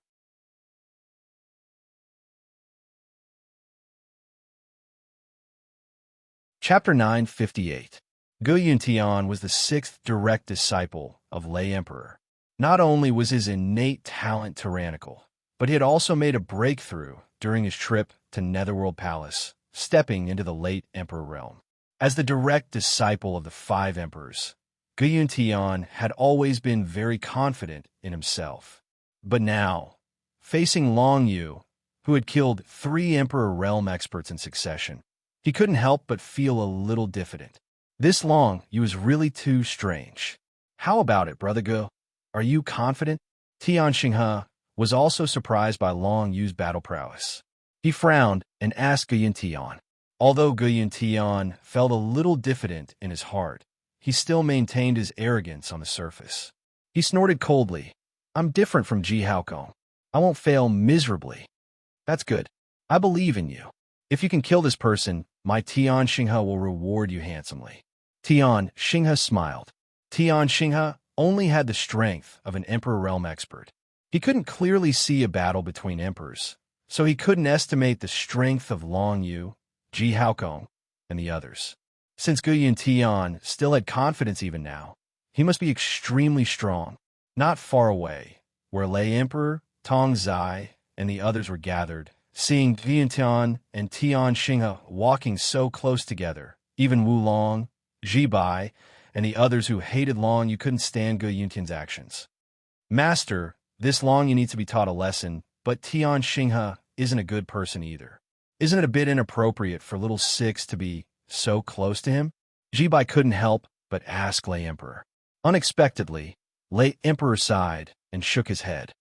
Chapter 958. Gu Yuntian was the 6th direct disciple of Lei Emperor. Not only was his innate talent tyrannical, but he had also made a breakthrough during his trip to Netherworld Palace, stepping into the late Emperor realm. As the direct disciple of the 5 emperors, Gu Yuntian had always been very confident in himself. But now, facing Long Yu, who had killed 3 Emperor realm experts in succession, he couldn't help but feel a little diffident. This Long Yu is really too strange. How about it, Brother Gu? Are you confident? Tian Xinghe was also surprised by Long Yu's battle prowess. He frowned and asked Gu Yuntian. Although Gu Yuntian felt a little diffident in his heart, he still maintained his arrogance on the surface. He snorted coldly. I'm different from Ji Haokong. I won't fail miserably. That's good. I believe in you. If you can kill this person, my Tian Xinghe will reward you handsomely. Tian Xinghe smiled. Tian Xinghe only had the strength of an Emperor Realm expert. He couldn't clearly see a battle between emperors, so he couldn't estimate the strength of Long Yu, Ji Haokong, and the others. Since Gu Yuntian still had confidence even now, he must be extremely strong. Not far away, where Lei Emperor, Tong Zai, and the others were gathered, seeing Gu Yuntian and Tian Xinghe walking so close together, even Wu Long, Ji Bai, and the others who hated Long Yu couldn't stand Gu Yuntian's actions. Master, this Long Yu needs to be taught a lesson, but Tian Xinghe isn't a good person either. Isn't it a bit inappropriate for little 6 to be so close to him? Ji Bai couldn't help but ask Lei Emperor. Unexpectedly, Lei Emperor sighed and shook his head.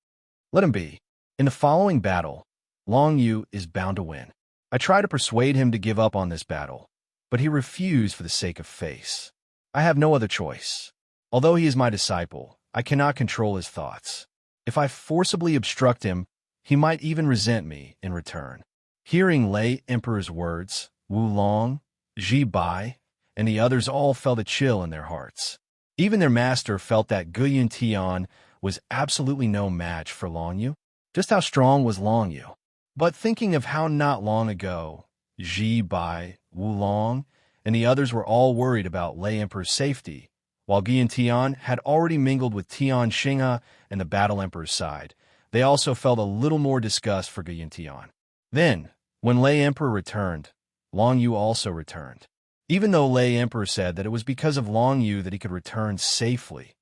Let him be. In the following battle, Long Yu is bound to win. I tried to persuade him to give up on this battle, but he refused for the sake of face. I have no other choice. Although he is my disciple, I cannot control his thoughts. If I forcibly obstruct him, he might even resent me in return. Hearing Lei Emperor's words, Wu Long, Ji Bai, and the others all felt a chill in their hearts. Even their master felt that Guiyun Tian was absolutely no match for Long Yu. Just how strong was Long Yu? But thinking of how not long ago, Ji Bai, Wu Long, and the others were all worried about Lei Emperor's safety, while Guiyun Tian had already mingled with Tian Xinghe and the Battle Emperor's side, they also felt a little more disgust for Guiyun Tian. Then, when Lei Emperor returned, Long Yu also returned. Even though Lei Emperor said that it was because of Long Yu that he could return safely,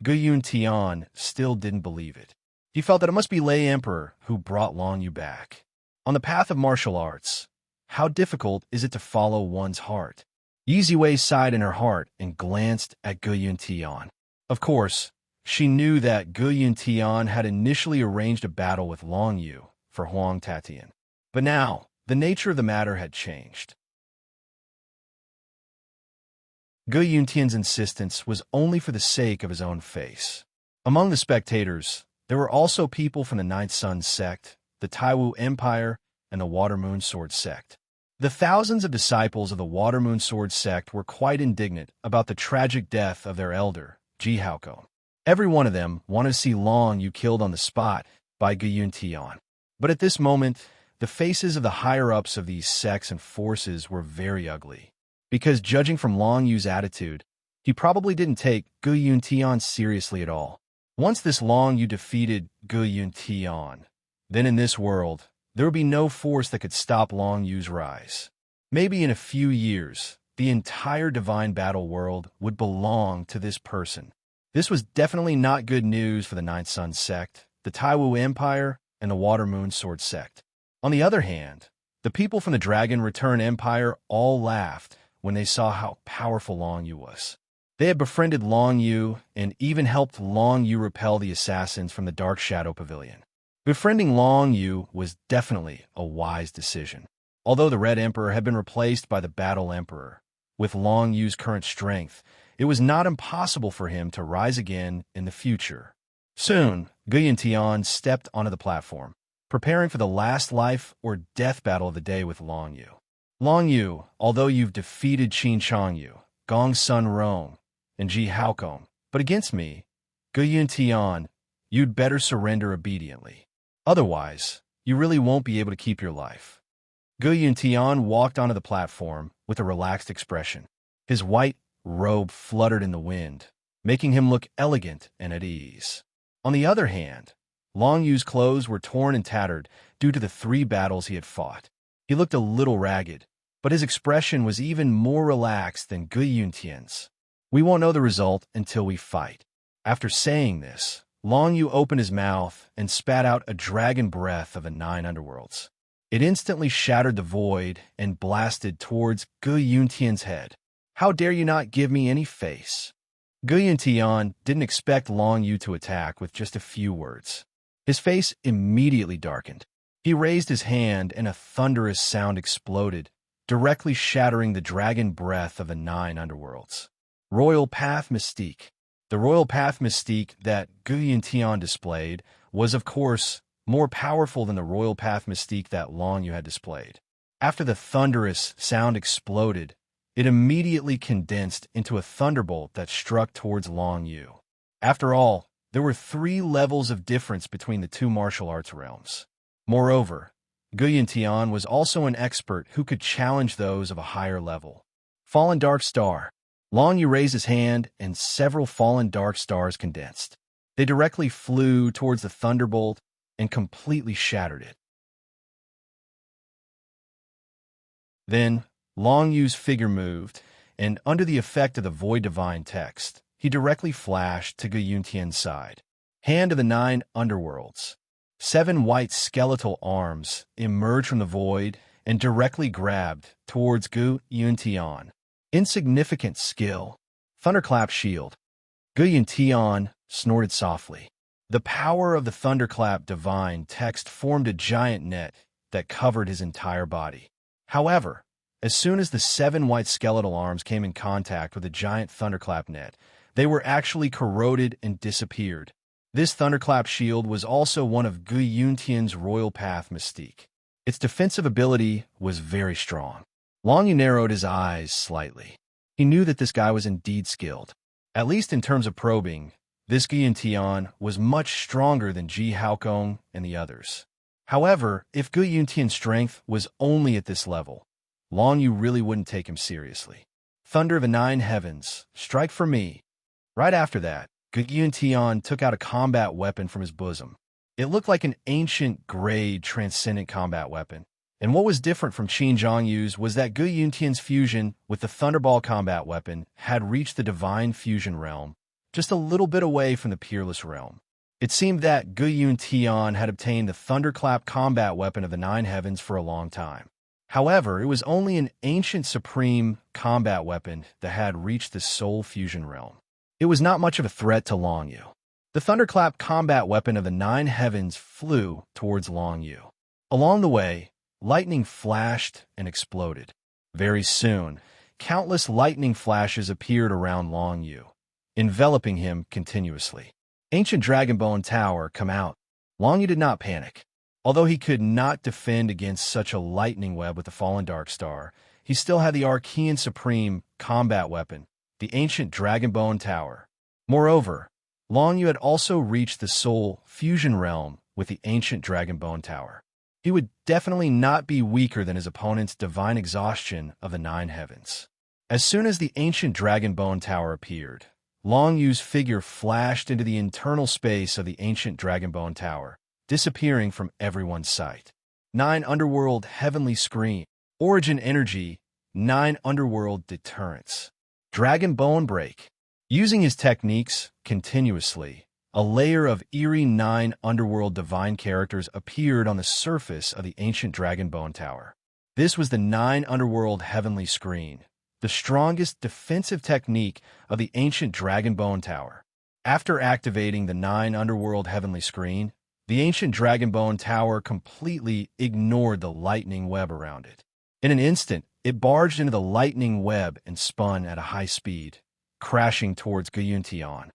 Guiyun Tian still didn't believe it. He felt that it must be Lei Emperor who brought Long Yu back. On the path of martial arts, how difficult is it to follow one's heart? Yiziwei sighed in her heart and glanced at Guiyun Tian. Of course, she knew that Guiyun Tian had initially arranged a battle with Long Yu for Huang Tatian. But now, the nature of the matter had changed. Guiyun Tian's insistence was only for the sake of his own face. Among the spectators, there were also people from the Ninth Sun sect, the Taiwu Empire, and the Water Moon Sword sect. The thousands of disciples of the Water Moon Sword sect were quite indignant about the tragic death of their elder, Ji Haoko. Every one of them wanted to see Long Yu killed on the spot by Guiyun Tian. But at this moment, the faces of the higher-ups of these sects and forces were very ugly. Because judging from Long Yu's attitude, he probably didn't take Guiyun Tian seriously at all. Once this Long Yu defeated Guiyun Tian, then in this world, there would be no force that could stop Long Yu's rise. Maybe in a few years, the entire divine battle world would belong to this person. This was definitely not good news for the Ninth Sun sect, the Taiwu Empire, and the Water Moon Sword sect. On the other hand, the people from the Dragon Return Empire all laughed when they saw how powerful Long Yu was. They had befriended Long Yu and even helped Long Yu repel the assassins from the Dark Shadow Pavilion. Befriending Long Yu was definitely a wise decision. Although the Red Emperor had been replaced by the Battle Emperor, with Long Yu's current strength, it was not impossible for him to rise again in the future. Soon, Guiyun Tian stepped onto the platform, preparing for the last life or death battle of the day with Long Yu. Long Yu, although you've defeated Qin Changyu, Gong Sun Rong, and Ji Haokong, but against me, Guiyun Tian, you'd better surrender obediently. Otherwise, you really won't be able to keep your life. Guiyun Tian walked onto the platform with a relaxed expression. His white robe fluttered in the wind, making him look elegant and at ease. On the other hand, Long Yu's clothes were torn and tattered due to the 3 battles he had fought. He looked a little ragged, but his expression was even more relaxed than Guiyun Tian's. We won't know the result until we fight. After saying this, Long Yu opened his mouth and spat out a dragon breath of the 9 underworlds. It instantly shattered the void and blasted towards Guiyun Tian's head. How dare you not give me any face? Guiyun Tian didn't expect Long Yu to attack with just a few words. His face immediately darkened. He raised his hand and a thunderous sound exploded, directly shattering the dragon breath of the 9 underworlds. Royal Path Mystique. The Royal Path Mystique that Guiyun Tian displayed was, of course, more powerful than the Royal Path Mystique that Long Yu had displayed. After the thunderous sound exploded, it immediately condensed into a thunderbolt that struck towards Long Yu. After all, there were 3 levels of difference between the 2 martial arts realms. Moreover, Guiyun Tian was also an expert who could challenge those of a higher level. Fallen Dark Star. Long Yu raised his hand and several fallen dark stars condensed. They directly flew towards the thunderbolt and completely shattered it. Then, Long Yu's figure moved, and under the effect of the Void Divine text, he directly flashed to Guiyun Tian's side. Hand of the 9 underworlds. 7 white skeletal arms emerged from the void and directly grabbed towards Guiyun Tian. Insignificant skill. Thunderclap shield. Guiyun Tian snorted softly. The power of the Thunderclap divine text formed a giant net that covered his entire body. However, as soon as the 7 white skeletal arms came in contact with a giant thunderclap net, they were actually corroded and disappeared. This thunderclap shield was also one of Gu Yuntian's royal path mystique. Its defensive ability was very strong. Long Yu narrowed his eyes slightly. He knew that this guy was indeed skilled. At least in terms of probing, this Gu Yuntian was much stronger than Ji Haokong and the others. However, if Gu Yuntian's strength was only at this level, Long Yu really wouldn't take him seriously. Thunder of the 9 heavens, strike for me. Right after that, Gu Yuntian took out a combat weapon from his bosom. It looked like an ancient, grade, transcendent combat weapon. And what was different from Qin Zhongyu's was that Gu Yuntian's fusion with the Thunderball combat weapon had reached the divine fusion realm, just a little bit away from the peerless realm. It seemed that Gu Yuntian had obtained the Thunderclap combat weapon of the 9 heavens for a long time. However, it was only an ancient supreme combat weapon that had reached the soul fusion realm. It was not much of a threat to Long Yu. The Thunderclap combat weapon of the 9 heavens flew towards Long Yu. Along the way, lightning flashed and exploded. Very soon, countless lightning flashes appeared around Long Yu, enveloping him continuously. Ancient Dragonbone Tower, come out. Long Yu did not panic. Although he could not defend against such a lightning web with the fallen Dark Star, he still had the Archean Supreme combat weapon, the Ancient Dragonbone Tower. Moreover, Long Yu had also reached the Soul Fusion Realm with the Ancient Dragonbone Tower. He would definitely not be weaker than his opponent's divine exhaustion of the 9 heavens. As soon as the Ancient Dragonbone Tower appeared, Long Yu's figure flashed into the internal space of the Ancient Dragonbone Tower, disappearing from everyone's sight. 9 Underworld Heavenly Screen. Origin Energy. 9 Underworld Deterrence. Dragonbone Break. Using his techniques continuously, a layer of eerie 9 Underworld divine characters appeared on the surface of the Ancient Dragonbone Tower. This was the 9 Underworld Heavenly Screen, the strongest defensive technique of the Ancient Dragonbone Tower. After activating the 9 Underworld Heavenly Screen, the Ancient Dragonbone Tower completely ignored the lightning web around it. In an instant, it barged into the lightning web and spun at a high speed, crashing towards Gu Yuntian.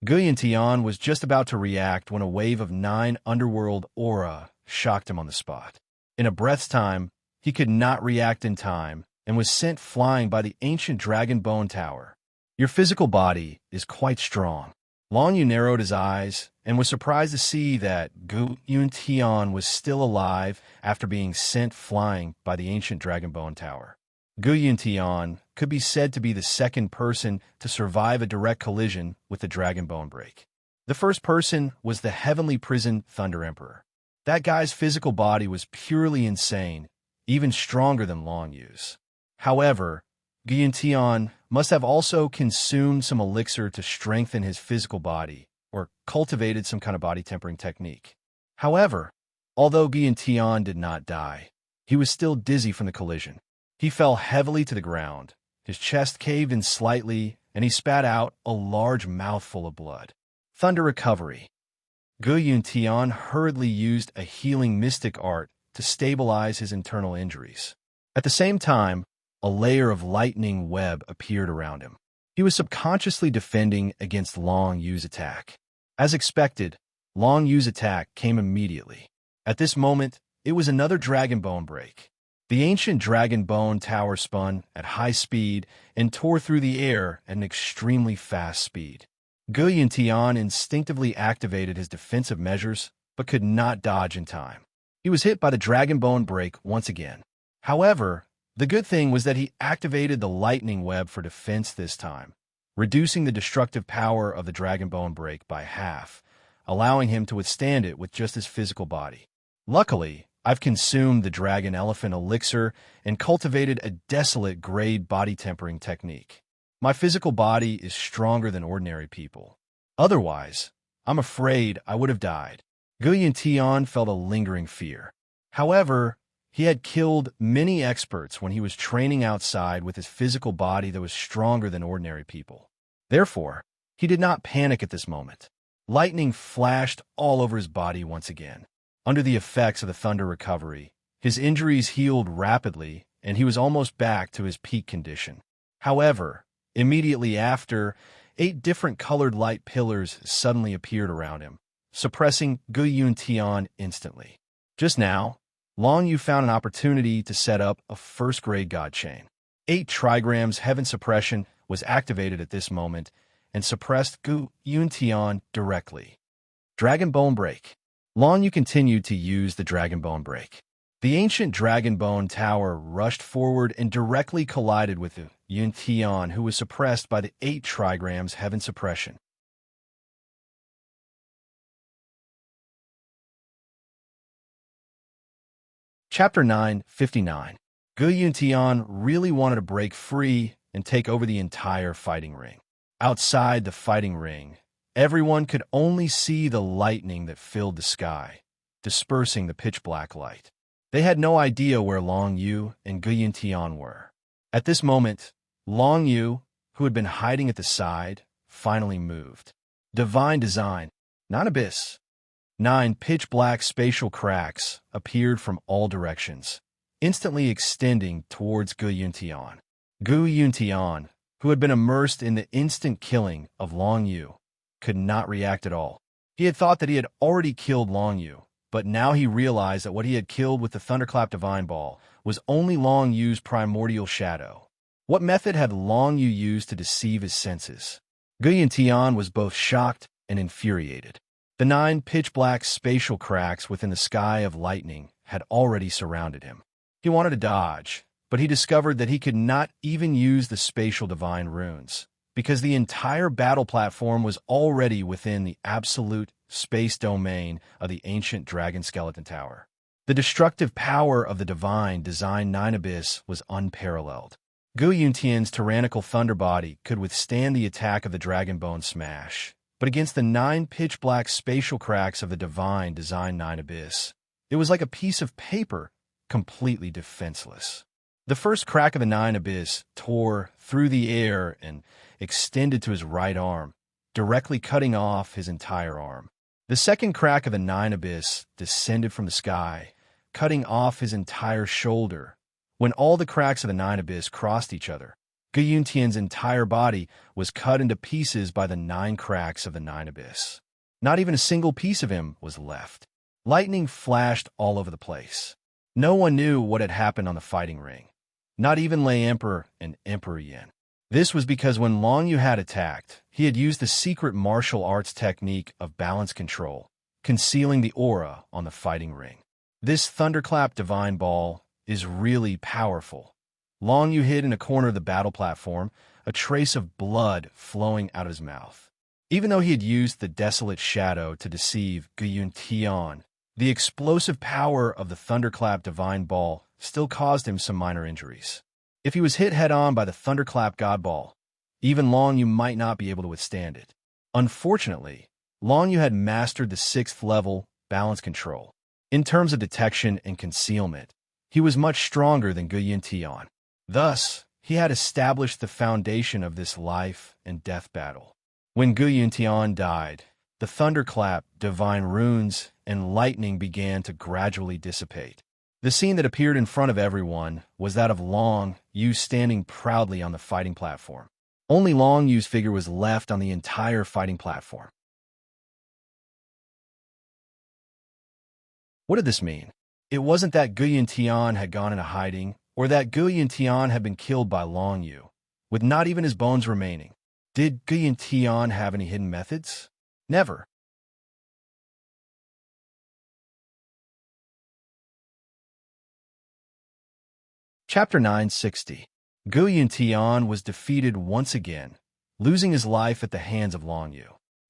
Gu Yuntian was just about to react when a wave of 9 Underworld aura shocked him on the spot. In a breath's time, he could not react in time and was sent flying by the Ancient Dragonbone Tower. Your physical body is quite strong. Long Yu narrowed his eyes and was surprised to see that Gu Yuntian was still alive after being sent flying by the Ancient Dragonbone Tower. Gu Yuntian could be said to be the second person to survive a direct collision with the Dragonbone Break. The first person was the Heavenly Prison Thunder Emperor. That guy's physical body was purely insane, even stronger than Long Yu's. However, Gu Yuntian must have also consumed some elixir to strengthen his physical body, or cultivated some kind of body-tempering technique. However, although Gu Yuntian did not die, he was still dizzy from the collision. He fell heavily to the ground, his chest caved in slightly, and he spat out a large mouthful of blood. Thunder Recovery. Gu Yuntian hurriedly used a healing mystic art to stabilize his internal injuries. At the same time, a layer of lightning web appeared around him. He was subconsciously defending against Long Yu's attack. As expected, Long Yu's attack came immediately. At this moment, it was another Dragonbone Break. The Ancient Dragonbone Tower spun at high speed and tore through the air at an extremely fast speed. Gu Yuntian instinctively activated his defensive measures, but could not dodge in time. He was hit by the Dragonbone Break once again. However, the good thing was that he activated the lightning web for defense this time, reducing the destructive power of the Dragonbone Break by half, allowing him to withstand it with just his physical body. Luckily, I've consumed the Dragon Elephant Elixir and cultivated a desolate grade body tempering technique. My physical body is stronger than ordinary people. Otherwise, I'm afraid I would have died. Gu Yuntian felt a lingering fear. However, he had killed many experts when he was training outside with his physical body that was stronger than ordinary people. Therefore, he did not panic at this moment. Lightning flashed all over his body once again. Under the effects of the thunder recovery, his injuries healed rapidly and he was almost back to his peak condition. However, immediately after, 8 different colored light pillars suddenly appeared around him, suppressing Gu Yuntian instantly. Just now, Long Yu found an opportunity to set up a first-grade god chain. 8 trigrams heaven suppression was activated at this moment and suppressed Gu Yuntian directly. Dragon Bone Break. Long Yu continued to use the Dragon Bone Break. The ancient Dragon Bone Tower rushed forward and directly collided with Yuntian, who was suppressed by the 8 trigrams heaven suppression. Chapter 9:59. Gu Yuntian really wanted to break free and take over the entire fighting ring. Outside the fighting ring, everyone could only see the lightning that filled the sky, dispersing the pitch-black light. They had no idea where Long Yu and Gu Yuntian were. At this moment, Long Yu, who had been hiding at the side, finally moved. Divine design, non-abyss. 9 pitch-black spatial cracks appeared from all directions, instantly extending towards Gu Yuntian. Gu Yuntian, who had been immersed in the instant killing of Long Yu, could not react at all. He had thought that he had already killed Long Yu, but now he realized that what he had killed with the Thunderclap Divine Ball was only Long Yu's primordial shadow. What method had Long Yu used to deceive his senses? Gu Yuntian was both shocked and infuriated. The 9 pitch-black spatial cracks within the sky of lightning had already surrounded him. He wanted to dodge, but he discovered that he could not even use the spatial divine runes, because the entire battle platform was already within the absolute space domain of the ancient Dragon Skeleton Tower. The destructive power of the divine design 9 Abyss was unparalleled. Gu Yuntian's tyrannical thunder body could withstand the attack of the Dragon Bone Smash, but against the 9 pitch-black spatial cracks of the divine design 9 Abyss, it was like a piece of paper, completely defenseless. The first crack of the 9 Abyss tore through the air and extended to his right arm, directly cutting off his entire arm. The second crack of the 9 Abyss descended from the sky, cutting off his entire shoulder. When all the cracks of the 9 Abyss crossed each other, Gu Yuntian's entire body was cut into pieces by the 9 cracks of the 9 Abyss. Not even a single piece of him was left. Lightning flashed all over the place. No one knew what had happened on the fighting ring. Not even Lei Emperor and Emperor Yin. This was because when Long Yu had attacked, he had used the secret martial arts technique of balance control, concealing the aura on the fighting ring. This Thunderclap Divine Ball is really powerful. Long Yu hid in a corner of the battle platform, a trace of blood flowing out of his mouth. Even though he had used the Desolate Shadow to deceive Gu Yuntian, the explosive power of the Thunderclap Divine Ball still caused him some minor injuries. If he was hit head-on by the Thunderclap God Ball, even Long Yu might not be able to withstand it. Unfortunately, Long Yu had mastered the 6th level balance control. In terms of detection and concealment, he was much stronger than Gu Yuntian. Thus, he had established the foundation of this life and death battle. When Gu Yuntian died, the Thunderclap, divine runes, and lightning began to gradually dissipate. The scene that appeared in front of everyone was that of Long Yu standing proudly on the fighting platform. Only Long Yu's figure was left on the entire fighting platform. What did this mean? It wasn't that Gu Yuntian had gone into hiding, or that Gu Yuntian had been killed by Long Yu, with not even his bones remaining. Did Gu Yuntian have any hidden methods? Never. Chapter 960. Gu Yuntian was defeated once again, losing his life at the hands of Long Yu.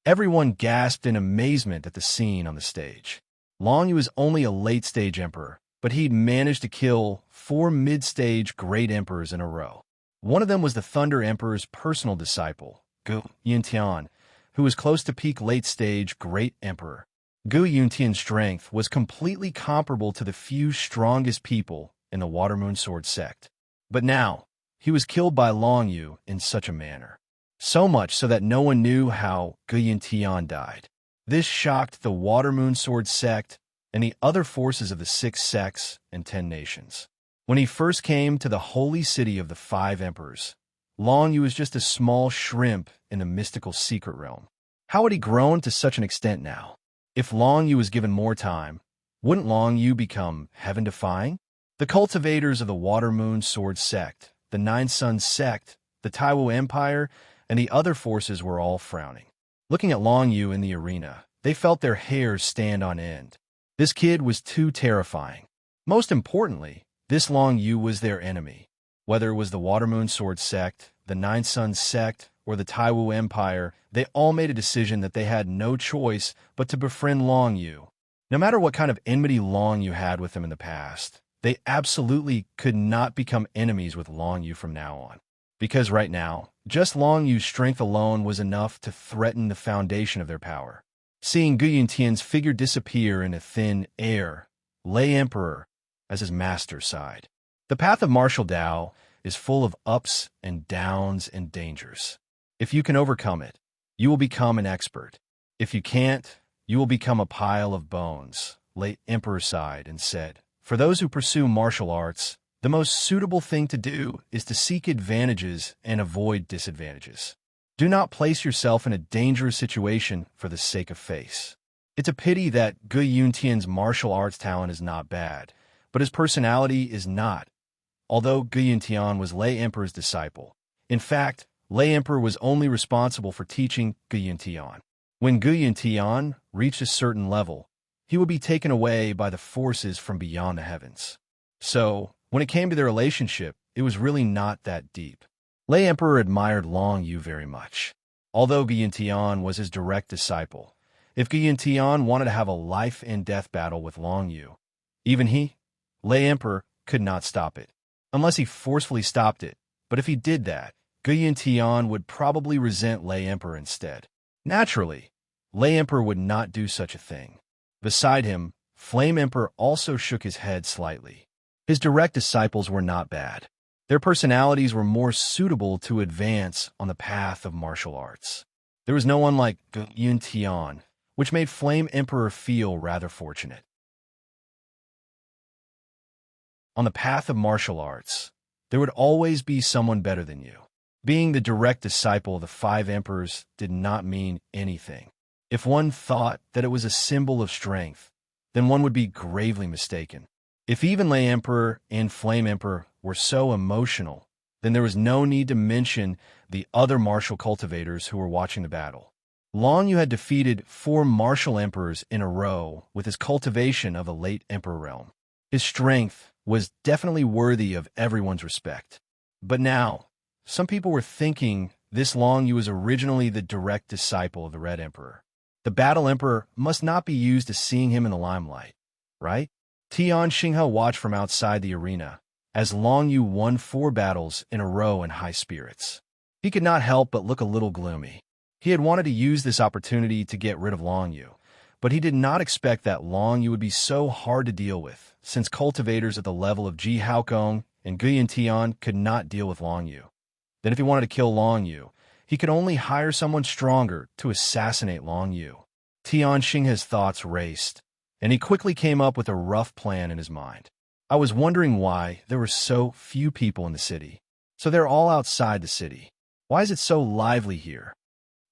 Everyone gasped in amazement at the scene on the stage. Long Yu was only a late-stage emperor, but he'd managed to kill 4 mid-stage great emperors in a row. One of them was the Thunder Emperor's personal disciple, Gu Yuntian, who was close to peak late-stage great emperor. Gu Yuntian's strength was completely comparable to the few strongest people in the Watermoon Sword sect. But now, he was killed by Long Yu in such a manner. So much so that no one knew how Gu Yuntian died. This shocked the Watermoon Sword sect and the other forces of the 6 sects and 10 nations. When he first came to the holy city of the 5 emperors, Long Yu was just a small shrimp in the mystical secret realm. How had he grown to such an extent now? If Long Yu was given more time, wouldn't Long Yu become heaven-defying? The cultivators of the Water Moon Sword sect, the 9 Suns sect, the Taiwu Empire, and the other forces were all frowning. Looking at Long Yu in the arena, they felt their hairs stand on end. This kid was too terrifying. Most importantly, this Long Yu was their enemy. Whether it was the Water Moon Sword sect, the 9 Suns sect, or the Taiwu Empire, they all made a decision that they had no choice but to befriend Long Yu. No matter what kind of enmity Long Yu had with them in the past, they absolutely could not become enemies with Long Yu from now on. Because right now, just Long Yu's strength alone was enough to threaten the foundation of their power. Seeing Gu Yuntian's figure disappear into thin air, Lei Emperor, as his master, sighed. The path of martial Dao is full of ups and downs and dangers. If you can overcome it, you will become an expert. If you can't, you will become a pile of bones. Lei Emperor sighed and said, for those who pursue martial arts, the most suitable thing to do is to seek advantages and avoid disadvantages. Do not place yourself in a dangerous situation for the sake of face. It's a pity that Gu Yuntian's martial arts talent is not bad, but his personality is not. Although Gu Yuntian was Lei Emperor's disciple, in fact, Lei Emperor was only responsible for teaching Gu Yuntian. When Gu Yuntian reached a certain level, he would be taken away by the forces from beyond the heavens. So, when it came to their relationship, it was really not that deep. Lei Emperor admired Long Yu very much. Although Gu Yuntian was his direct disciple, if Gu Yuntian wanted to have a life-and-death battle with Long Yu, even he, Lei Emperor, could not stop it. Unless he forcefully stopped it, but if he did that, Gu Yuntian would probably resent Lei Emperor instead. Naturally, Lei Emperor would not do such a thing. Beside him, Flame Emperor also shook his head slightly. His direct disciples were not bad. Their personalities were more suitable to advance on the path of martial arts. There was no one like Gu Yuntian, which made Flame Emperor feel rather fortunate. On the path of martial arts, there would always be someone better than you. Being the direct disciple of the 5 emperors did not mean anything. If one thought that it was a symbol of strength, then one would be gravely mistaken. If even Lei Emperor and Flame Emperor were so emotional, then there was no need to mention the other martial cultivators who were watching the battle. Long Yu had defeated 4 martial emperors in a row with his cultivation of the late emperor realm. His strength was definitely worthy of everyone's respect. But now, some people were thinking this Long Yu was originally the direct disciple of the Red Emperor. The Battle Emperor must not be used to seeing him in the limelight, right? Tian Xinghe watched from outside the arena as Long Yu won 4 battles in a row in high spirits. He could not help but look a little gloomy. He had wanted to use this opportunity to get rid of Long Yu, but he did not expect that Long Yu would be so hard to deal with, since cultivators at the level of Ji Haokong and Gu Yuntian could not deal with Long Yu. Then if he wanted to kill Long Yu, he could only hire someone stronger to assassinate Long Yu. Tian Xinghe's thoughts raced, and he quickly came up with a rough plan in his mind. I was wondering why there were so few people in the city. So they're all outside the city. Why is it so lively here?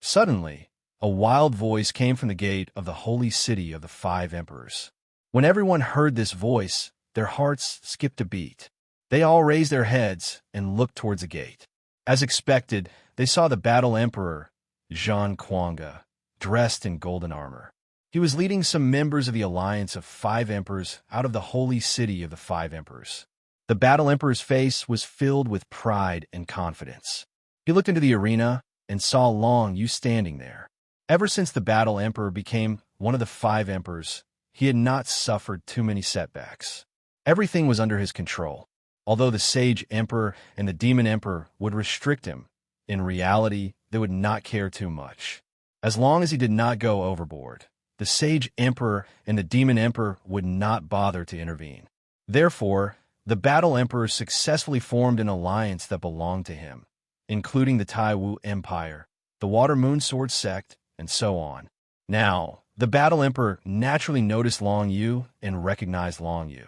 Suddenly, a wild voice came from the gate of the holy city of the 5 emperors. When everyone heard this voice, their hearts skipped a beat. They all raised their heads and looked towards the gate. As expected, they saw the battle emperor, Zhang Kuanga, dressed in golden armor. He was leading some members of the alliance of 5 emperors out of the holy city of the 5 emperors. The battle emperor's face was filled with pride and confidence. He looked into the arena and saw Long Yu standing there. Ever since the battle emperor became one of the 5 emperors, he had not suffered too many setbacks. Everything was under his control. Although the sage emperor and the demon emperor would restrict him, in reality, they would not care too much. As long as he did not go overboard, the sage emperor and the demon emperor would not bother to intervene. Therefore, the battle emperor successfully formed an alliance that belonged to him, including the Taiwu Empire, the Water Moon Sword sect, and so on. Now, The Battle Emperor naturally noticed Long Yu and recognized Long Yu.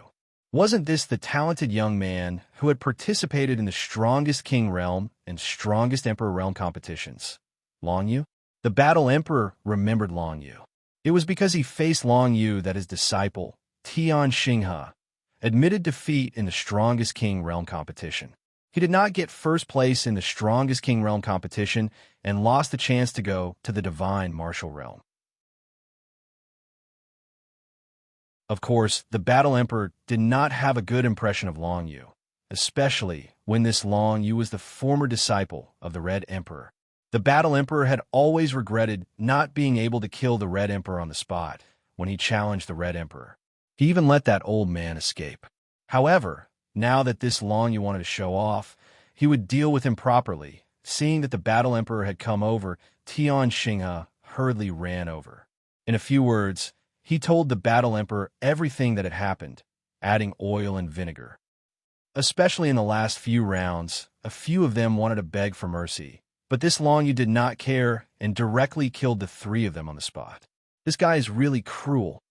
Wasn't this the talented young man who had participated in the strongest King Realm and strongest Emperor Realm competitions? Long Yu? The Battle Emperor remembered Long Yu. It was because he faced Long Yu that his disciple, Tian Xinghe, admitted defeat in the strongest King Realm competition. He did not get first place in the strongest King Realm competition and lost the chance to go to the Divine Martial Realm. Of course, the Battle Emperor did not have a good impression of Long Yu, especially when this Long Yu was the former disciple of the Red Emperor. The Battle Emperor had always regretted not being able to kill the Red Emperor on the spot when he challenged the Red Emperor. He even let that old man escape. However, now that this Long Yu wanted to show off, he would deal with him properly. Seeing that the Battle Emperor had come over, Tian Xinghe hurriedly ran over. In a few words, he told the Battle Emperor everything that had happened, adding oil and vinegar. Especially in the last few rounds, a few of them wanted to beg for mercy, but this Long Yu did not care and directly killed the three of them on the spot. This guy is really cruel,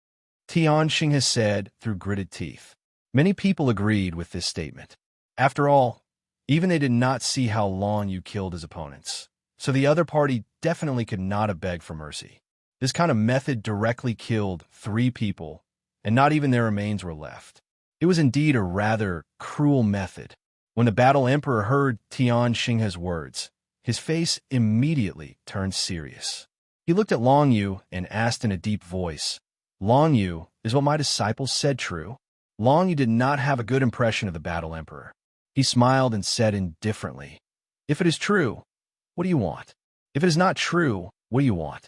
Tian Xinghe said through gritted teeth. Many people agreed with this statement. After all, even they did not see how Long Yu killed his opponents, so the other party definitely could not have begged for mercy. This kind of method directly killed three people, and not even their remains were left. It was indeed a rather cruel method. When the Battle Emperor heard Tian Xinghe's words, his face immediately turned serious. He looked at Long Yu and asked in a deep voice, "Long Yu, is what my disciple said true?" Long Yu did not have a good impression of the Battle Emperor. He smiled and said indifferently, "If it is true, what do you want? If it is not true, what do you want?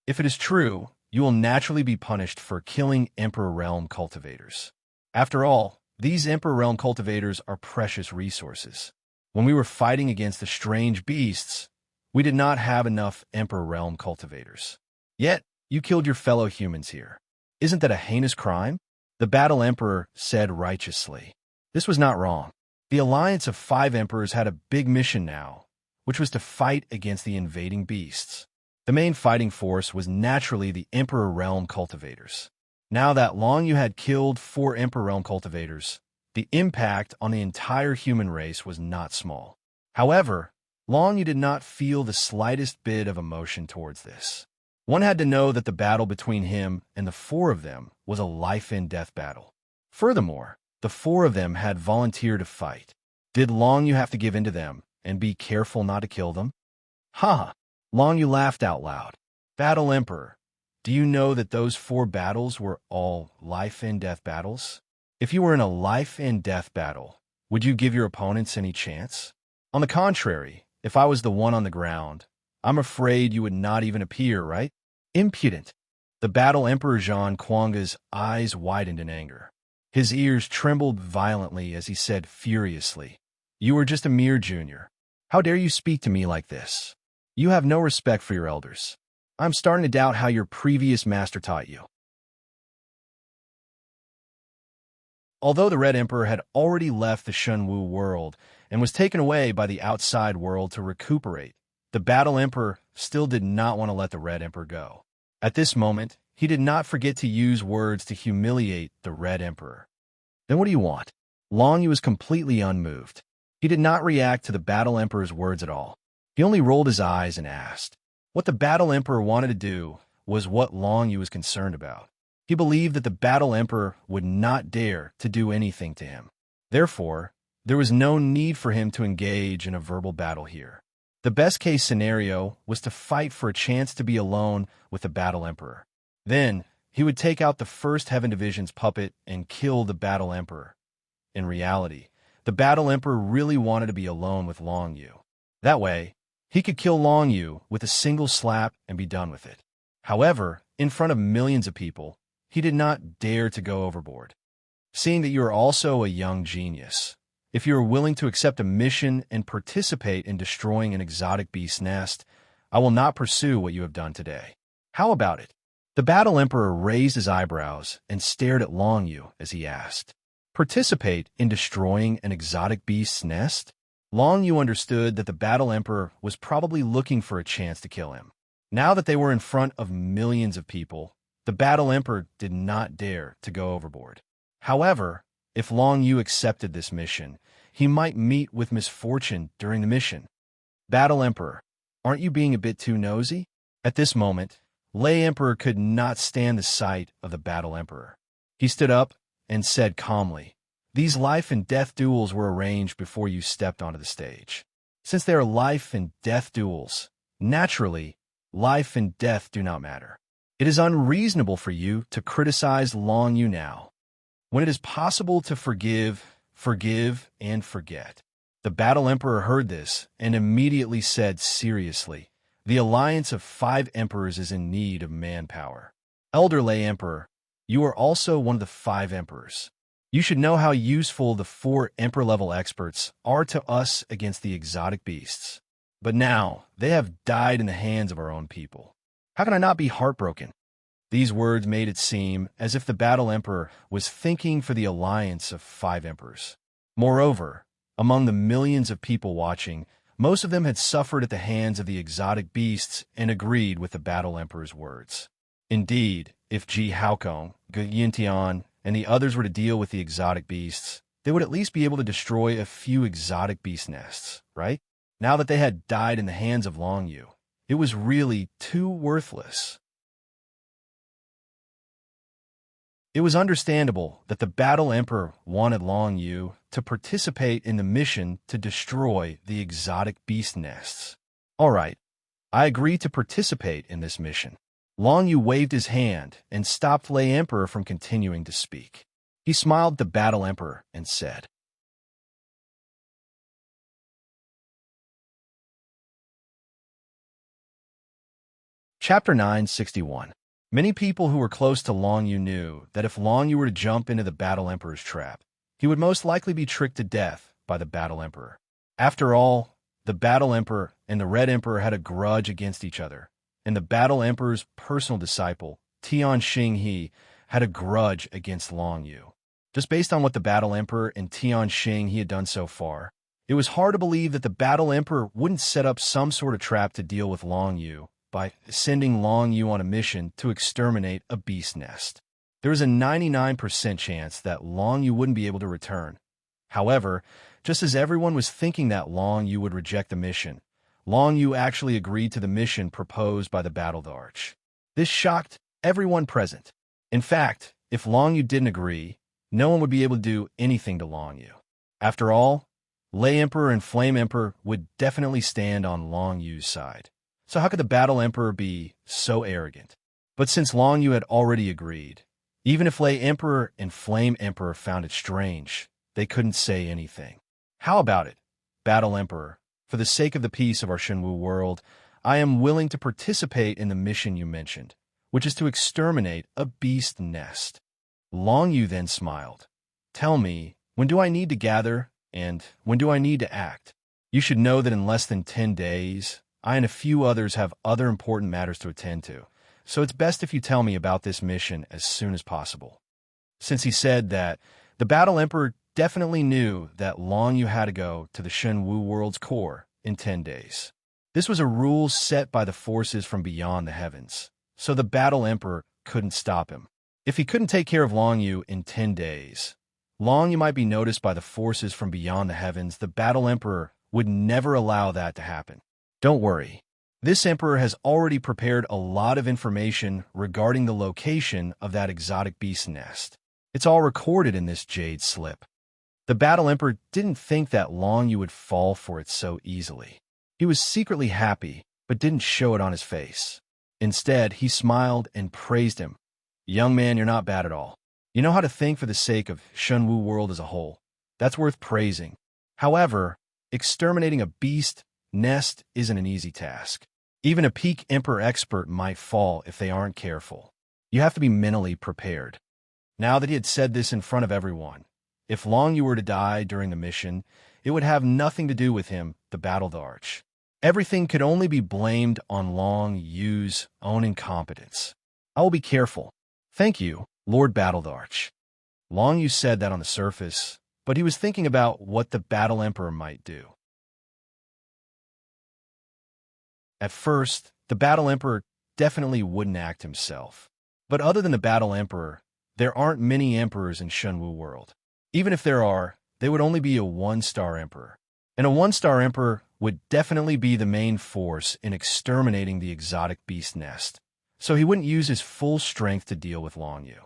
If it is true, you will naturally be punished for killing Emperor Realm cultivators. After all, these Emperor Realm cultivators are precious resources. When we were fighting against the strange beasts, we did not have enough Emperor Realm cultivators. Yet, you killed your fellow humans here. Isn't that a heinous crime?" The Battle Emperor said righteously. This was not wrong. The alliance of 5 emperors had a big mission now, which was to fight against the invading beasts. The main fighting force was naturally the Emperor Realm cultivators. Now that Long Yu had killed 4 Emperor Realm cultivators, the impact on the entire human race was not small. However, Long Yu did not feel the slightest bit of emotion towards this. One had to know that the battle between him and the 4 of them was a life-and-death battle. Furthermore, the 4 of them had volunteered to fight. Did Long Yu have to give in to them and be careful not to kill them? Ha! Long Yu laughed out loud. Battle Emperor, do you know that those 4 battles were all life-and-death battles? If you were in a life-and-death battle, would you give your opponents any chance? On the contrary, if I was the one on the ground, I'm afraid you would not even appear, right? Impudent! The Battle Emperor Zhang Quanga's eyes widened in anger. His ears trembled violently as he said furiously, "You are just a mere junior. How dare you speak to me like this? You have no respect for your elders. I'm starting to doubt how your previous master taught you." Although the Red Emperor had already left the Shenwu world and was taken away by the outside world to recuperate, the Battle Emperor still did not want to let the Red Emperor go. At this moment, he did not forget to use words to humiliate the Red Emperor. "Then what do you want?" Long Yu was completely unmoved. He did not react to the Battle Emperor's words at all. He only rolled his eyes and asked. What the Battle Emperor wanted to do was what Long Yu was concerned about. He believed that the Battle Emperor would not dare to do anything to him. Therefore, there was no need for him to engage in a verbal battle here. The best-case scenario was to fight for a chance to be alone with the Battle Emperor. Then, he would take out the 1st Heaven Division's puppet and kill the Battle Emperor. In reality, the Battle Emperor really wanted to be alone with Long Yu. That way, he could kill Long Yu with a single slap and be done with it. However, in front of millions of people, he did not dare to go overboard. Seeing that you are also a young genius, if you are willing to accept a mission and participate in destroying an exotic beast nest, I will not pursue what you have done today. How about it? The Battle Emperor raised his eyebrows and stared at Long Yu as he asked, "Participate in destroying an exotic beast's nest?" Long Yu understood that the Battle Emperor was probably looking for a chance to kill him. Now that they were in front of millions of people, The Battle Emperor did not dare to go overboard. However, if Long Yu accepted this mission, he might meet with misfortune during the mission. Battle Emperor, aren't you being a bit too nosy? At this moment, Lei Emperor could not stand the sight of the Battle Emperor. He stood up and said calmly, "These life and death duels were arranged before you stepped onto the stage. Since they are life and death duels, naturally, life and death do not matter. It is unreasonable for you to criticize Long Yu now, when it is possible to forgive, and forget." The Battle Emperor heard this and immediately said seriously, "The alliance of 5 emperors is in need of manpower. Elder Lei Emperor, you are also one of the 5 emperors. You should know how useful the 4 emperor-level experts are to us against the exotic beasts. But now, they have died in the hands of our own people. How can I not be heartbroken?" These words made it seem as if the Battle Emperor was thinking for the alliance of 5 emperors. Moreover, among the millions of people watching, most of them had suffered at the hands of the exotic beasts and agreed with the Battle Emperor's words. Indeed, if Ji Haokong, Ge Yintian, and the others were to deal with the exotic beasts, they would at least be able to destroy a few exotic beast nests, right? Now that they had died in the hands of Long Yu, it was really too worthless. It was understandable that the Battle Emperor wanted Long Yu to participate in the mission to destroy the exotic beast nests. "All right, I agree to participate in this mission." Long Yu waved his hand and stopped Lei Emperor from continuing to speak. He smiled at the Battle Emperor and said, Chapter 961. Many people who were close to Long Yu knew that if Long Yu were to jump into the Battle Emperor's trap, he would most likely be tricked to death by the Battle Emperor. After all, the Battle Emperor and the Red Emperor had a grudge against each other, and the Battle Emperor's personal disciple, Tian Xinghe, had a grudge against Long Yu. Just based on what the Battle Emperor and Tian Xinghe had done so far, it was hard to believe that the Battle Emperor wouldn't set up some sort of trap to deal with Long Yu by sending Long Yu on a mission to exterminate a beast nest. There was a 99% chance that Long Yu wouldn't be able to return. However, just as everyone was thinking that Long Yu would reject the mission, Long Yu actually agreed to the mission proposed by the Battle Arch. This shocked everyone present. In fact, if Long Yu didn't agree, no one would be able to do anything to Long Yu. After all, Lei Emperor and Flame Emperor would definitely stand on Long Yu's side. So how could the Battle Emperor be so arrogant? But since Long Yu had already agreed, even if Lei Emperor and Flame Emperor found it strange, they couldn't say anything. "How about it, Battle Emperor? For the sake of the peace of our Shenwu world, I am willing to participate in the mission you mentioned, which is to exterminate a beast nest." Long Yu then smiled. "Tell me, when do I need to gather, and when do I need to act? You should know that in less than 10 days, I and a few others have other important matters to attend to, so it's best if you tell me about this mission as soon as possible." Since he said that, the Battle Emperor definitely knew that Long Yu had to go to the Shenwu world's core in 10 days. This was a rule set by the forces from beyond the heavens, so the Battle Emperor couldn't stop him. If he couldn't take care of Long Yu in 10 days, Long Yu might be noticed by the forces from beyond the heavens. The Battle Emperor would never allow that to happen. Don't worry. This emperor has already prepared a lot of information regarding the location of that exotic beast nest. It's all recorded in this jade slip. The Battle Emperor didn't think that Long Yu would fall for it so easily. He was secretly happy, but didn't show it on his face. Instead, he smiled and praised him. "Young man, you're not bad at all. You know how to think for the sake of Shenwu world as a whole. That's worth praising. However, exterminating a beast nest isn't an easy task. Even a peak emperor expert might fall if they aren't careful. You have to be mentally prepared." Now that he had said this in front of everyone, if Long Yu were to die during the mission, it would have nothing to do with him, the Battle Arch. Everything could only be blamed on Long Yu's own incompetence. "I will be careful. Thank you, Lord Battle Arch." Long Yu said that on the surface, but he was thinking about what the Battle Emperor might do. At first, the Battle Emperor definitely wouldn't act himself. But other than the Battle Emperor, there aren't many emperors in Shenwu world. Even if there are, they would only be a one-star emperor. And a one-star emperor would definitely be the main force in exterminating the exotic beast nest. So he wouldn't use his full strength to deal with Long Yu.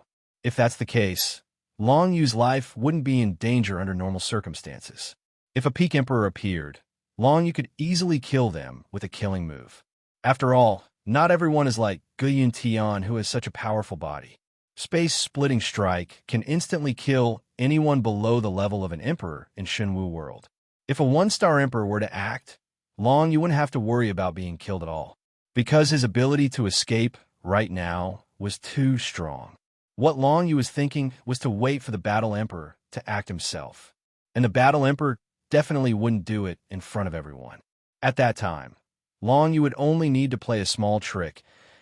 If that's the case, Long Yu's life wouldn't be in danger under normal circumstances. If a peak emperor appeared, Long Yu could easily kill them with a killing move. After all, not everyone is like Guyun Tian, who has such a powerful body. Space-splitting strike can instantly kill anyone below the level of an emperor in Shenwu world. If a one-star emperor were to act, Long Yu wouldn't have to worry about being killed at all, because his ability to escape right now was too strong. What Long Yu was thinking was to wait for the Battle Emperor to act himself. And the Battle Emperor definitely wouldn't do it in front of everyone. At that time, Long Yu would only need to play a small trick,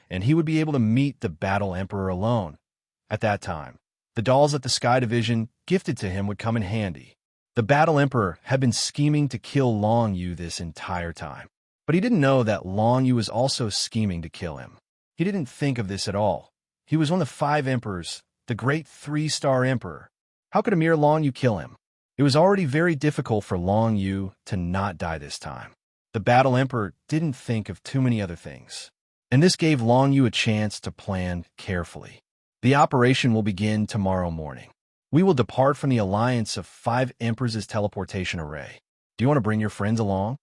and he would be able to meet the Battle Emperor alone. At that time, the dolls that the Sky Division gifted to him would come in handy. The Battle Emperor had been scheming to kill Long Yu this entire time, but he didn't know that Long Yu was also scheming to kill him. He didn't think of this at all. He was one of the 5 emperors, the great 3-star emperor. How could a mere Long Yu kill him? It was already very difficult for Long Yu to not die this time. The Battle Emperor didn't think of too many other things, and this gave Long Yu a chance to plan carefully. The operation will begin tomorrow morning. We will depart from the alliance of 5 emperors' teleportation array. Do you want to bring your friends along?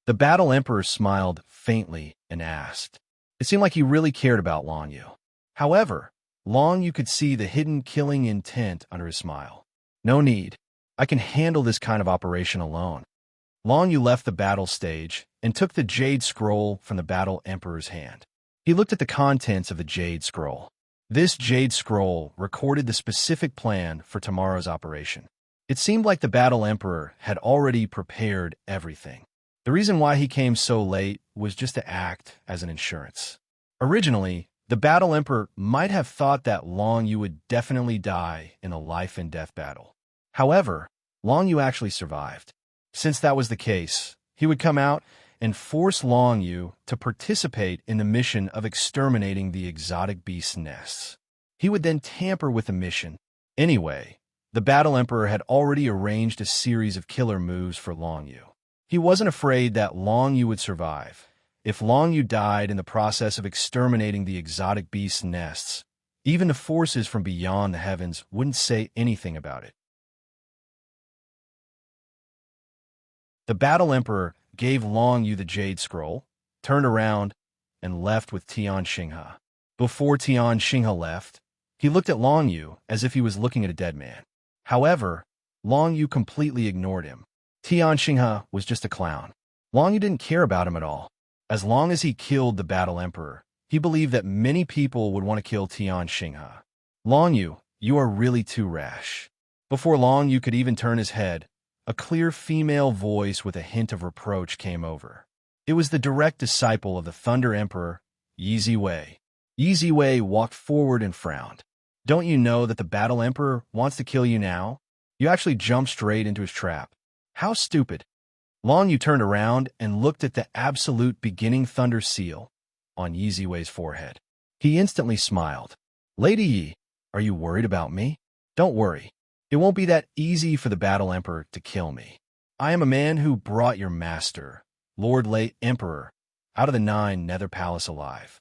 The Battle Emperor smiled faintly and asked. It seemed like he really cared about Long Yu. However, Long Yu could see the hidden killing intent under his smile. No need. I can handle this kind of operation alone. Long Yu left the battle stage and took the Jade Scroll from the Battle Emperor's hand. He looked at the contents of the Jade Scroll. This Jade Scroll recorded the specific plan for tomorrow's operation. It seemed like the Battle Emperor had already prepared everything. The reason why he came so late was just to act as an insurance. Originally, the Battle Emperor might have thought that Long Yu would definitely die in a life-and-death battle. However, Long Yu actually survived. Since that was the case, he would come out and force Long Yu to participate in the mission of exterminating the exotic beast nests. He would then tamper with the mission. Anyway, the Battle Emperor had already arranged a series of killer moves for Long Yu. He wasn't afraid that Long Yu would survive. If Long Yu died in the process of exterminating the exotic beast nests, even the forces from beyond the heavens wouldn't say anything about it. The Battle Emperor gave Long Yu the Jade Scroll, turned around, and left with Tian Xinghe. Before Tian Xinghe left, he looked at Long Yu as if he was looking at a dead man. However, Long Yu completely ignored him. Tian Xinghe was just a clown. Long Yu didn't care about him at all. As long as he killed the Battle Emperor, he believed that many people would want to kill Tian Xinghe. Long Yu, you are really too rash. Before Long Yu could even turn his head, a clear female voice with a hint of reproach came over. It was the direct disciple of the Thunder Emperor, Yi Ziwei. Yi Ziwei walked forward and frowned. Don't you know that the Battle Emperor wants to kill you now? You actually jumped straight into his trap. How stupid. Long Yu turned around and looked at the absolute beginning thunder seal on Yi Ziwei's forehead. He instantly smiled. Lady Yi, are you worried about me? Don't worry. It won't be that easy for the Battle Emperor to kill me. I am a man who brought your master, Lord Late Emperor, out of the 9 Nether Palace alive.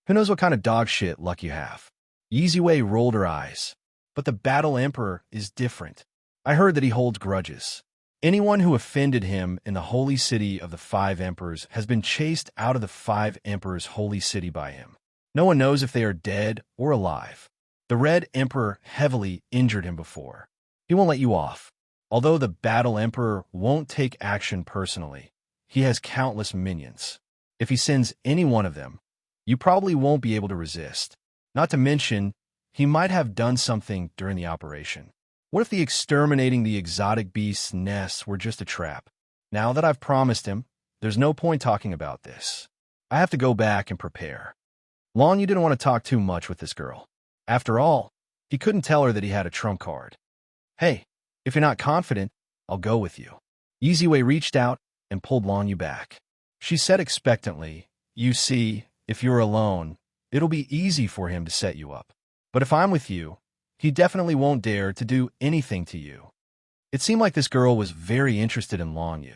Who knows what kind of dog shit luck you have? Yi Ziwei rolled her eyes. But the Battle Emperor is different. I heard that he holds grudges. Anyone who offended him in the holy city of the 5 emperors has been chased out of the 5 emperors' holy city by him. No one knows if they are dead or alive. The Red Emperor heavily injured him before. He won't let you off. Although the Battle Emperor won't take action personally, he has countless minions. If he sends any one of them, you probably won't be able to resist. Not to mention, he might have done something during the operation. What if the exterminating the exotic beast's nests were just a trap? Now that I've promised him, there's no point talking about this. I have to go back and prepare. Long Yu didn't want to talk too much with this girl. After all, he couldn't tell her that he had a trump card. Hey, if you're not confident, I'll go with you. Yi Ziwei reached out and pulled Long Yu back. She said expectantly, you see, if you're alone, it'll be easy for him to set you up. But if I'm with you, he definitely won't dare to do anything to you. It seemed like this girl was very interested in Long Yu.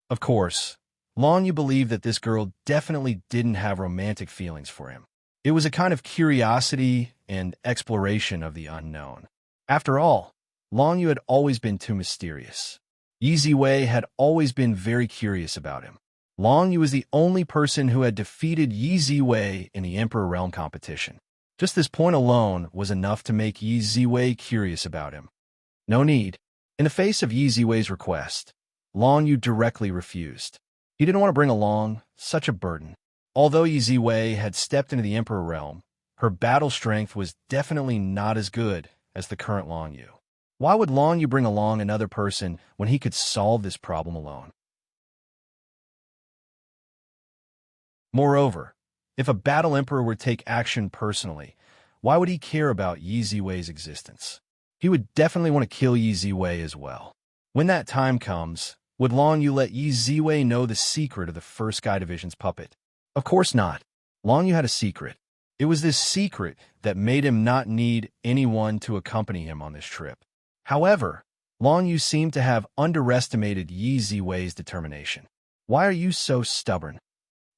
Of course, Long Yu believed that this girl definitely didn't have romantic feelings for him. It was a kind of curiosity and exploration of the unknown. After all, Long Yu had always been too mysterious. Yi Ziwei had always been very curious about him. Long Yu was the only person who had defeated Yi Ziwei in the Emperor Realm competition. Just this point alone was enough to make Yi Ziwei curious about him. No need. In the face of Yi Ziwei's request, Long Yu directly refused. He didn't want to bring along such a burden. Although Yi Ziwei had stepped into the Emperor Realm, her battle strength was definitely not as good as the current Long Yu. Why would Long Yu bring along another person when he could solve this problem alone? Moreover, if a battle emperor would take action personally, why would he care about Yi Ziwei's existence? He would definitely want to kill Yi Ziwei as well. When that time comes, would Long Yu let Yi Ziwei know the secret of the 1st Sky Division's puppet? Of course not. Long Yu had a secret. It was this secret that made him not need anyone to accompany him on this trip. However, Long Yu seemed to have underestimated Yi Ziwei's determination. Why are you so stubborn?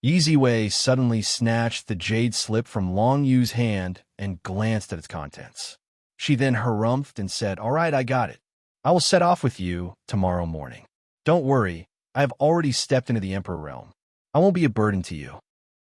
Yi Ziwei suddenly snatched the jade slip from Long Yu's hand and glanced at its contents. She then harumphed and said, "All right, I got it. I will set off with you tomorrow morning. Don't worry, I have already stepped into the Emperor Realm. I won't be a burden to you."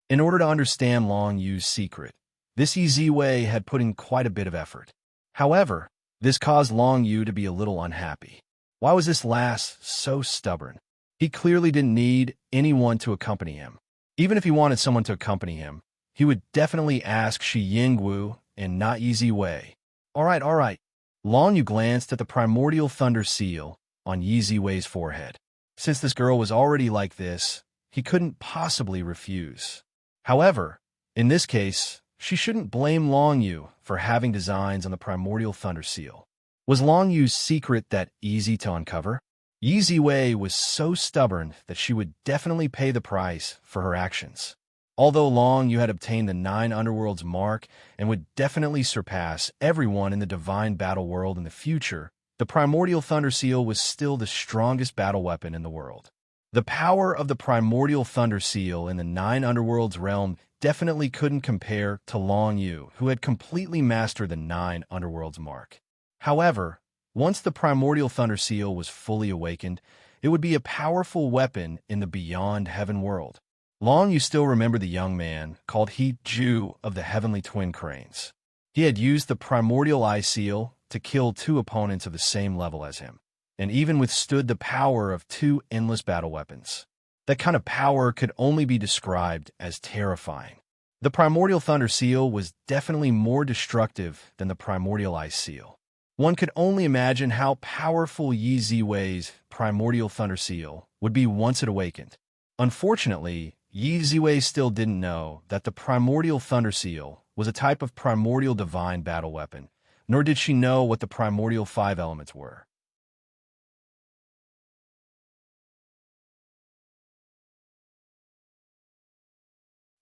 In order to understand Long Yu's secret, this Yi Ziwei had put in quite a bit of effort. However, this caused Long Yu to be a little unhappy. Why was this lass so stubborn? He clearly didn't need anyone to accompany him. Even if he wanted someone to accompany him, he would definitely ask Shi Yingwu and not Yi Ziwei. All right. Long Yu glanced at the primordial thunder seal on Yi Ziwei's forehead. Since this girl was already like this, he couldn't possibly refuse. However, in this case, she shouldn't blame Long Yu for having designs on the primordial thunder seal. Was Long Yu's secret that easy to uncover? Yi Ziwei was so stubborn that she would definitely pay the price for her actions. Although Long Yu had obtained the 9 Underworlds mark and would definitely surpass everyone in the divine battle world in the future, the primordial thunder seal was still the strongest battle weapon in the world. The power of the primordial thunder seal in the 9 Underworlds realm definitely couldn't compare to Long Yu, who had completely mastered the 9 Underworlds mark. However, once the primordial thunder seal was fully awakened, it would be a powerful weapon in the beyond heaven world. Long Yu still remembered the young man called He Ju of the Heavenly Twin Cranes. He had used the primordial eye seal to kill 2 opponents of the same level as him, and even withstood the power of 2 endless battle weapons. That kind of power could only be described as terrifying. The primordial thunder seal was definitely more destructive than the primordial ice seal. One could only imagine how powerful Yi Ziwei's primordial thunder seal would be once it awakened. Unfortunately, Yi Ziwei still didn't know that the primordial thunder seal was a type of primordial divine battle weapon, nor did she know what the primordial 5 elements were.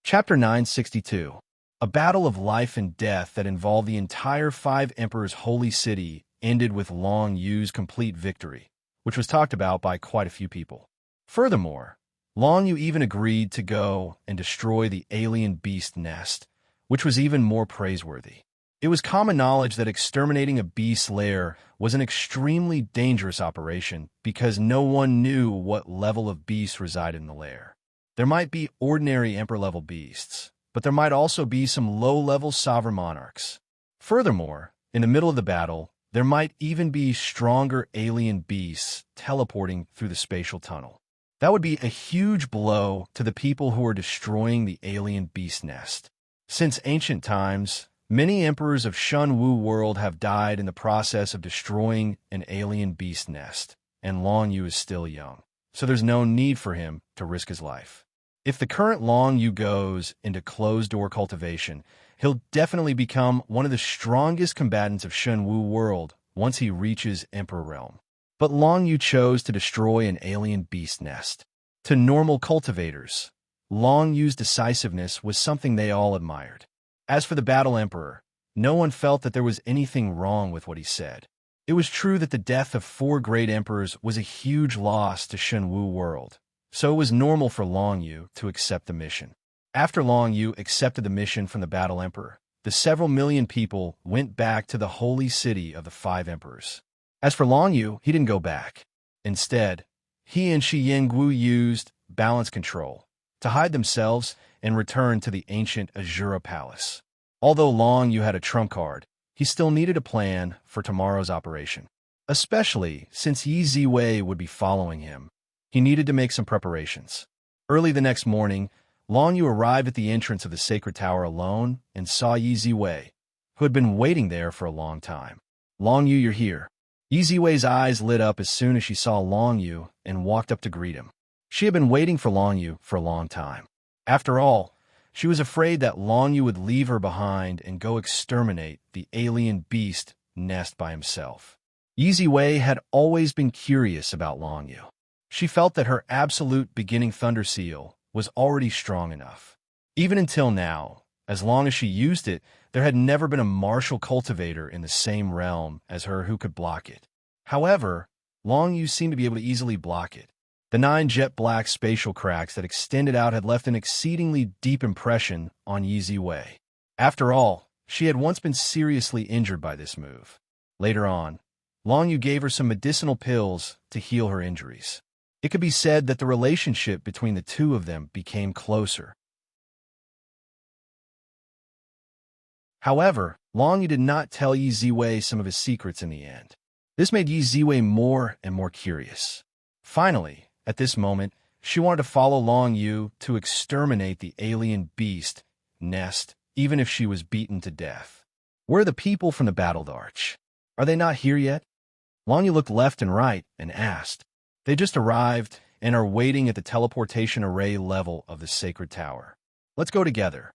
Chapter 962. A battle of life and death that involved the entire 5 emperors' holy city ended with Long Yu's complete victory, which was talked about by quite a few people. Furthermore, Long Yu even agreed to go and destroy the alien beast nest, which was even more praiseworthy. It was common knowledge that exterminating a beast's lair was an extremely dangerous operation because no one knew what level of beast resided in the lair. There might be ordinary emperor-level beasts, but there might also be some low-level sovereign monarchs. Furthermore, in the middle of the battle, there might even be stronger alien beasts teleporting through the spatial tunnel. That would be a huge blow to the people who are destroying the alien beast nest. Since ancient times, many emperors of Shun Wu world have died in the process of destroying an alien beast nest, and Long Yu is still young, so there's no need for him to risk his life. If the current Long Yu goes into closed-door cultivation, he'll definitely become one of the strongest combatants of Shun Wu world once he reaches Emperor Realm. But Long Yu chose to destroy an alien beast nest. To normal cultivators, Long Yu's decisiveness was something they all admired. As for the Battle Emperor, no one felt that there was anything wrong with what he said. It was true that the death of 4 great emperors was a huge loss to Shenwu world, so it was normal for Long Yu to accept the mission. After Long Yu accepted the mission from the Battle Emperor, the several million people went back to the holy city of the 5 emperors. As for Long Yu, he didn't go back. Instead, he and Shi Yingwu used balance control to hide themselves and return to the ancient Azura Palace. Although Long Yu had a trump card, he still needed a plan for tomorrow's operation. Especially since Yi Ziwei would be following him, he needed to make some preparations. Early the next morning, Long Yu arrived at the entrance of the sacred tower alone and saw Yi Ziwei, who had been waiting there for a long time. "Long Yu, you're here." Yi Ziwei's eyes lit up as soon as she saw Long Yu and walked up to greet him. She had been waiting for Long Yu for a long time. After all, she was afraid that Long Yu would leave her behind and go exterminate the alien beast nest by himself. Yi Ziwei had always been curious about Long Yu. She felt that her absolute beginning Thunder Seal was already strong enough. Even until now, as long as she used it, there had never been a martial cultivator in the same realm as her who could block it. However, Long Yu seemed to be able to easily block it. The 9 jet-black spatial cracks that extended out had left an exceedingly deep impression on Yi Ziwei. After all, she had once been seriously injured by this move. Later on, Long Yu gave her some medicinal pills to heal her injuries. It could be said that the relationship between the two of them became closer. However, Long Yu did not tell Yi Ziwei some of his secrets in the end. This made Yi Ziwei more and more curious. Finally, at this moment, she wanted to follow Long Yu to exterminate the alien beast nest, even if she was beaten to death. Where are the people from the Battled Arch? Are they not here yet? Long Yu looked left and right and asked. They just arrived and are waiting at the teleportation array level of the sacred tower. Let's go together.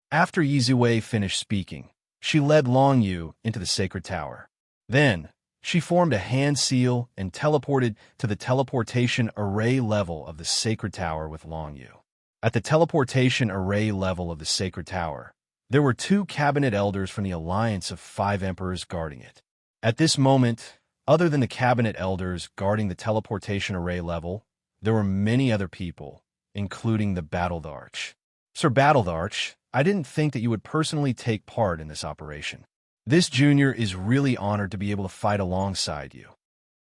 After Yi Ziwei finished speaking, she led Long Yu into the sacred tower. Then, she formed a hand seal and teleported to the teleportation array level of the sacred tower with Long Yu. At the teleportation array level of the sacred tower, there were 2 cabinet elders from the alliance of 5 emperors guarding it. At this moment, other than the cabinet elders guarding the teleportation array level, there were many other people, including the Battled Arch. Sir Battled Arch, I didn't think that you would personally take part in this operation. This junior is really honored to be able to fight alongside you.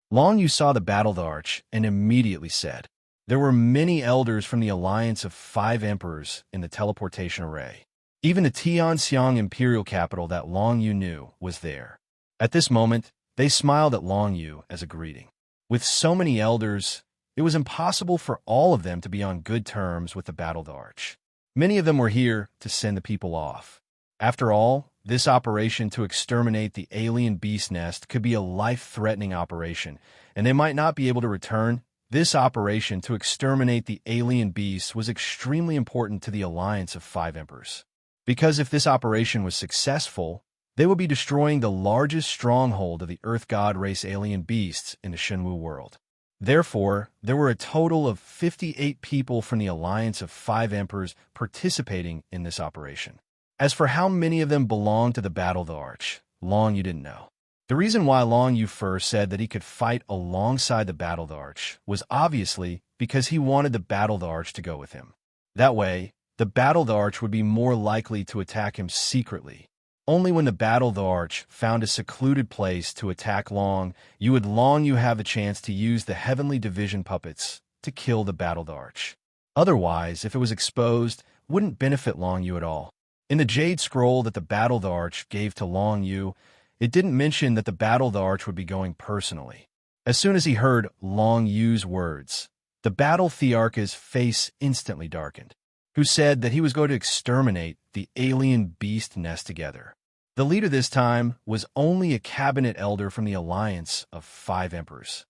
Long Yu saw the Battled Arch and immediately said, there were many elders from the alliance of 5 emperors in the teleportation array. Even the Tianxiang imperial capital that Long Yu knew was there. At this moment, they smiled at Long Yu as a greeting. With so many elders, it was impossible for all of them to be on good terms with the Battled Arch. Many of them were here to send the people off. After all, this operation to exterminate the alien beast nest could be a life-threatening operation, and they might not be able to return. This operation to exterminate the alien beast was extremely important to the alliance of 5 emperors. Because if this operation was successful, they would be destroying the largest stronghold of the Earth God race alien beasts in the Shenwu world. Therefore, there were a total of 58 people from the alliance of 5 emperors participating in this operation. As for how many of them belonged to the Battled Arch, Long Yu didn't know. The reason why Long Yu first said that he could fight alongside the Battled Arch was obviously because he wanted the Battled Arch to go with him. That way, the Battled Arch would be more likely to attack him secretly. Only when the Battled Arch found a secluded place to attack Long Yu have a chance to use the Heavenly Division puppets to kill the Battled Arch. Otherwise, if it was exposed, wouldn't benefit Long Yu at all. In the Jade Scroll that the Battled Arch gave to Long Yu, it didn't mention that the Battled Arch would be going personally. As soon as he heard Long Yu's words, the Battle Thearch's face instantly darkened, who said that he was going to exterminate the alien beast nest together. The leader this time was only a cabinet elder from the alliance of 5 emperors.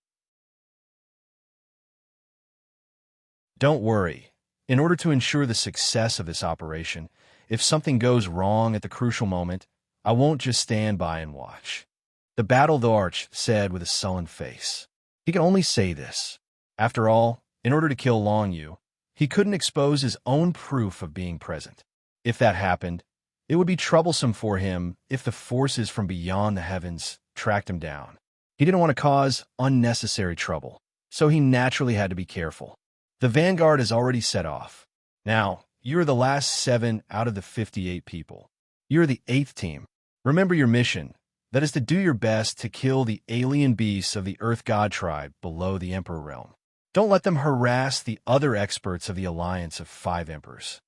Don't worry. In order to ensure the success of this operation, if something goes wrong at the crucial moment, I won't just stand by and watch. The Battled Arch said with a sullen face. He could only say this. After all, in order to kill Long Yu, he couldn't expose his own proof of being present. If that happened, It would be troublesome for him if the forces from beyond the heavens tracked him down. He didn't want to cause unnecessary trouble, so he naturally had to be careful. The vanguard has already set off. Now, you're the last 7 out of the 58 people. You're the 8th team. Remember your mission. That is to do your best to kill the alien beasts of the Earth God tribe below the Emperor realm. Don't let them harass the other experts of the Alliance of 5 Emperors.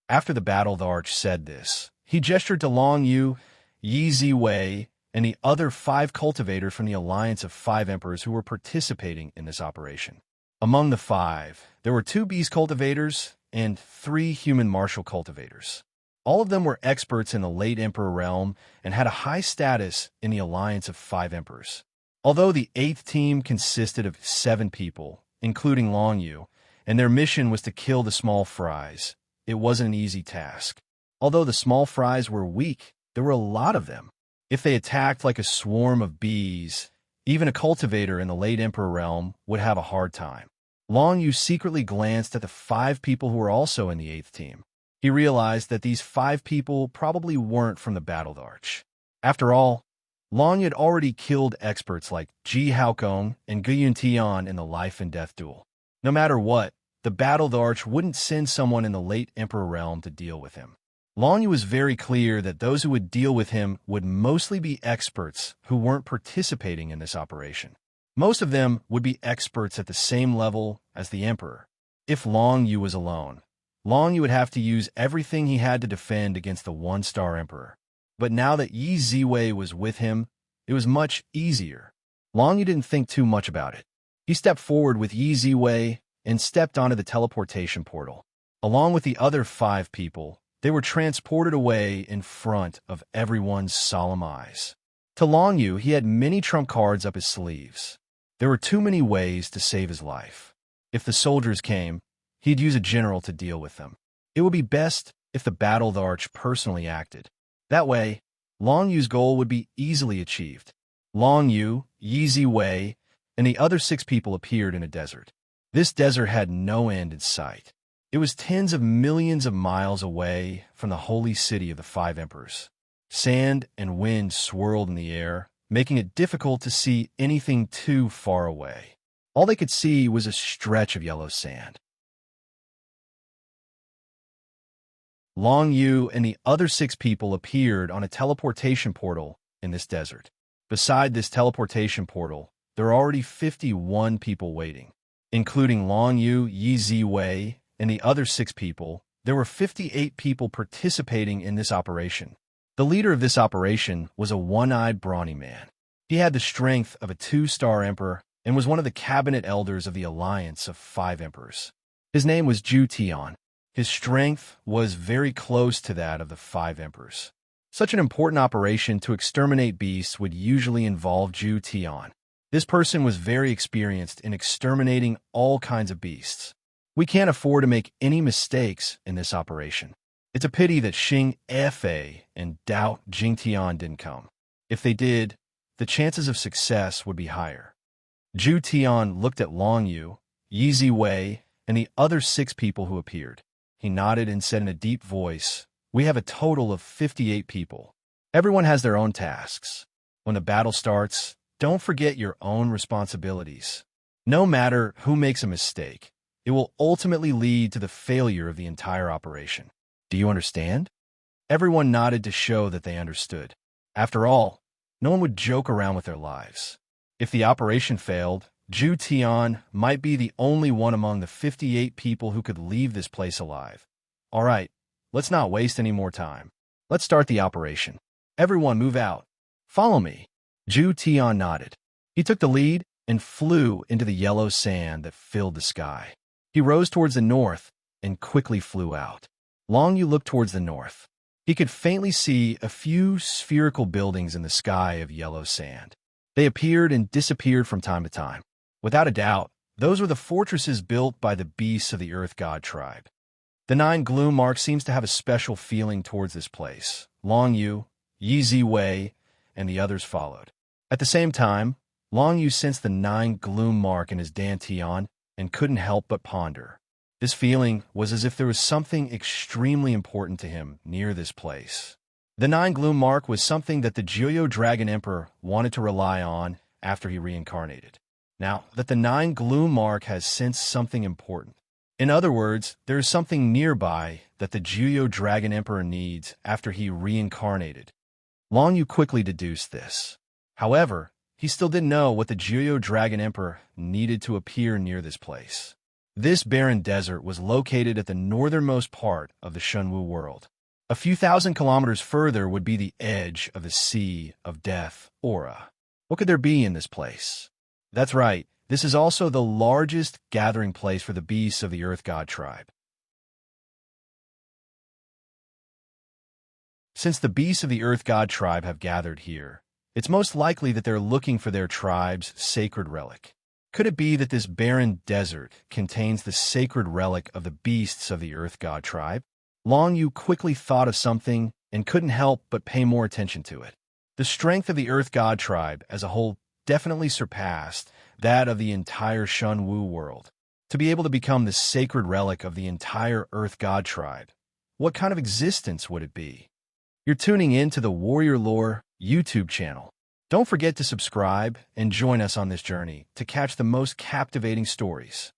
After the battle, the Arch said this. He gestured to Long Yu, Yi Ziwei, and the other 5 cultivators from the Alliance of 5 Emperors who were participating in this operation. Among the 5, there were 2 beast cultivators and 3 human martial cultivators. All of them were experts in the late Emperor realm and had a high status in the Alliance of 5 Emperors. Although the 8th team consisted of 7 people, including Long Yu, and their mission was to kill the small fries, it wasn't an easy task. Although the small fries were weak, there were a lot of them. If they attacked like a swarm of bees, even a cultivator in the late Emperor realm would have a hard time. Long Yu secretly glanced at the 5 people who were also in the 8th team. He realized that these 5 people probably weren't from the Battle Arch. After all, Long Yu had already killed experts like Ji Haokong and Guyun Tian in the life and death duel. No matter what, the Battle Arch wouldn't send someone in the late Emperor realm to deal with him. Long Yu was very clear that those who would deal with him would mostly be experts who weren't participating in this operation. Most of them would be experts at the same level as the Emperor. If Long Yu was alone, Long Yu would have to use everything he had to defend against the 1-star Emperor. But now that Yi Ziwei was with him, it was much easier. Long Yu didn't think too much about it. He stepped forward with Yi Ziwei and stepped onto the teleportation portal. Along with the other 5 people, they were transported away in front of everyone's solemn eyes. To Long Yu, he had many trump cards up his sleeves. There were too many ways to save his life. If the soldiers came, he'd use a general to deal with them. It would be best if the Battle Arch personally acted. That way, Long Yu's goal would be easily achieved. Long Yu, Yi Ziwei, and the other 6 people appeared in a desert. This desert had no end in sight. It was tens of millions of miles away from the holy city of the 5 Emperors. Sand and wind swirled in the air, making it difficult to see anything too far away. All they could see was a stretch of yellow sand. Long Yu and the other 6 people appeared on a teleportation portal in this desert. Beside this teleportation portal, there are already 51 people waiting. Including Long Yu, Yi Ziwei, and the other 6 people, there were 58 people participating in this operation. The leader of this operation was a one-eyed brawny man. He had the strength of a 2-star emperor and was one of the cabinet elders of the Alliance of 5 Emperors. His name was Zhu Tian. His strength was very close to that of the 5 Emperors. Such an important operation to exterminate beasts would usually involve Zhu Tian. This person was very experienced in exterminating all kinds of beasts. We can't afford to make any mistakes in this operation. It's a pity that Xing Fei and Dao Jingtian didn't come. If they did, the chances of success would be higher. Zhu Tian looked at Long Yu, Yi Ziwei, and the other 6 people who appeared. He nodded and said in a deep voice, "We have a total of 58 people. Everyone has their own tasks. When the battle starts, don't forget your own responsibilities. No matter who makes a mistake, it will ultimately lead to the failure of the entire operation. Do you understand?" Everyone nodded to show that they understood. After all, no one would joke around with their lives. If the operation failed, Zhu Tian might be the only one among the 58 people who could leave this place alive. All right, let's not waste any more time. Let's start the operation. Everyone move out. Follow me. Zhu Tian nodded. He took the lead and flew into the yellow sand that filled the sky. He rose towards the north and quickly flew out. Long Yu looked towards the north. He could faintly see a few spherical buildings in the sky of yellow sand. They appeared and disappeared from time to time. Without a doubt, those were the fortresses built by the beasts of the Earth God tribe. The 9 gloom mark seems to have a special feeling towards this place. Long Yu, Yi Ziwei, and the others followed. At the same time, Long Yu sensed the 9 gloom mark in his dantian and couldn't help but ponder. This feeling was as if there was something extremely important to him near this place. The 9 Gloom Mark was something that the Juyo Dragon Emperor wanted to rely on after he reincarnated. Now, that the 9 Gloom Mark has sensed something important. In other words, there is something nearby that the Juyo Dragon Emperor needs after he reincarnated. Long Yu quickly deduced this. However, he still didn't know what the Juyo Dragon Emperor needed to appear near this place. This barren desert was located at the northernmost part of the Shunwu world. A few thousand kilometers further would be the edge of the Sea of Death, Aura. What could there be in this place? That's right, this is also the largest gathering place for the beasts of the Earth God tribe. Since the beasts of the Earth God tribe have gathered here, it's most likely that they're looking for their tribe's sacred relic. Could it be that this barren desert contains the sacred relic of the beasts of the Earth God tribe? Long Yu quickly thought of something and couldn't help but pay more attention to it. The strength of the Earth God tribe as a whole definitely surpassed that of the entire Shunwu world. To be able to become the sacred relic of the entire Earth God tribe, what kind of existence would it be? You're tuning in to the Warrior Lore YouTube channel. Don't forget to subscribe and join us on this journey to catch the most captivating stories.